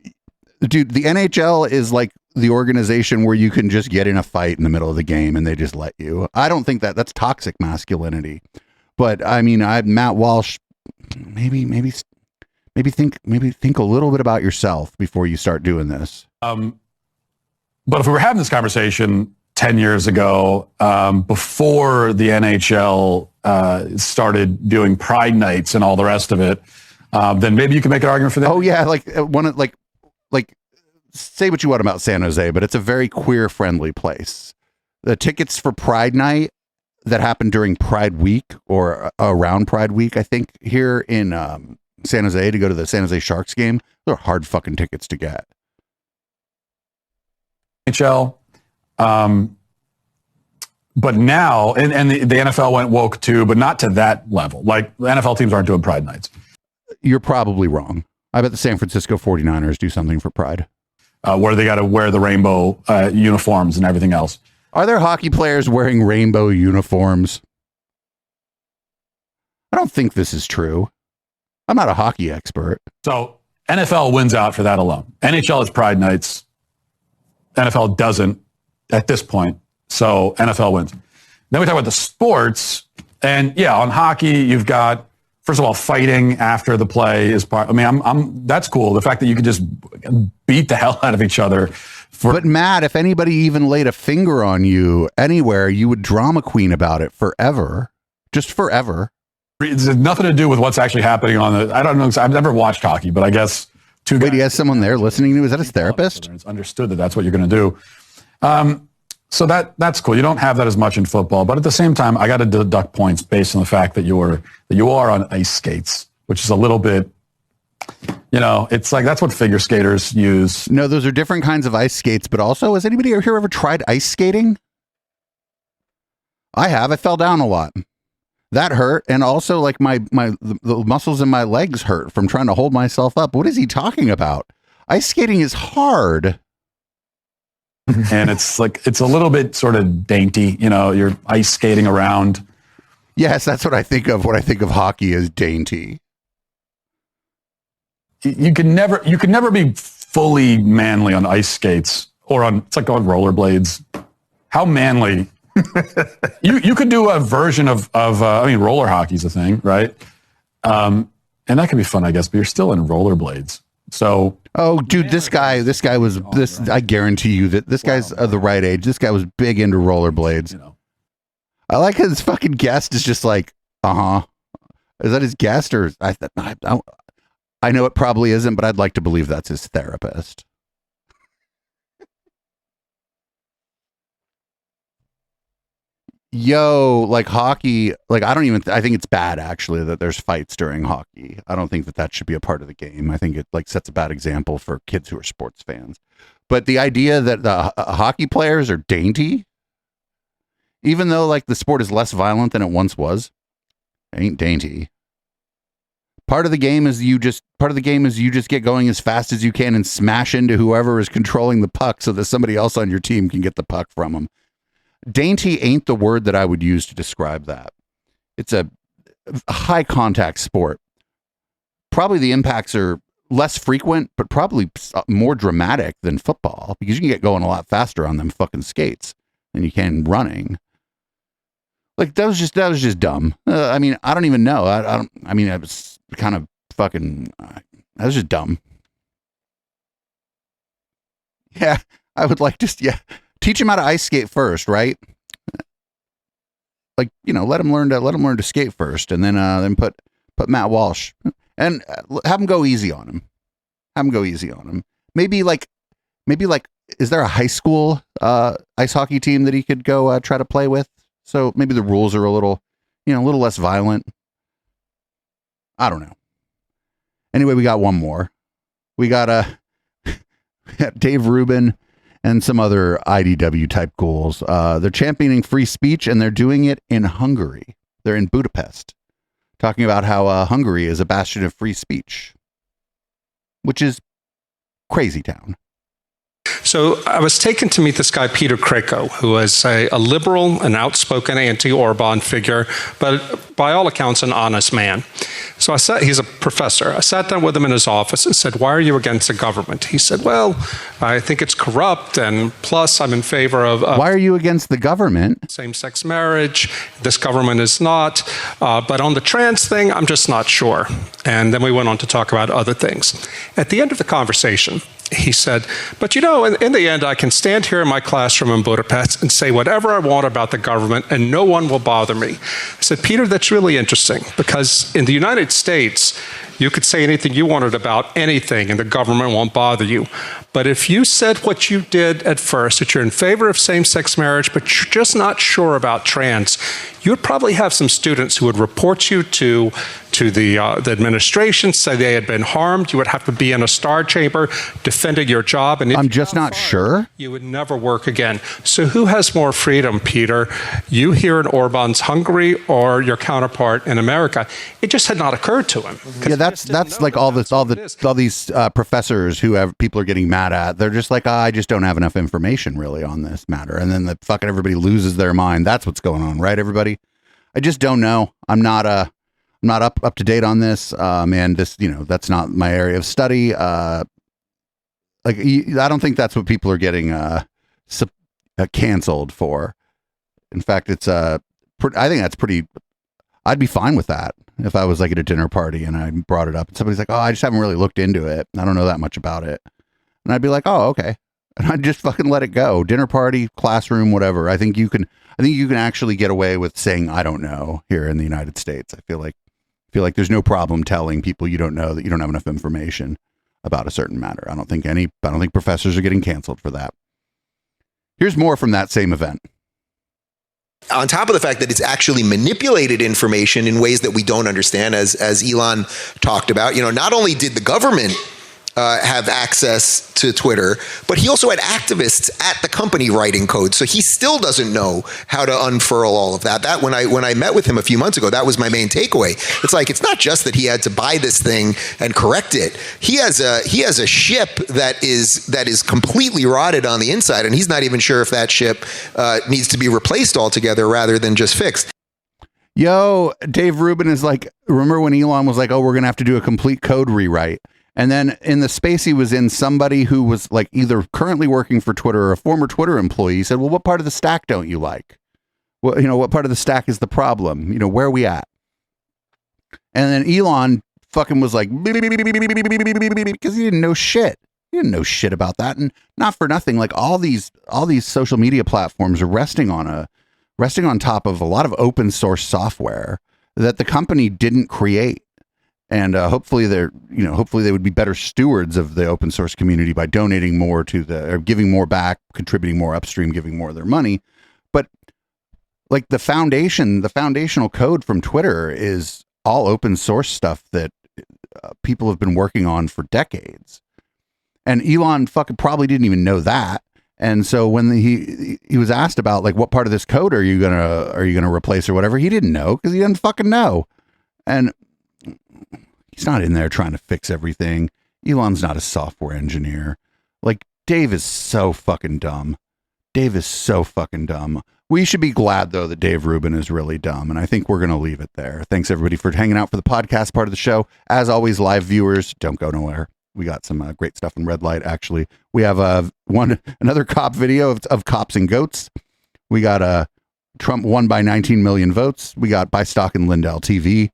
Speaker 4: dude, the NHL is like the organization where you can just get in a fight in the middle of the game and they just let you. I don't think that's toxic masculinity. But I mean, Matt Walsh, maybe think a little bit about yourself before you start doing this.
Speaker 6: But if we were having this conversation 10 years ago, before the NHL started doing Pride Nights and all the rest of it, then maybe you can make an argument for that.
Speaker 4: Oh yeah, like say what you want about San Jose, but it's a very queer friendly place. The tickets for Pride Night that happened during Pride Week or around Pride Week, I think here in San Jose, to go to the San Jose Sharks game, they're hard fucking tickets to get.
Speaker 6: NHL, but now, and the NFL went woke too, but not to that level. Like the NFL teams aren't doing Pride Nights.
Speaker 4: You're probably wrong. I bet the San Francisco 49ers do something for Pride.
Speaker 6: Where they got to wear the rainbow uniforms and everything else.
Speaker 4: Are there hockey players wearing rainbow uniforms? I don't think this is true. I'm not a hockey expert.
Speaker 6: So NFL wins out for that alone. NHL is Pride Nights. NFL doesn't at this point. So NFL wins. Then we talk about the sports. And yeah, on hockey, you've got, first of all, fighting after the play is part. I mean, that's cool. The fact that you could just beat the hell out of each other.
Speaker 4: But Matt, if anybody even laid a finger on you anywhere, you would drama queen about it forever. Just forever.
Speaker 6: It's nothing to do with what's actually happening on the. I don't know. I've never watched hockey, but I guess two.
Speaker 4: Wait, he has someone there listening to you? Is that his therapist?
Speaker 6: It's understood that that's what you're going to do. So that's cool. You don't have that as much in football, but at the same time, I got to deduct points based on the fact that you are on ice skates, which is a little bit. You know, it's like that's what figure skaters use.
Speaker 4: No, those are different kinds of ice skates, but also, has anybody here ever tried ice skating? I have. I fell down a lot. That hurt, and also like the muscles in my legs hurt from trying to hold myself up. What is he talking about? Ice skating is hard.
Speaker 6: And it's a little bit sort of dainty, you know, you're ice skating around.
Speaker 4: Yes, that's what I think of when I think of hockey as dainty.
Speaker 6: You can never be fully manly on ice skates it's like on rollerblades. How manly? you could do a version of roller hockey's a thing, right? And that could be fun, I guess, but you're still in rollerblades. So,
Speaker 4: oh, dude, this guy was this. I guarantee you that this guy's of the right age. This guy was big into rollerblades. You know, I like his fucking guest is just like, is that his guest or I know it probably isn't, but I'd like to believe that's his therapist. Yo, like hockey, like I think it's bad actually that there's fights during hockey. I don't think that should be a part of the game. I think it like sets a bad example for kids who are sports fans. But the idea that the hockey players are dainty, even though like the sport is less violent than it once was, it ain't dainty. Part of the game is you just get going as fast as you can and smash into whoever is controlling the puck so that somebody else on your team can get the puck from them. Dainty ain't the word that I would use to describe that. It's a high contact sport. Probably the impacts are less frequent, but probably more dramatic than football because you can get going a lot faster on them fucking skates than you can running. Like that was just dumb. I mean, I don't even know. I was kind of fucking. That was just dumb. Yeah, I would like to. Teach him how to ice skate first, right? Like, you know, let him learn to skate first, and then put Matt Walsh and have him go easy on him. Have him go easy on him. Maybe like, is there a high school ice hockey team that he could go try to play with? So maybe the rules are a little less violent. I don't know. Anyway, we got one more. We got Dave Rubin and some other IDW type ghouls. They're championing free speech, and they're doing it in Hungary. They're in Budapest, talking about how Hungary is a bastion of free speech, which is crazy town.
Speaker 7: So I was taken to meet this guy, Peter Kreko, who is a liberal, an outspoken anti-Orban figure, but by all accounts, an honest man. So he's a professor. I sat down with him in his office and said, why are you against the government? He said, well, I think it's corrupt, and plus I'm in favor of...
Speaker 4: why are you against the government?
Speaker 7: Same-sex marriage. This government is not. But on the trans thing, I'm just not sure. And then we went on to talk about other things. At the end of the conversation, he said, but you know, in the end, I can stand here in my classroom in Budapest and say whatever I want about the government and no one will bother me. I said, Peter, that's really interesting because in the United States, you could say anything you wanted about anything and the government won't bother you. But if you said what you did at first, that you're in favor of same-sex marriage, but you're just not sure about trans, you would probably have some students who would report you to the administration, say they had been harmed. You would have to be in a star chamber defending your job. And
Speaker 4: I'm just not sure.
Speaker 7: You would never work again. So who has more freedom, Peter? You here in Orban's Hungary or your counterpart in America? It just had not occurred to him.
Speaker 4: Yeah, that's like all these professors who have people are getting mad at. They're just like, I just don't have enough information really on this matter. And then fucking everybody loses their mind. That's what's going on, right, everybody? I just don't know. I'm not up to date on this, and this, that's not my area of study. I don't think that's what people are getting canceled for. In fact, it's I think that's pretty. I'd be fine with that if I was like at a dinner party and I brought it up and somebody's like, "Oh, I just haven't really looked into it. I don't know that much about it," and I'd be like, "Oh, okay," and I'd just fucking let it go. Dinner party, classroom, whatever. I think you can actually get away with saying I don't know here in the United States. I feel like there's no problem telling people you don't know that you don't have enough information about a certain matter. I don't think professors are getting canceled for that. Here's more from that same event.
Speaker 8: On top of the fact that it's actually manipulated information in ways that we don't understand, as Elon talked about, not only did the government have access to Twitter, but he also had activists at the company writing code. So he still doesn't know how to unfurl all of that. That when I met with him a few months ago, that was my main takeaway. It's like, it's not just that he had to buy this thing and correct it. He has a ship that is completely rotted on the inside, and he's not even sure if that ship needs to be replaced altogether rather than just fixed.
Speaker 4: Yo, Dave Rubin is like, remember when Elon was like, oh, we're going to have to do a complete code rewrite. And then in the space he was in, somebody who was like either currently working for Twitter or a former Twitter employee said, well, what part of the stack don't you like? Well, what part of the stack is the problem? Where are we at? And then Elon fucking was like, because he didn't know shit. He didn't know shit about that. And not for nothing, like all these social media platforms are resting on top of a lot of open source software that the company didn't create. And hopefully they would be better stewards of the open source community by donating more or giving more back, contributing more upstream, giving more of their money. But like the foundational code from Twitter is all open source stuff that people have been working on for decades. And Elon fucking probably didn't even know that. And so when he was asked about like what part of this code are you gonna replace or whatever, he didn't know because he didn't fucking know. And he's not in there trying to fix everything. Elon's not a software engineer. Like, Dave is so fucking dumb. We should be glad, though, that Dave Rubin is really dumb, and I think we're going to leave it there. Thanks, everybody, for hanging out for the podcast part of the show. As always, live viewers, don't go nowhere. We got some great stuff in Red Light, actually. We have another cop video of cops and goats. We got Trump won by 19 million votes. We got Buy Stock in Lindell TV.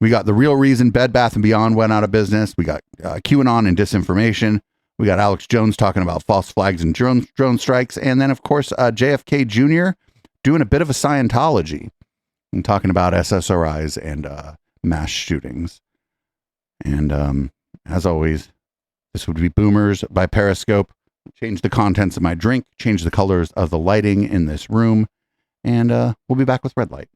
Speaker 4: We got the real reason Bed Bath & Beyond went out of business. We got QAnon and disinformation. We got Alex Jones talking about false flags and drone strikes. And then, of course, JFK Jr. doing a bit of a Scientology and talking about SSRIs and mass shootings. And as always, this would be Boomers by Periscope. Change the contents of my drink, change the colors of the lighting in this room, and we'll be back with Red Light.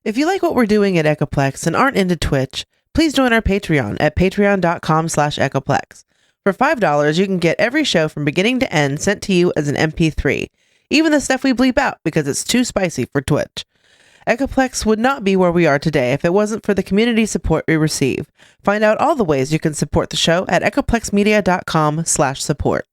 Speaker 2: If you like what we're doing at Echoplex and aren't into Twitch, please join our Patreon at patreon.com/Echoplex. For $5, you can get every show from beginning to end sent to you as an MP3, even the stuff we bleep out because it's too spicy for Twitch. Echoplex would not be where we are today if it wasn't for the community support we receive. Find out all the ways you can support the show at echoplexmedia.com/support.